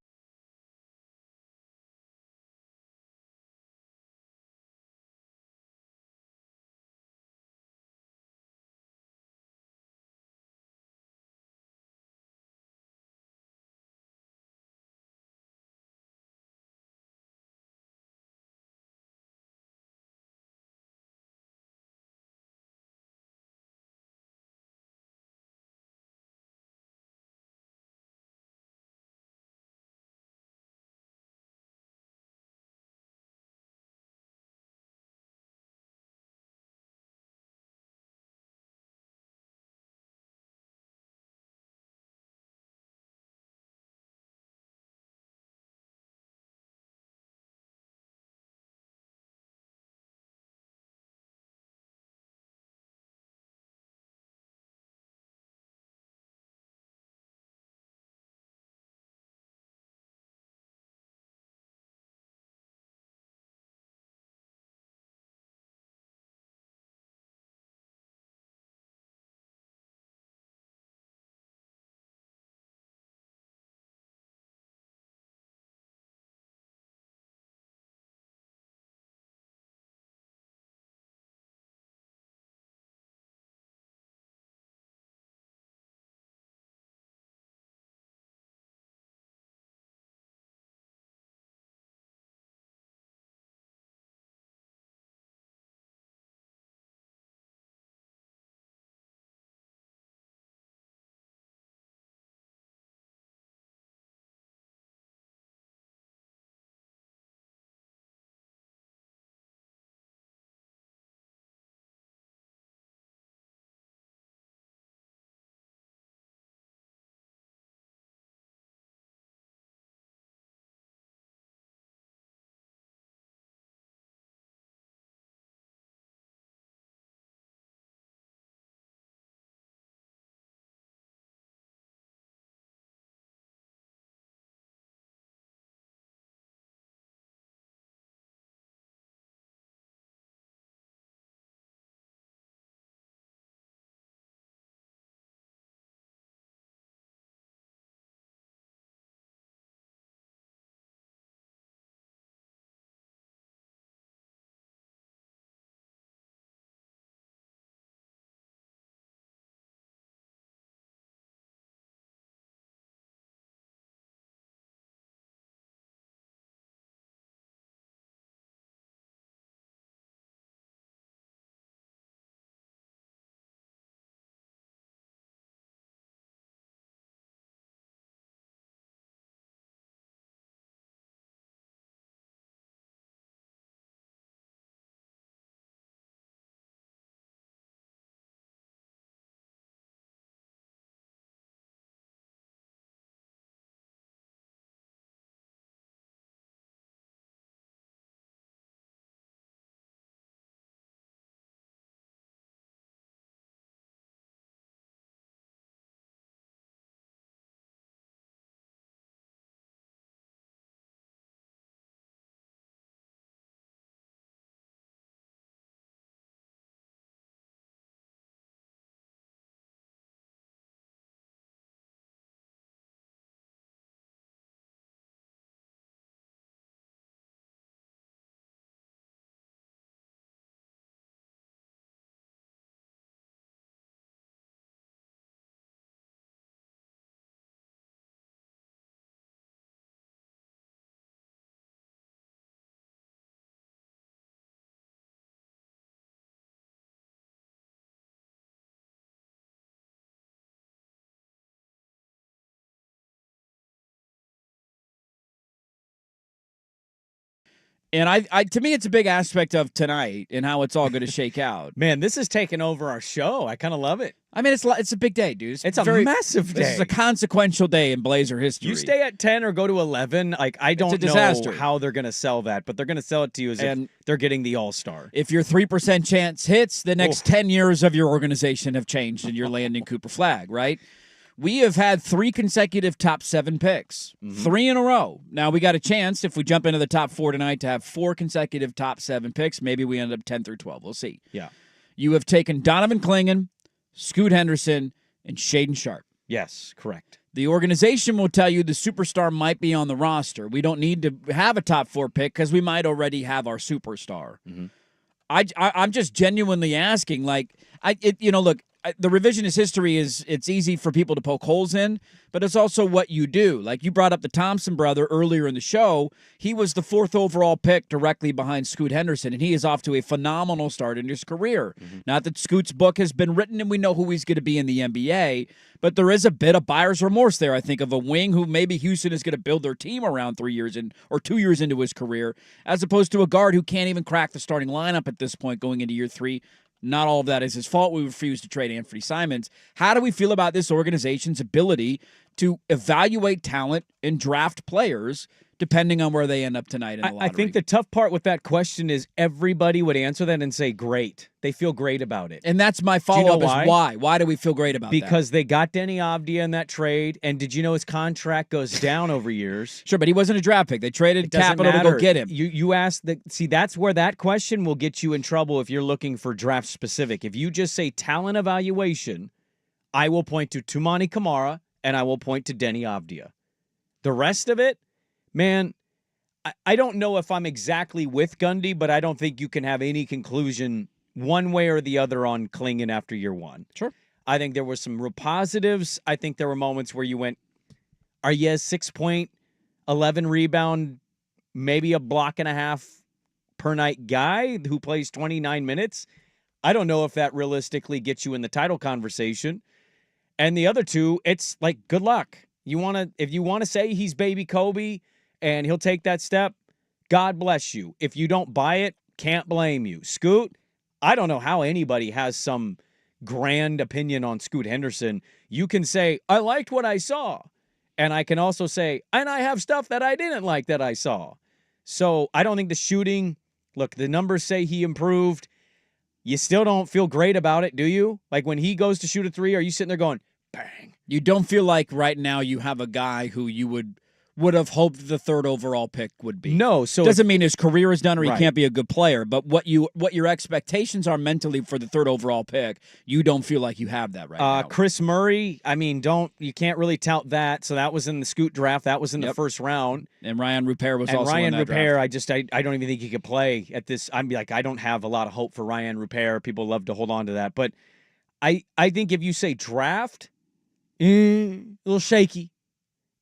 And I to me, it's a big aspect of tonight and how it's all going to shake out. Man, this is taking over our show. I kind of love it. I mean, it's a big day, dude. It's a massive day. This is a consequential day in Blazer history. You stay at 10 or go to 11. Like, I don't know how they're going to sell that, but they're going to sell it to you as if they're getting the All-Star. If your 3% chance hits, the next 10 years of your organization have changed and you're landing Cooper Flag, right? We have had 3 consecutive top 7 picks, 3 in a row. Now, we got a chance, if we jump into the top 4 tonight, to have 4 consecutive top 7 picks. Maybe we end up 10 through 12. We'll see. Yeah. You have taken Donovan Clingan, Scoot Henderson, and Shaden Sharp. Yes, correct. The organization will tell you the superstar might be on the roster. We don't need to have a top 4 pick because we might already have our superstar. I'm just genuinely asking, like, look, the revisionist history it's easy for people to poke holes in, but it's also what you do. Like, you brought up the Thompson brother earlier in the show. He was the 4th overall pick directly behind Scoot Henderson, and he is off to a phenomenal start in his career. Not that Scoot's book has been written and we know who he's going to be in the NBA, but there is a bit of buyer's remorse there, I think, of a wing who maybe Houston is going to build their team around 3 years or 2 years into his career, as opposed to a guard who can't even crack the starting lineup at this point going into year 3. Not all of that is his fault. We refused to trade Anthony Simons. How do we feel about this organization's ability to evaluate talent and draft players depending on where they end up tonight in the lottery? I think the tough part with that question is everybody would answer that and say, great. They feel great about it. And that's my follow-up is why? Why do we feel great about that? Because they got Denny Avdia in that trade, and did you know his contract goes down over years? Sure, but he wasn't a draft pick. They traded capital to go get him. You asked see, that's where that question will get you in trouble if you're looking for draft specific. If you just say talent evaluation, I will point to Tumani Kamara and I will point to Denny Avdia. The rest of it, man, I don't know if I'm exactly with Gundy, but I don't think you can have any conclusion one way or the other on Clingan after year 1. Sure. I think there were some real positives. I think there were moments where you went, are you a 6.11 rebound, maybe a block and a half per night guy who plays 29 minutes? I don't know if that realistically gets you in the title conversation. And the other two, it's like, good luck. If you want to say he's baby Kobe and he'll take that step, God bless you. If you don't buy it, can't blame you. Scoot, I don't know how anybody has some grand opinion on Scoot Henderson. You can say, I liked what I saw. And I can also say, and I have stuff that I didn't like that I saw. So I don't think the shooting, look, the numbers say he improved. You still don't feel great about it, do you? Like when he goes to shoot a 3, are you sitting there going, bang? You don't feel like right now you have a guy who you would have hoped the 3rd overall pick would be. No, so doesn't mean his career is done or he can't be a good player, but what your expectations are mentally for the 3rd overall pick, you don't feel like you have that right now. Chris Murray, I mean, you can't really tout that. So that was in the Scoot draft. That was in the first round. And Ryan Rupert was also in that draft. I don't even think he could play at this. I'm like, I don't have a lot of hope for Ryan Rupert. People love to hold on to that, but I think if you say draft, a little shaky.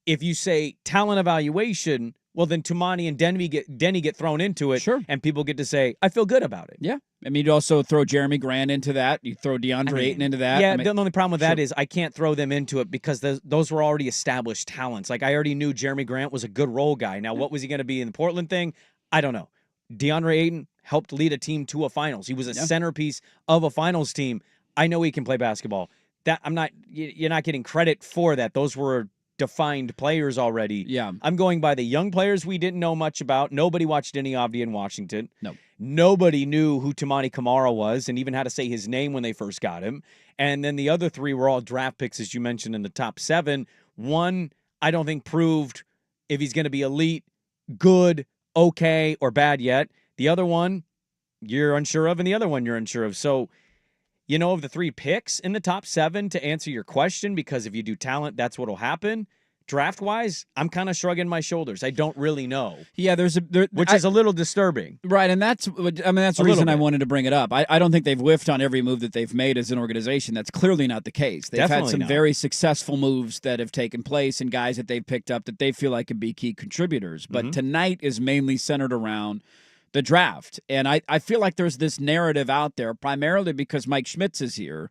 If you say talent evaluation, well, then Tumani and Denny get thrown into it. Sure. And people get to say, I feel good about it. Yeah. I mean, you'd also throw Jeremy Grant into that. You throw DeAndre Ayton into that. Yeah, the only problem with that is I can't throw them into it because those were already established talents. Like, I already knew Jeremy Grant was a good role guy. Now, what was he going to be in the Portland thing? I don't know. DeAndre Ayton helped lead a team to a finals. He was a centerpiece of a finals team. I know he can play basketball. You're not getting credit for that. Those were defined players already. Yeah. I'm going by the young players we didn't know much about. Nobody watched Denny Avdia in Washington. No. Nobody knew who Tumani Kamara was and even how to say his name when they first got him. And then the other 3 were all draft picks, as you mentioned, in the top 7. One, I don't think proved if he's going to be elite, good, okay, or bad yet. The other one, you're unsure of, and the other one you're unsure of. So, of the 3 picks in the top 7, to answer your question, because if you do talent, that's what'll happen. Draft-wise, I'm kind of shrugging my shoulders. I don't really know. Yeah, which is a little disturbing. Right, and that's the reason I wanted to bring it up. I don't think they've whiffed on every move that they've made as an organization. That's clearly not the case. They've had some very successful moves that have taken place and guys that they've picked up that they feel like could be key contributors. But tonight is mainly centered around the draft. And I feel like there's this narrative out there, primarily because Mike Schmitz is here,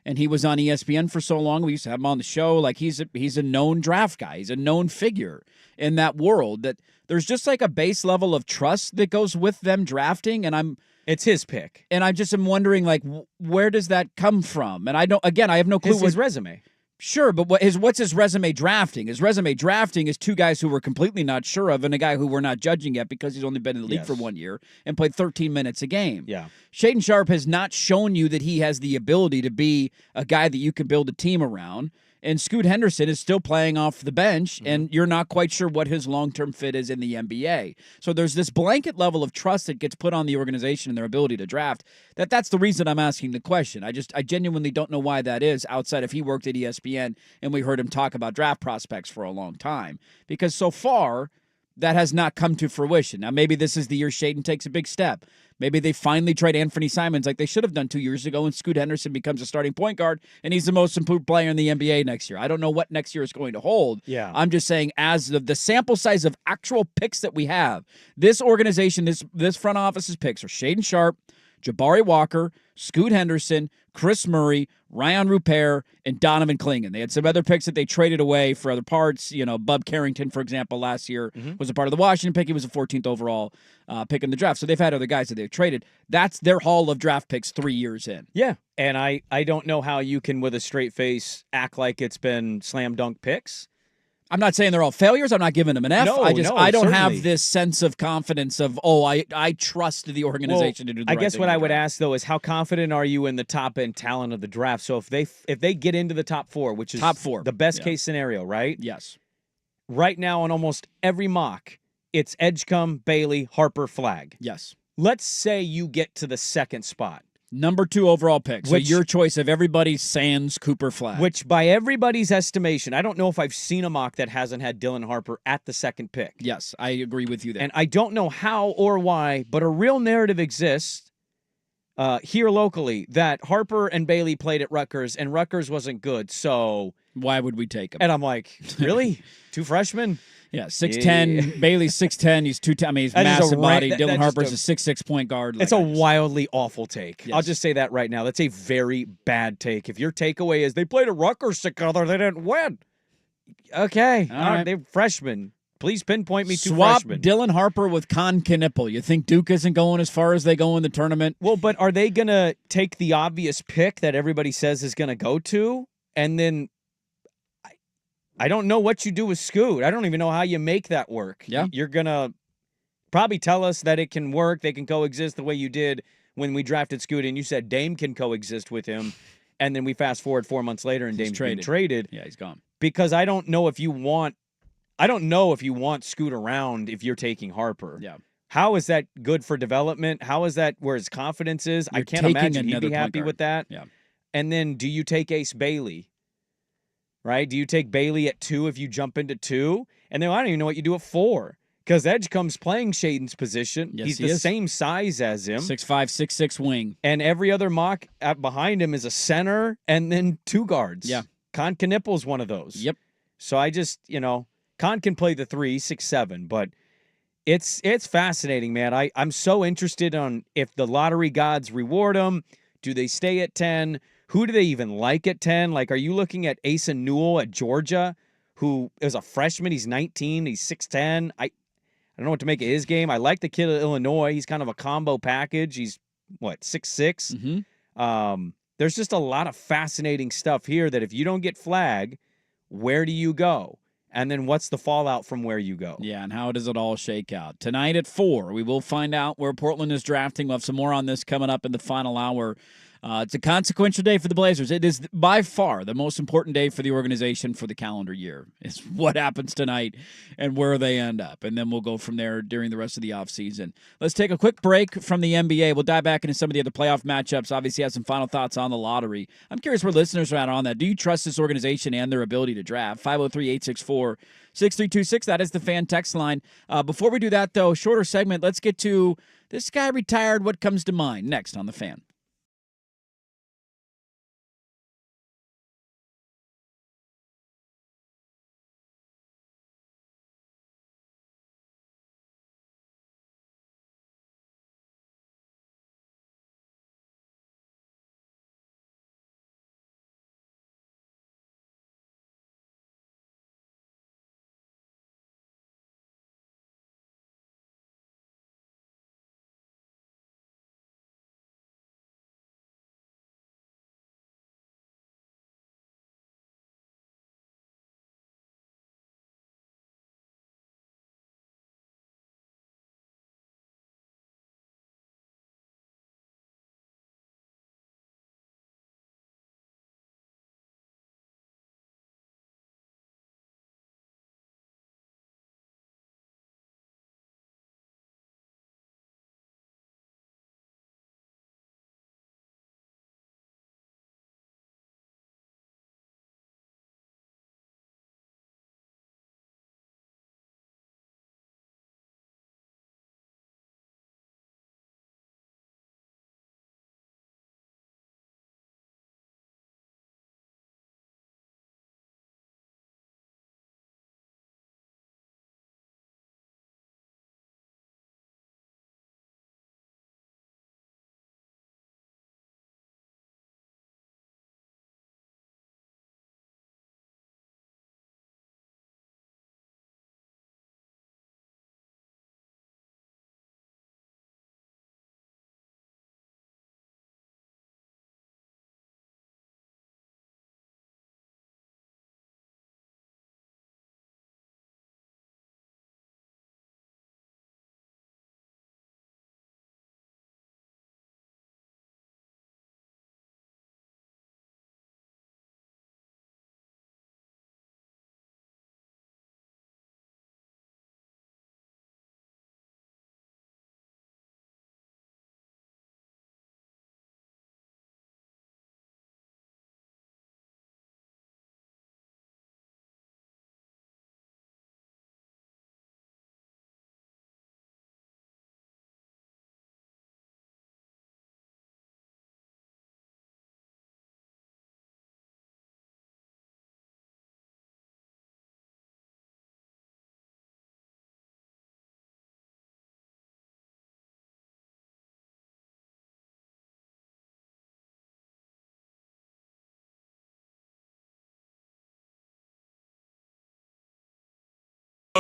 and he was on ESPN for so long. We used to have him on the show. Like he's a known draft guy. He's a known figure in that world. That there's just like a base level of trust that goes with them drafting, and it's his pick. And I just am wondering, like, where does that come from? And I have no clue. His resume. Sure, but what's his resume drafting? His resume drafting is two guys who we're completely not sure of and a guy who we're not judging yet because he's only been in the league for 1 year and played 13 minutes a game. Yeah. Shaden Sharp has not shown you that he has the ability to be a guy that you can build a team around. And Scoot Henderson is still playing off the bench, and you're not quite sure what his long-term fit is in the NBA. So there's this blanket level of trust that gets put on the organization and their ability to draft. That's the reason I'm asking the question. I genuinely don't know why that is outside if he worked at ESPN and we heard him talk about draft prospects for a long time. Because so far, that has not come to fruition. Now, maybe this is the year Shaden takes a big step. Maybe they finally trade Anthony Simons like they should have done 2 years ago, and Scoot Henderson becomes a starting point guard, and he's the most improved player in the NBA next year. I don't know what next year is going to hold. Yeah. I'm just saying, as the sample size of actual picks that we have, this organization, this front office's picks are Shaden Sharp, Jabari Walker, Scoot Henderson, Chris Murray, Ryan Rupert, and Donovan Clingan. They had some other picks that they traded away for other parts. Bub Carrington, for example, last year was a part of the Washington pick. He was a 14th overall pick in the draft. So they've had other guys that they've traded. That's their haul of draft picks 3 years in. Yeah, and I don't know how you can, with a straight face, act like it's been slam dunk picks. I'm not saying they're all failures. I'm not giving them an F. No, I don't certainly have this sense of confidence of, I trust the organization to do the right thing. I guess what I would ask, though, is how confident are you in the top-end talent of the draft? So if they get into the top four, which is top four, the best-case scenario, right? Yes. Right now on almost every mock, it's Edgecombe, Bailey, Harper, Flag. Yes. Let's say you get to the second spot. Number 2 overall pick. So your choice of everybody sans Cooper Flag. Which, by everybody's estimation, I don't know if I've seen a mock that hasn't had Dylan Harper at the second pick. Yes, I agree with you there. And I don't know how or why, but a real narrative exists here locally that Harper and Bailey played at Rutgers, and Rutgers wasn't good, so... Why would we take him? And I'm like, really? 2 freshmen? Yeah, 6'10". Bailey's 6'10". He's 210. I mean, he's massive body. Dylan Harper's a 6'6" point guard. It's a wildly awful take. Yes. I'll just say that right now. That's a very bad take. If your takeaway is they played at Rutgers together, they didn't win. Okay. All right. They're freshmen. Please pinpoint me 2 Swap freshmen. Dylan Harper with Con Knipple. You think Duke isn't going as far as they go in the tournament? Well, but are they going to take the obvious pick that everybody says is going to go to, and then I don't know what you do with Scoot. I don't even know how you make that work. Yeah. You're going to probably tell us that it can work. They can coexist the way you did when we drafted Scoot, and you said Dame can coexist with him. And then we fast forward 4 months later, and Dame's been traded. Yeah, he's gone. Because I don't know if you want Scoot around if you're taking Harper. Yeah. How is that good for development? How is that where his confidence is? I can't imagine he'd be happy with that. Yeah. And then do you take Ace Bailey? Right? Do you take Bailey at 2 if you jump into 2? And then I don't even know what you do at 4. Because Edgecombe's playing Shaden's position. Yes, He's he the is. Same size as him. 6'5", 6'6" wing. And every other mock behind him is a center and then 2 guards. Yeah. Con Knipple's one of those. Yep. So I just, Con can play the 3, 6'7", but it's fascinating, man. I'm so interested on if the lottery gods reward him. Do they stay at 10? Who do they even like at 10? Like, are you looking at Asa Newell at Georgia, who is a freshman? He's 19. He's 6'10". I don't know what to make of his game. I like the kid at Illinois. He's kind of a combo package. He's, 6'6"? Mm-hmm. There's just a lot of fascinating stuff here that if you don't get Flag, where do you go? And then what's the fallout from where you go? Yeah, and how does it all shake out? Tonight at 4, we will find out where Portland is drafting. We'll have some more on this coming up in the final hour. It's a consequential day for the Blazers. It is by far the most important day for the organization for the calendar year. It's what happens tonight and where they end up. And then we'll go from there during the rest of the offseason. Let's take a quick break from the NBA. We'll dive back into some of the other playoff matchups. Obviously, have some final thoughts on the lottery. I'm curious where listeners are at on that. Do you trust this organization and their ability to draft? 503-864-6326. That is the fan text line. Before we do that, though, shorter segment, let's get to this guy retired. What comes to mind next on the Fan?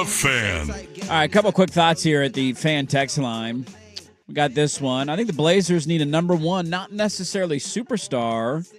The Fan. All right, a couple quick thoughts here at the fan text line. We got this one. I think the Blazers need a number one, not necessarily superstar,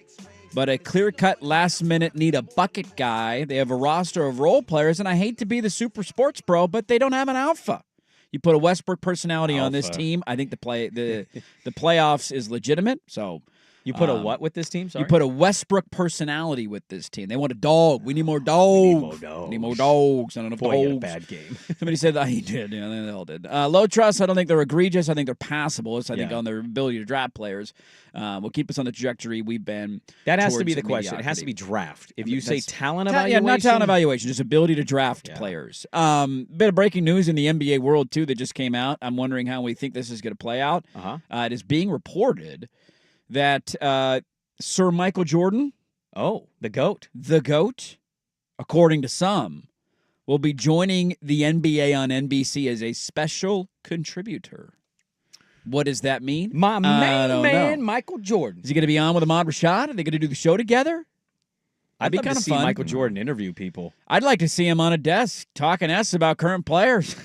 but a clear-cut last-minute need a bucket guy. They have a roster of role players, and I hate to be the super sports bro, but they don't have an alpha. You put a Westbrook personality on this team, I think the playoffs is legitimate. So you put a what with this team? Sorry? You put a Westbrook personality with this team. They want a dog. We need more dogs. We need more dogs. I don't know if Boy, he had a dogs. bad game. Somebody said that he did. Yeah, they all did. Low trust. I don't think they're egregious. I think they're passable. I think on their ability to draft players will keep us on the trajectory we've been. That has to be the towards question. It has to be mediocrity. draft. If you say talent evaluation, yeah, not talent evaluation, just ability to draft players. Bit of breaking news in the NBA world too that just came out. I'm wondering how we think this is going to play out. It is being reported that Sir Michael Jordan, the GOAT, according to some, will be joining the NBA on NBC as a special contributor. What does that mean? My man, Michael Jordan. Is he going to be on with Ahmad Rashad? Are they going to do the show together? I'd be love kind to of see fun. Michael Jordan interview people. I'd like to see him on a desk talking S about current players.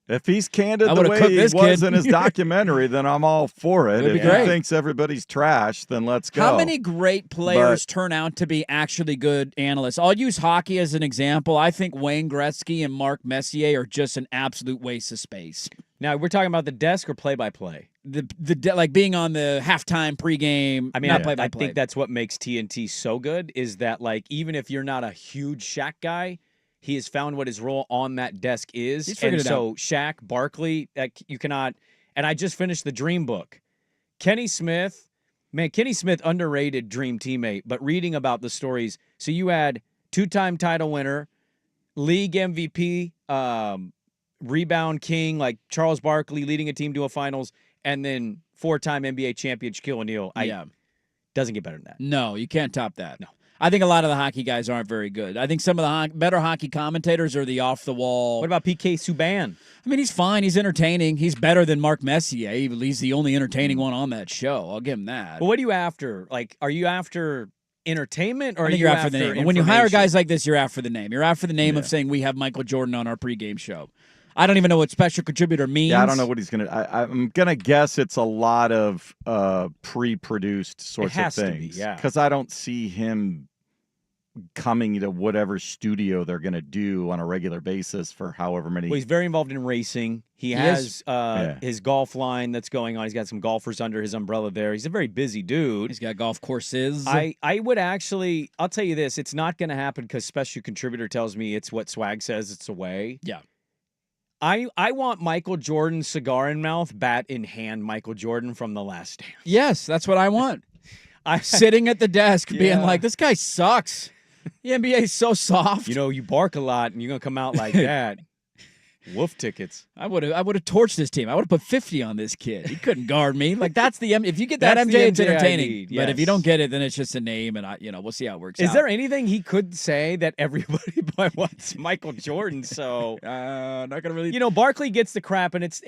If he's candid I the would've way cooked he this was kid. in his documentary, then I'm all for it. It'd be If great. he thinks everybody's trash, then let's go. How many great players turn out to be actually good analysts? I'll use hockey as an example. I think Wayne Gretzky and Mark Messier are just an absolute waste of space. Now, we're talking about the desk or play-by-play? Like being on the halftime pregame. I mean, not I play-by-play. think that's what makes TNT so good is that, like, even if you're not a huge Shaq guy, he has found what his role on that desk is. He's figured and it so Shaq, Barkley, you cannot. And I just finished the Dream book. Kenny Smith, underrated Dream teammate, but reading about the stories. So you had two-time title winner, league MVP, rebound king, like Charles Barkley leading a team to a finals, and then four-time NBA champion Shaquille O'Neal. Doesn't get better than that. No, you can't top that. No. I think a lot of the hockey guys aren't very good. I think some of the better hockey commentators are the off-the-wall. What about PK Subban? I mean, he's fine. He's entertaining. He's better than Mark Messier. He's the only entertaining one on that show. I'll give him that. Well, what are you after? Like, are you after entertainment or I are think you you're after the name. And when you hire information? guys like this, you're after the name. You're after the name of saying we have Michael Jordan on our pregame show. I don't even know what special contributor means. Yeah, I don't know what he's going to. I'm going to guess it's a lot of pre-produced sorts of things. Because I don't see him coming to whatever studio they're going to do on a regular basis for however many. Well, he's very involved in racing. He has his golf line that's going on. He's got some golfers under his umbrella there. He's a very busy dude. He's got golf courses. I would actually, I'll tell you this, it's not going to happen because special contributor tells me it's what Swag says it's a way. Yeah. I want Michael Jordan, cigar in mouth, bat in hand, Michael Jordan from The Last Dance. Yes, that's what I want. Sitting at the desk being like, this guy sucks. The NBA is so soft. You know, you bark a lot and you're going to come out like that. Wolf tickets. I would have torched this team. I would have put 50 on this kid. He couldn't guard me. Like if you get that That's MJ, the it's MJ I entertaining. need, But if you yes. don't get it, then it's just a name, and we'll see how it works out. Is there anything he could say that everybody wants Michael Jordan? So not gonna really. You know, Barkley gets the crap, and it's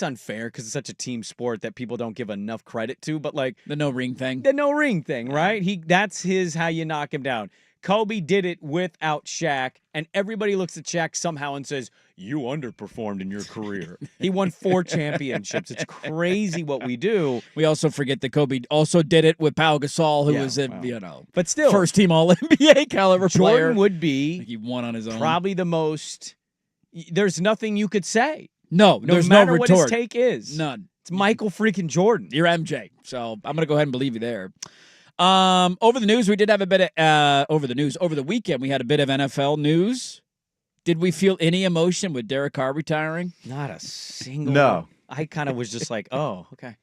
unfair because it's such a team sport that people don't give enough credit to. But like the no ring thing, right? That's his how you knock him down. Kobe did it without Shaq, and everybody looks at Shaq somehow and says, you underperformed in your career. He won 4 championships. It's crazy what we do. We also forget that Kobe also did it with Pau Gasol, who was but still, first team All NBA caliber player. Jordan would be he won on his own. Probably the most. There's nothing you could say. No there's no matter retort. what his take is. None. It's Michael freaking Jordan. You're MJ. So I'm gonna go ahead and believe you there. Over the news, we did have a bit of over the weekend we had a bit of NFL news. Did we feel any emotion with Derek Carr retiring? Not a single. No. I kind of was just like, oh, okay.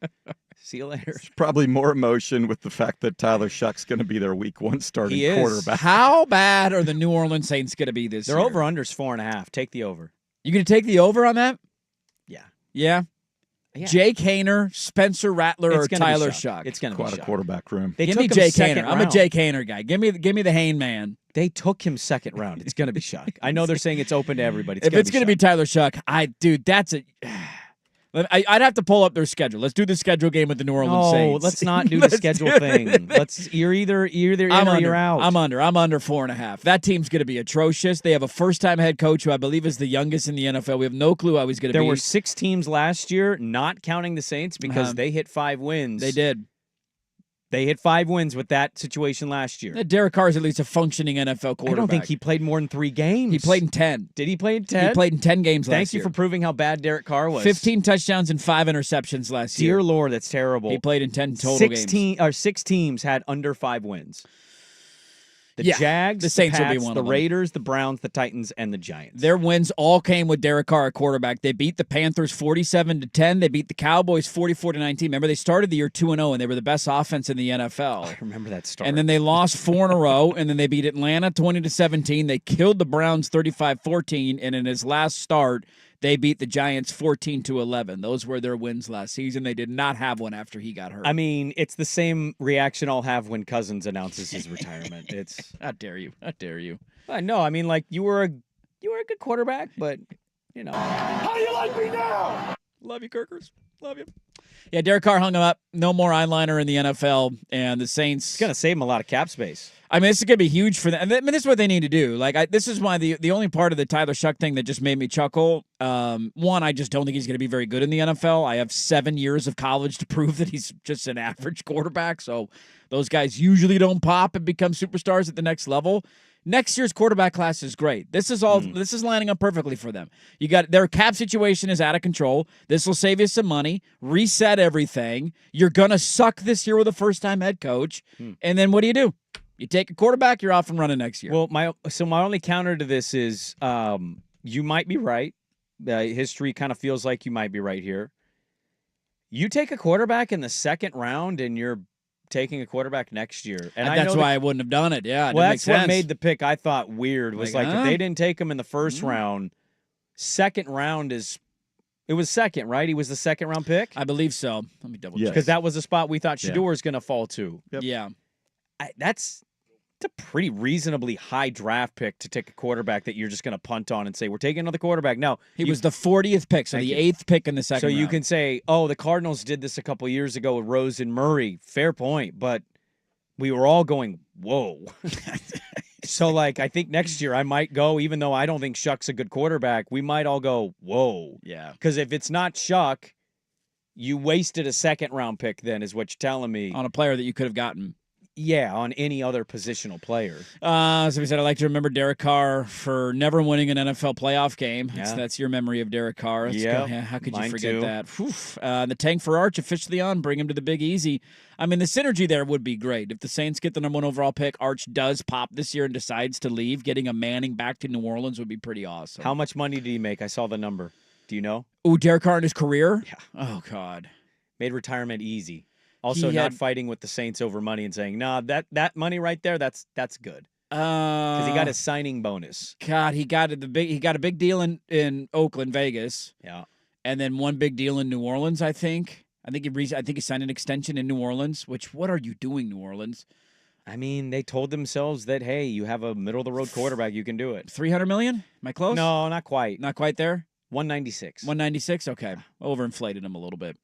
See you later. There's probably more emotion with the fact that Tyler Shuck's going to be their week 1 starting He is. quarterback. How bad are the New Orleans Saints going to be this Their year? over-under's 4.5. Take the over. You going to take the over on that? Yeah. Yeah? Yeah. Jake Hayner, Spencer Rattler, or Tyler Shuck? It's going to be Quite a Shuck. quarterback room. They Give took me him Jake second Hayner. I'm a round. Jake Hayner guy. Give me the Hayne man. They took him second round. It's going to be Shuck. I know they're saying it's open to everybody. If it's going to be Tyler Shuck, that's a I'd have to pull up their schedule. Let's do the schedule game with the New Orleans Saints. No, let's not do the schedule thing. You're either in or you're out. I'm under 4.5. That team's going to be atrocious. They have a first-time head coach who I believe is the youngest in the NFL. We have no clue how he's going to be. There were 6 teams last year, not counting the Saints, because they hit 5 wins. They did. They hit 5 wins with that situation last year. Derek Carr is at least a functioning NFL quarterback. I don't think he played more than 3 games. He played in 10. Did he play in 10? He played in 10 games last year. Thank you for proving how bad Derek Carr was. 15 touchdowns and 5 interceptions last year. Dear Lord, that's terrible. He played in 10 total games. 6 teams had under 5 wins. The Jags, the Saints Pats, will be one the of them. Raiders, the Browns, the Titans, and the Giants. Their wins all came with Derek Carr at quarterback. They beat the Panthers 47-10. They beat the Cowboys 44-19. Remember, they started the year 2-0, and they were the best offense in the NFL. I remember that start. And then they lost 4 in a row, and then they beat Atlanta 20-17. They killed the Browns 35-14, and in his last start, they beat the Giants 14-11. Those were their wins last season. They did not have one after he got hurt. I mean, it's the same reaction I'll have when Cousins announces his retirement. It's how dare you? How dare you? I know. I mean, like you were a good quarterback, but you know. How do you like me now? Love you, Kirkers. Love you. Yeah, Derek Carr hung him up. No more eyeliner in the NFL, and the Saints. It's gonna save him a lot of cap space. I mean, this is going to be huge for them. I mean, this is what they need to do. Like, this is why the only part of the Tyler Shuck thing that just made me chuckle, one, I just don't think he's going to be very good in the NFL. I have 7 years of college to prove that he's just an average quarterback, so those guys usually don't pop and become superstars at the next level. Next year's quarterback class is great. This is all. This is lining up perfectly for them. You got their cap situation is out of control. This will save you some money, reset everything. You're gonna suck this year with a first-time head coach, and then what do? You take a quarterback, you're off and running next year. Well, my only counter to this is you might be right. History kind of feels like you might be right here. You take a quarterback in the 2nd round, and you're taking a quarterback next year. And that's why I wouldn't have done it. Yeah, well, that's what made the pick I thought weird. Was like if they didn't take him in the 1st round, 2nd round is. It was 2nd, right? He was the 2nd round pick? I believe so. Let me double check. Because that was the spot we thought Shedeur was going to fall to. Yep. Yeah. That's a pretty reasonably high draft pick to take a quarterback that you're just going to punt on and say, we're taking another quarterback. No. He was the 40th pick, so the 8th pick in the 2nd round. So you can say, oh, the Cardinals did this a couple years ago with Rose and Murray. Fair point. But we were all going, whoa. So, like, I think next year I might go, even though I don't think Shuck's a good quarterback, we might all go, whoa. Yeah. Because if it's not Shuck, you wasted a 2nd round pick then is what you're telling me. On a player that you could have gotten. Yeah, on any other positional player. So we said, I like to remember Derek Carr for never winning an NFL playoff game. Yeah. That's your memory of Derek Carr. Yeah. How could you forget too. that? The tank for Arch officially on. Bring him to the Big Easy. I mean, the synergy there would be great. If the Saints get the #1 overall pick, Arch does pop this year and decides to leave. Getting a Manning back to New Orleans would be pretty awesome. How much money did he make? I saw the number. Do you know? Ooh, Derek Carr in his career? Yeah. Oh, God. Made retirement easy. Also, not fighting with the Saints over money and saying, "Nah, that money right there, that's good." Because he got his signing bonus. God, he got a big deal in Oakland, Vegas. Yeah, and then one big deal in New Orleans. I think he signed an extension in New Orleans. Which, what are you doing, New Orleans? I mean, they told themselves that, hey, you have a middle of the road quarterback, you can do it. $300 million? Am I close? No, not quite. Not quite there. 196. 196. Okay, overinflated him a little bit.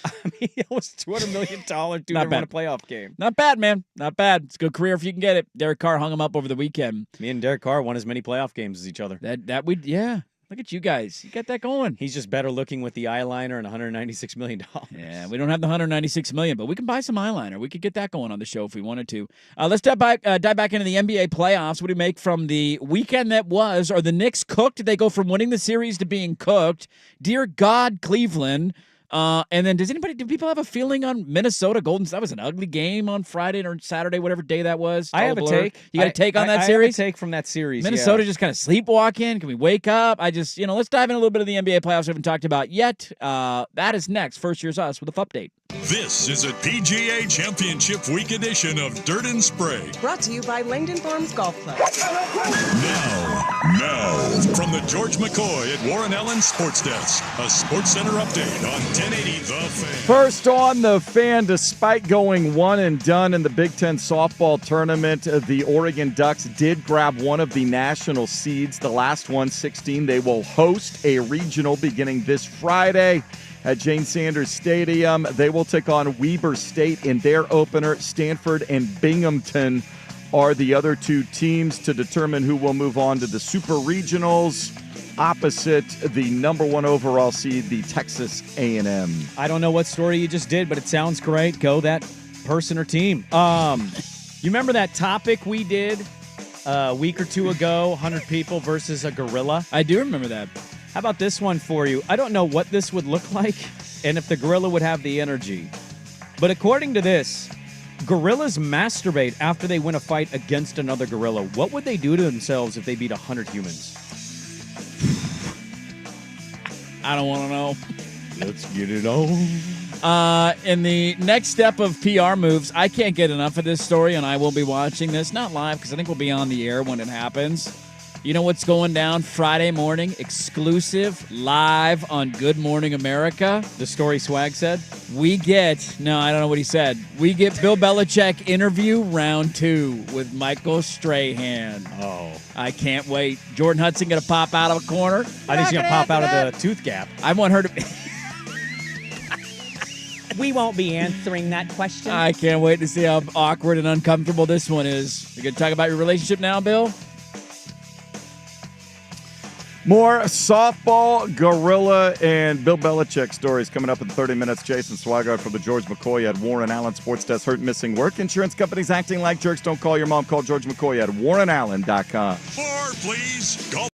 I mean, it was $200 million dude never won a playoff game. Not bad, man. Not bad. It's a good career if you can get it. Derek Carr hung him up over the weekend. Me and Derek Carr won as many playoff games as each other. Yeah. Look at you guys. You got that going. He's just better looking with the eyeliner and $196 million. Yeah, we don't have the $196 million, but we can buy some eyeliner. We could get that going on the show if we wanted to. Let's dive back into the NBA playoffs. What do you make from the weekend that was? Are the Knicks cooked? Did they go from winning the series to being cooked? Dear God, Cleveland. And then do people have a feeling on Minnesota Golden State? That was an ugly game on Friday or Saturday, whatever day that was. I have a take. You got a take on that series? I have a take from that series. Minnesota just kind of sleepwalking. Can we wake up? Let's dive in a little bit of the NBA playoffs we haven't talked about yet. That is next. First Year's Us with a update. This is a PGA Championship Week edition of Dirt and Sprague. Brought to you by Langdon Farms Golf Club. Now, from the George McCoy at Warren Allen Sports Desk, a Sports Center update on 1080 The Fan. First on The Fan, despite going one and done in the Big Ten softball tournament, the Oregon Ducks did grab one of the national seeds, the last one, 16. They will host a regional beginning this Friday at Jane Sanders Stadium. They will take on Weber State in their opener. Stanford and Binghamton are the other two teams to determine who will move on to the Super Regionals opposite the number 1 overall seed, the Texas A&M. I don't know what story you just did, but it sounds great. Go that person or team. You remember that topic we did a week or two ago, 100 people versus a gorilla? I do remember that. How about this one for you? I don't know what this would look like and if the gorilla would have the energy. But according to this, gorillas masturbate after they win a fight against another gorilla. What would they do to themselves if they beat 100 humans? I don't want to know. Let's get it on. In the next step of PR moves, I can't get enough of this story, and I will be watching this. Not live, because I think we'll be on the air when it happens. You know what's going down Friday morning? Exclusive, live on Good Morning America. The story Swag said? We get, no, I don't know what he said. We get Bill Belichick interview round 2 with Michael Strahan. Oh. I can't wait. Jordan Hudson going to pop out of a corner. I think she's going to pop out of the tooth gap. I want her to be... We won't be answering that question. I can't wait to see how awkward and uncomfortable this one is. You going to talk about your relationship now, Bill? More softball, gorilla, and Bill Belichick stories coming up in 30 minutes. Jason Swigart for the George McCoy at Warren Allen Sports Desk. Hurt, missing work. Insurance companies acting like jerks. Don't call your mom. Call George McCoy at warrenallen.com. More, please. Golf.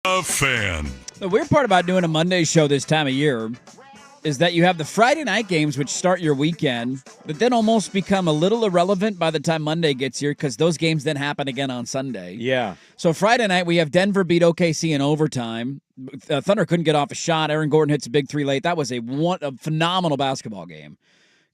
A fan. The weird part about doing a Monday show this time of year is that you have the Friday night games, which start your weekend, but then almost become a little irrelevant by the time Monday gets here because those games then happen again on Sunday. Yeah. So Friday night, we have Denver beat OKC in overtime. Thunder couldn't get off a shot. Aaron Gordon hits a big three late. That was a phenomenal basketball game.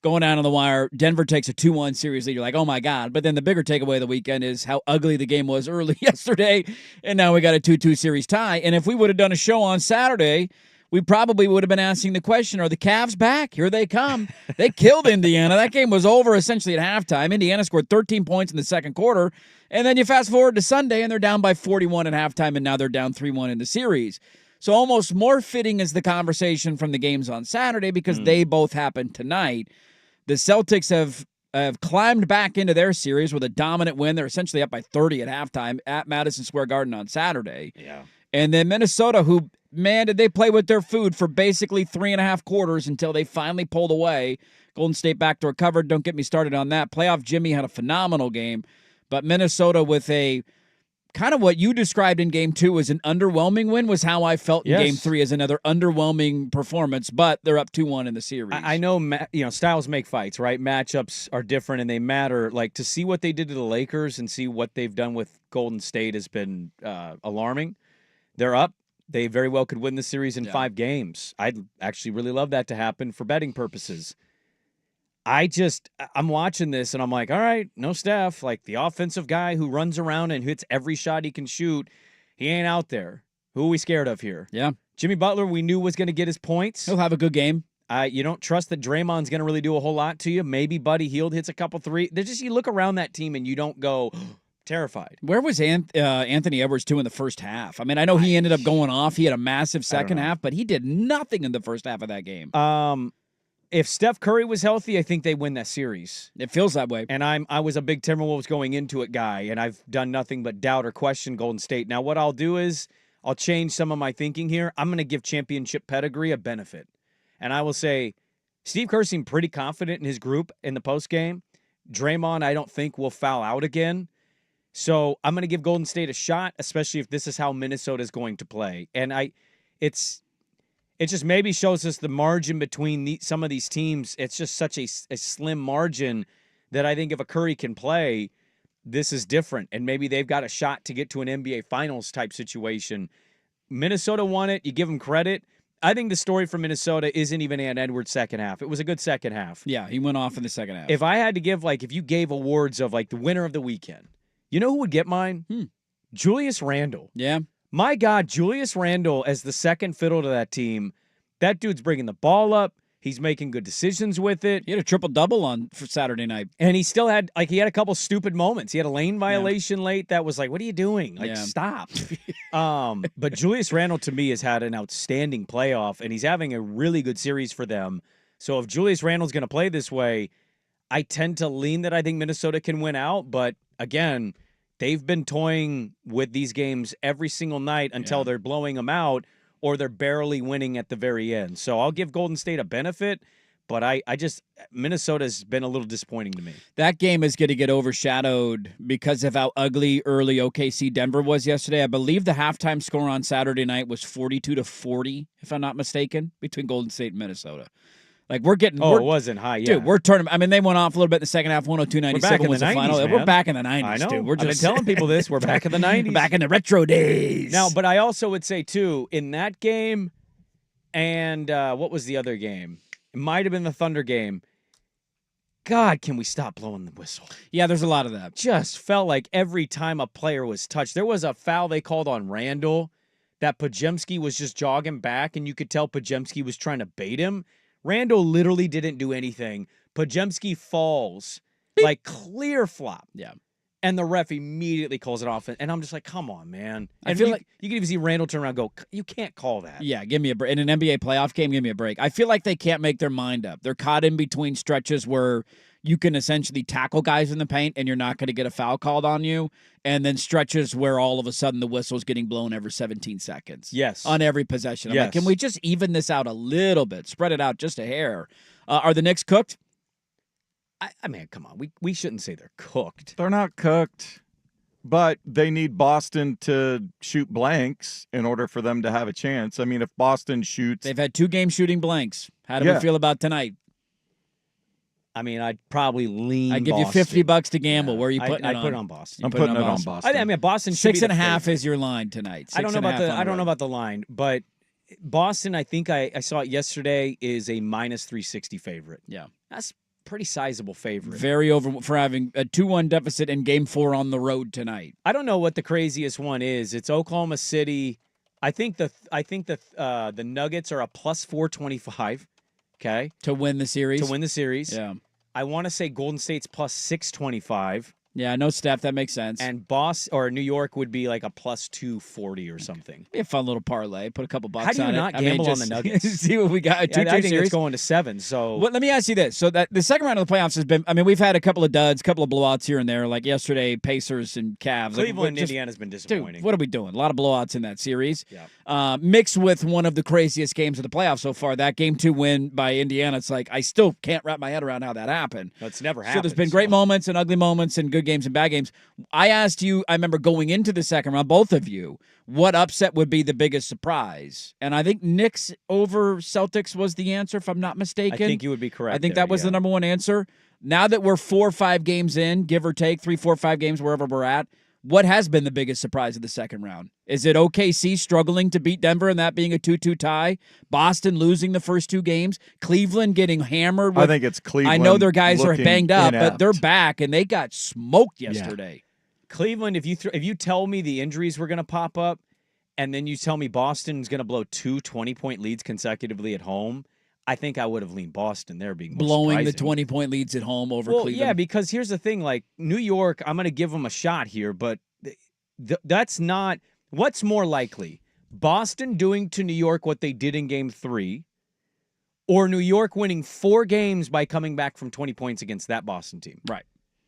Going down on the wire, Denver takes a 2-1 series lead. You're like, oh, my God. But then the bigger takeaway of the weekend is how ugly the game was early yesterday, and now we got a 2-2 series tie. And if we would have done a show on Saturday, we probably would have been asking the question, are the Cavs back? Here they come. They killed Indiana. That game was over essentially at halftime. Indiana scored 13 points in the second quarter. And then you fast forward to Sunday, and they're down by 41 at halftime, and now they're down 3-1 in the series. So almost more fitting is the conversation from the games on Saturday because they both happened tonight. The Celtics have climbed back into their series with a dominant win. They're essentially up by 30 at halftime at Madison Square Garden on Saturday. Yeah. And then Minnesota, who, man, did they play with their food for basically 3.5 quarters until they finally pulled away. Golden State backdoor covered. Don't get me started on that. Playoff Jimmy had a phenomenal game. But Minnesota with a kind of what you described in Game 2 as an underwhelming win was how I felt in Game 3 as another underwhelming performance, but they're up 2-1 in the series. I know, styles make fights, right? Matchups are different and they matter. Like, to see what they did to the Lakers and see what they've done with Golden State has been alarming. They're up. They very well could win the series in 5 games. I'd actually really love that to happen for betting purposes. I'm watching this and I'm like, all right, no Steph. Like, the offensive guy who runs around and hits every shot he can shoot, he ain't out there. Who are we scared of here? Yeah. Jimmy Butler, we knew was going to get his points. He'll have a good game. You don't trust that Draymond's going to really do a whole lot to you. Maybe Buddy Hield hits a couple three. There's just, you look around that team and you don't go terrified. Where was Anthony Edwards too in the first half? I mean, I know he ended up going off. He had a massive second half, but he did nothing in the first half of that game. If Steph Curry was healthy, I think they win that series. It feels that way. And I was a big Timberwolves going into it guy, and I've done nothing but doubt or question Golden State. Now, what I'll do is I'll change some of my thinking here. I'm going to give championship pedigree a benefit. And I will say Steve Kerr seemed pretty confident in his group in the postgame. Draymond, I don't think, will foul out again. So I'm going to give Golden State a shot, especially if this is how Minnesota is going to play. And it just maybe shows us the margin between some of these teams. It's just such a slim margin that I think if a Curry can play, this is different. And maybe they've got a shot to get to an NBA Finals type situation. Minnesota won it. You give them credit. I think the story for Minnesota isn't even Ant Edwards' second half. It was a good second half. Yeah, he went off in the second half. If I had to give, if you gave awards of, the winner of the weekend, you know who would get mine? Julius Randle. Yeah. My God, Julius Randle as the second fiddle to that team. That dude's bringing the ball up. He's making good decisions with it. He had a triple-double for Saturday night. And he still had, he had a couple stupid moments. He had a lane violation late that was like, what are you doing? Stop. But Julius Randle, to me, has had an outstanding playoff, and he's having a really good series for them. So if Julius Randle's going to play this way, I tend to lean that I think Minnesota can win out. But, again, they've been toying with these games every single night until they're blowing them out, or they're barely winning at the very end. So I'll give Golden State a benefit, but Minnesota's been a little disappointing to me. That game is going to get overshadowed because of how ugly early OKC Denver was yesterday. I believe the halftime score on Saturday night was 42-40, if I'm not mistaken, between Golden State and Minnesota. It wasn't high, Dude, we're turning. I mean, they went off a little bit in the second half. 102-97 was the final. Man. We're back in the 90s, I know. dude. We're just I've been telling people this. We're back in the 90s. Back in the retro days. Now, but I also would say, too, in that game and what was the other game? It might have been the Thunder game. God, can we stop blowing the whistle? Yeah, there's a lot of that. Just felt like every time a player was touched. There was a foul they called on Randall that Podziemski was just jogging back, and you could tell Podziemski was trying to bait him. Randall literally didn't do anything. Podziemski falls, clear flop. Yeah. And the ref immediately calls it off. And I'm just like, come on, man. I feel like you can even see Randall turn around and go, you can't call that. Yeah, give me a break. In an NBA playoff game, give me a break. I feel like they can't make their mind up. They're caught in between stretches where you can essentially tackle guys in the paint and you're not going to get a foul called on you, and then stretches where all of a sudden the whistle's getting blown every 17 seconds. Yes. On every possession. I'm like, can we just even this out a little bit? Spread it out just a hair. Are the Knicks cooked? I mean, come on. We shouldn't say they're cooked. They're not cooked. but they need Boston to shoot blanks in order for them to have a chance. I mean, if Boston shoots... They've had 2 games shooting blanks. How do we feel about tonight? I mean, I'd probably lean I'd give Boston. you $50 to gamble. Where are you putting it on? I'd put it on Boston. I'm putting it on Boston. I mean, Boston should be the 6.5 favorite. is your line tonight. I don't know about the line, but Boston, I think I saw it yesterday, is a minus 360 favorite. Yeah. That's pretty sizable favorite. Very over for having a 2-1 deficit in Game 4 on the road tonight. I don't know what the craziest one is. It's Oklahoma City. I think the Nuggets are a plus 425. Okay, to win the series. Yeah. I want to say Golden State's plus 625. Yeah, no Steph. That makes sense. And New York would be like a plus 240 or something. Be a fun little parlay. Put a couple bucks on it. How do you not gamble on the Nuggets? See what we got. Yeah, I think it's going to 7. So let me ask you this: so that the second round of the playoffs has been. I mean, we've had a couple of duds, couple of blowouts here and there. Like yesterday, Pacers and Cavs. Cleveland, Indiana's been disappointing. Dude, what are we doing? A lot of blowouts in that series. Yeah. Mixed with one of the craziest games of the playoffs so far. That Game 2 win by Indiana. It's like I still can't wrap my head around how that happened. That's never happened. So there's been great moments and ugly moments and good games and bad games. I asked you, I remember going into the second round, both of you, what upset would be the biggest surprise? And I think Knicks over Celtics was the answer, if I'm not mistaken. I think you would be correct. I think that was the number one answer. Now that we're 4 or 5 games in, give or take, 3, 4, 5 games, wherever we're at, what has been the biggest surprise of the second round? Is it OKC struggling to beat Denver and that being a 2-2 tie? Boston losing the first 2 games? Cleveland getting hammered? I think it's Cleveland. I know their guys are banged up, inept. but they're back, and they got smoked yesterday. Yeah. Cleveland, if you tell me the injuries were going to pop up, and then you tell me Boston's going to blow 2 20-point leads consecutively at home, I think I would have leaned Boston there being blowing surprising. the 20-point leads at home over Cleveland. Yeah, because here's the thing, like New York, I'm going to give them a shot here, but that's not what's more likely. Boston doing to New York what they did in Game 3, or New York winning 4 games by coming back from 20 points against that Boston team. Right.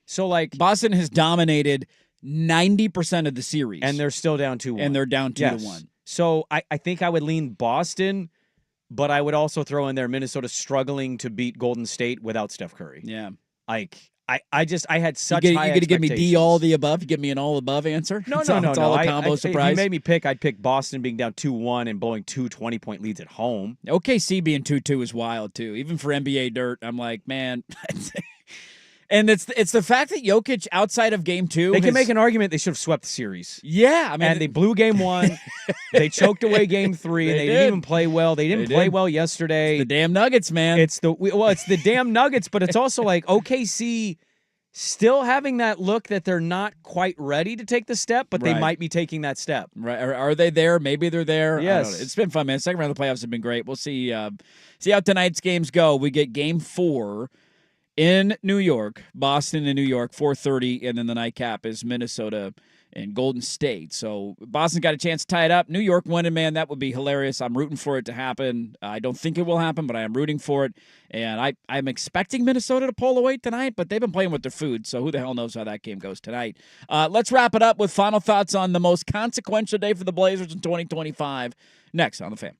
So like Boston has dominated 90% of the series. And they're still down 2-1. And they're down 2-1. So I think I would lean Boston, but I would also throw in there Minnesota struggling to beat Golden State without Steph Curry. Yeah. Like I had such high high You're going to give me D all expectations. the above? You give me an all above answer? No. It's all a combo surprise. If you made me pick, I'd pick Boston being down 2-1 and blowing 2 20-point leads at home. OKC being 2-2 is wild, too. Even for NBA dirt, I'm like, man. And it's the fact that Jokic, outside of Game 2... They can make an argument they should have swept the series. Yeah. I mean, and they blew Game 1. They choked away Game 3. They didn't even play well. They didn't play well yesterday. The damn Nuggets, man. It's the damn Nuggets, but it's also like OKC still having that look that they're not quite ready to take the step, but they might be taking that step. Right? Are they there? Maybe they're there. Yes. I don't know. It's been fun, man. Second round of the playoffs have been great. We'll see how tonight's games go. We get Game 4 in New York, Boston and New York, 4:30, and then the nightcap is Minnesota and Golden State. So Boston got a chance to tie it up. New York winning, man, that would be hilarious. I'm rooting for it to happen. I don't think it will happen, but I am rooting for it. And I'm expecting Minnesota to pull away tonight, but they've been playing with their food, so who the hell knows how that game goes tonight. Let's wrap it up with final thoughts on the most consequential day for the Blazers in 2025 next on The Fan.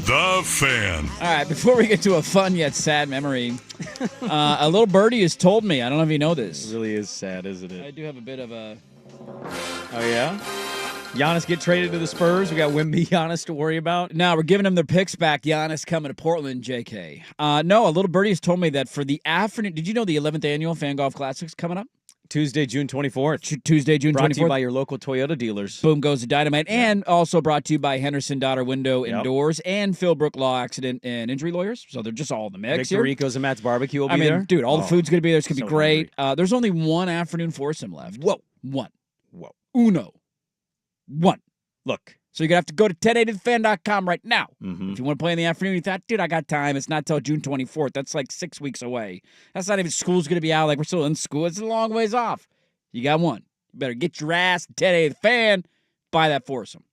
The Fan. All right, before we get to a fun yet sad memory, a little birdie has told me, I don't know if you know this. It really is sad, isn't it? I do have a bit of a... Oh, yeah? Giannis get traded to the Spurs? We got Wemby Giannis to worry about? No, we're giving them their picks back. Giannis coming to Portland, JK. No, a little birdie has told me that for the afternoon... Did you know the 11th annual Fan Golf Classics coming up? Tuesday, June 24th. Tuesday, June 24th. Brought to you by your local Toyota dealers. Boom goes the dynamite. Yeah. And also brought to you by Henderson Daughter Window and Doors and Philbrook Law Accident and Injury Lawyers. So they're just all in the mix. Victor Rico's and Matt's Barbecue will be there. Dude, all the food's going to be there. It's going to be great. Hungry. There's only one afternoon foursome left. Whoa. One. Whoa. Uno. One. Look. So you're going to have to go to 1080thefan.com right now. Mm-hmm. If you want to play in the afternoon, you thought, dude, I got time. It's not till June 24th. That's like 6 weeks away. That's not even school's going to be out. Like, we're still in school. It's a long ways off. You got one. You better get your ass to 1080 The Fan, buy that foursome.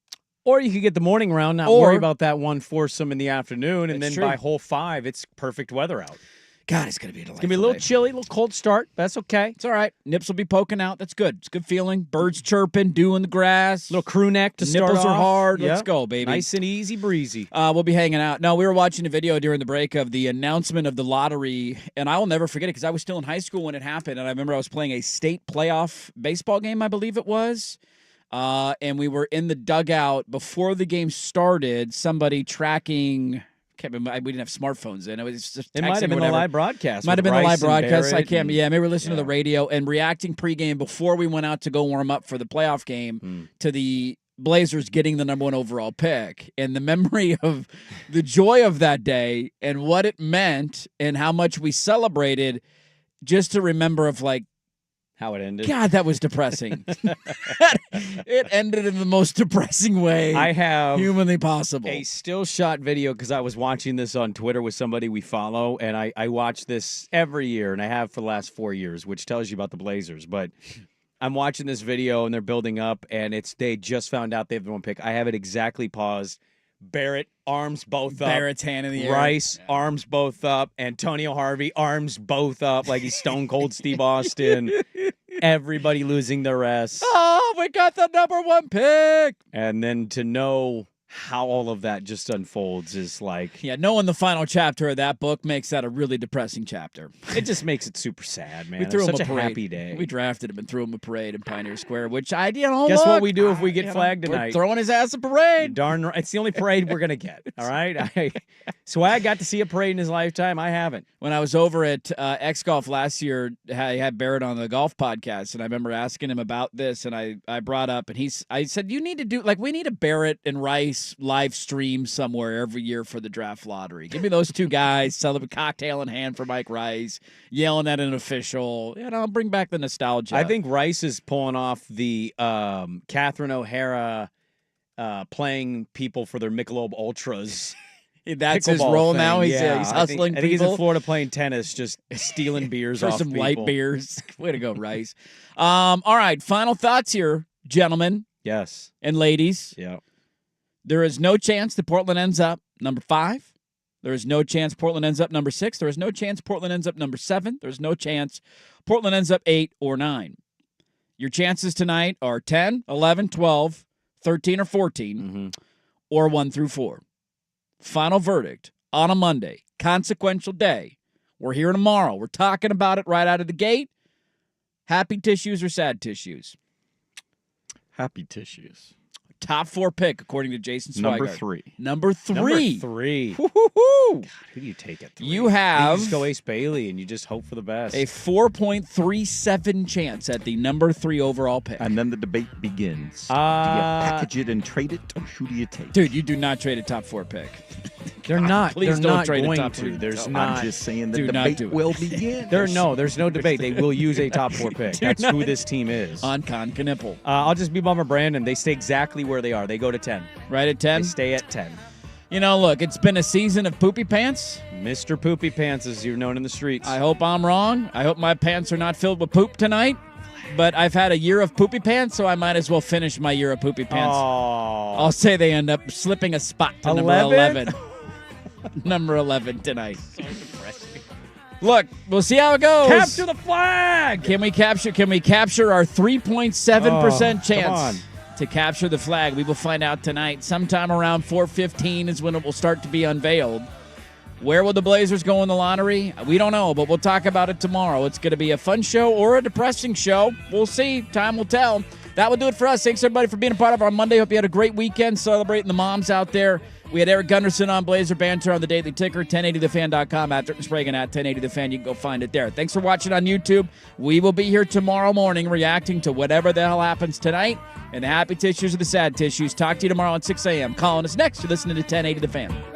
Or you could get the morning round, not worry about that one foursome in the afternoon, and then by hole 5, it's perfect weather out. God, it's going to be a delightful It's going to be a little chilly, a little cold start. That's okay. It's all right. Nips will be poking out. That's good. It's a good feeling. Birds chirping, dew in the grass. Little crew neck to start off. Nipples are hard. Yep. Let's go, baby. Nice and easy breezy. We'll be hanging out. No, we were watching a video during the break of the announcement of the lottery, and I will never forget it because I was still in high school when it happened, and I remember I was playing a state playoff baseball game, I believe it was, and we were in the dugout before the game started, somebody tracking... We didn't have smartphones then. It was just it might have been the live broadcast. Might have been the live broadcast. I can't. Yeah, maybe we're listening to the radio and reacting pregame before we went out to go warm up for the playoff game to the Blazers getting the number 1 overall pick. And the memory of the joy of that day and what it meant and how much we celebrated, just to remember of like, how it ended. God, that was depressing. It ended in the most depressing way I have humanly possible. A still shot video because I was watching this on Twitter with somebody we follow, and I watch this every year, and I have for the last 4 years, which tells you about the Blazers. But I'm watching this video, and they're building up, and they just found out they have the 1 pick. I have it exactly paused. Barrett, arms both up. Barrett's hand in the air. Rice, arms both up. Antonio Harvey, arms both up like he's Stone Cold Steve Austin. Everybody losing their rest. Oh, we got the number 1 pick. And then to know how all of that just unfolds is like... Yeah, knowing the final chapter of that book makes that a really depressing chapter. It just makes it super sad, man. We threw It's him such a a parade. happy day. We drafted him and threw him a parade in Pioneer Square, which Guess what we do if we get flagged tonight? We're throwing his ass a parade. Darn right. It's the only parade we're going to get, all right? So I got to see a parade in his lifetime. I haven't. When I was over at X Golf last year, I had Barrett on the golf podcast, and I remember asking him about this, and I brought up, and I said, you need to do, like, we need a Barrett and Rice live stream somewhere every year for the draft lottery. Give me those two guys, celebrate cocktail in hand for Mike Rice, yelling at an official. Bring back the nostalgia. I think Rice is pulling off the Catherine O'Hara playing people for their Michelob Ultras. That's his role thing. now. He's hustling I think people. He's in Florida playing tennis, just stealing beers for off some people. light beers. Way to go, Rice. All right, final thoughts here, gentlemen. Yes. And ladies. Yeah. There is no chance that Portland ends up number 5. There is no chance Portland ends up number 6. There is no chance Portland ends up number 7. There's no chance Portland ends up 8 or 9. Your chances tonight are 10, 11, 12, 13, or 14, or 1 through 4. Final verdict on a Monday, consequential day. We're here tomorrow. We're talking about it right out of the gate. Happy tissues or sad tissues? Happy tissues. Top 4 pick, according to Jason Sprague. Number 3. Number 3. Woo-hoo-hoo. God, who do you take at 3? You have... You just go Ace Bailey, and you just hope for the best. A 4.37 chance at the number 3 overall pick. And then the debate begins. Do you package it and trade it, or who do you take? Dude, you do not trade a top 4 pick. They're not. Please They're don't not trade going a top to. 3. There's No, not. I'm just saying the Do not debate do it. will begin. There's no debate. They will use a top 4 pick. That's who this team is. On Con Knipple. I'll just be Bummer Brandon. They stay exactly where they are. They go to 10. Right at 10? They stay at 10. You know, look, it's been a season of poopy pants. Mr. Poopy Pants, as you're known in the streets. I hope I'm wrong. I hope my pants are not filled with poop tonight. But I've had a year of poopy pants, so I might as well finish my year of poopy pants. Oh. I'll say they end up slipping a spot to number 11. Number 11 tonight. So depressing. Look, we'll see how it goes. Capture the flag! Can we capture our 3.7% chance? Come on. to capture the flag? We will find out tonight. Sometime around 4:15 is when it will start to be unveiled. Where will the Blazers go in the lottery? We don't know, but we'll talk about it tomorrow. It's going to be a fun show or a depressing show. We'll see. Time will tell. That will do it for us. Thanks, everybody, for being a part of our Monday. Hope you had a great weekend celebrating the moms out there. We had Eric Gunderson on Blazer Banter on the Daily Ticker, 1080thefan.com, at Durden Sprague and at 1080thefan. You can go find it there. Thanks for watching on YouTube. We will be here tomorrow morning reacting to whatever the hell happens tonight. And the happy tissues or the sad tissues. Talk to you tomorrow at 6 a.m. Calling us next. You're listening to 1080 The Fan.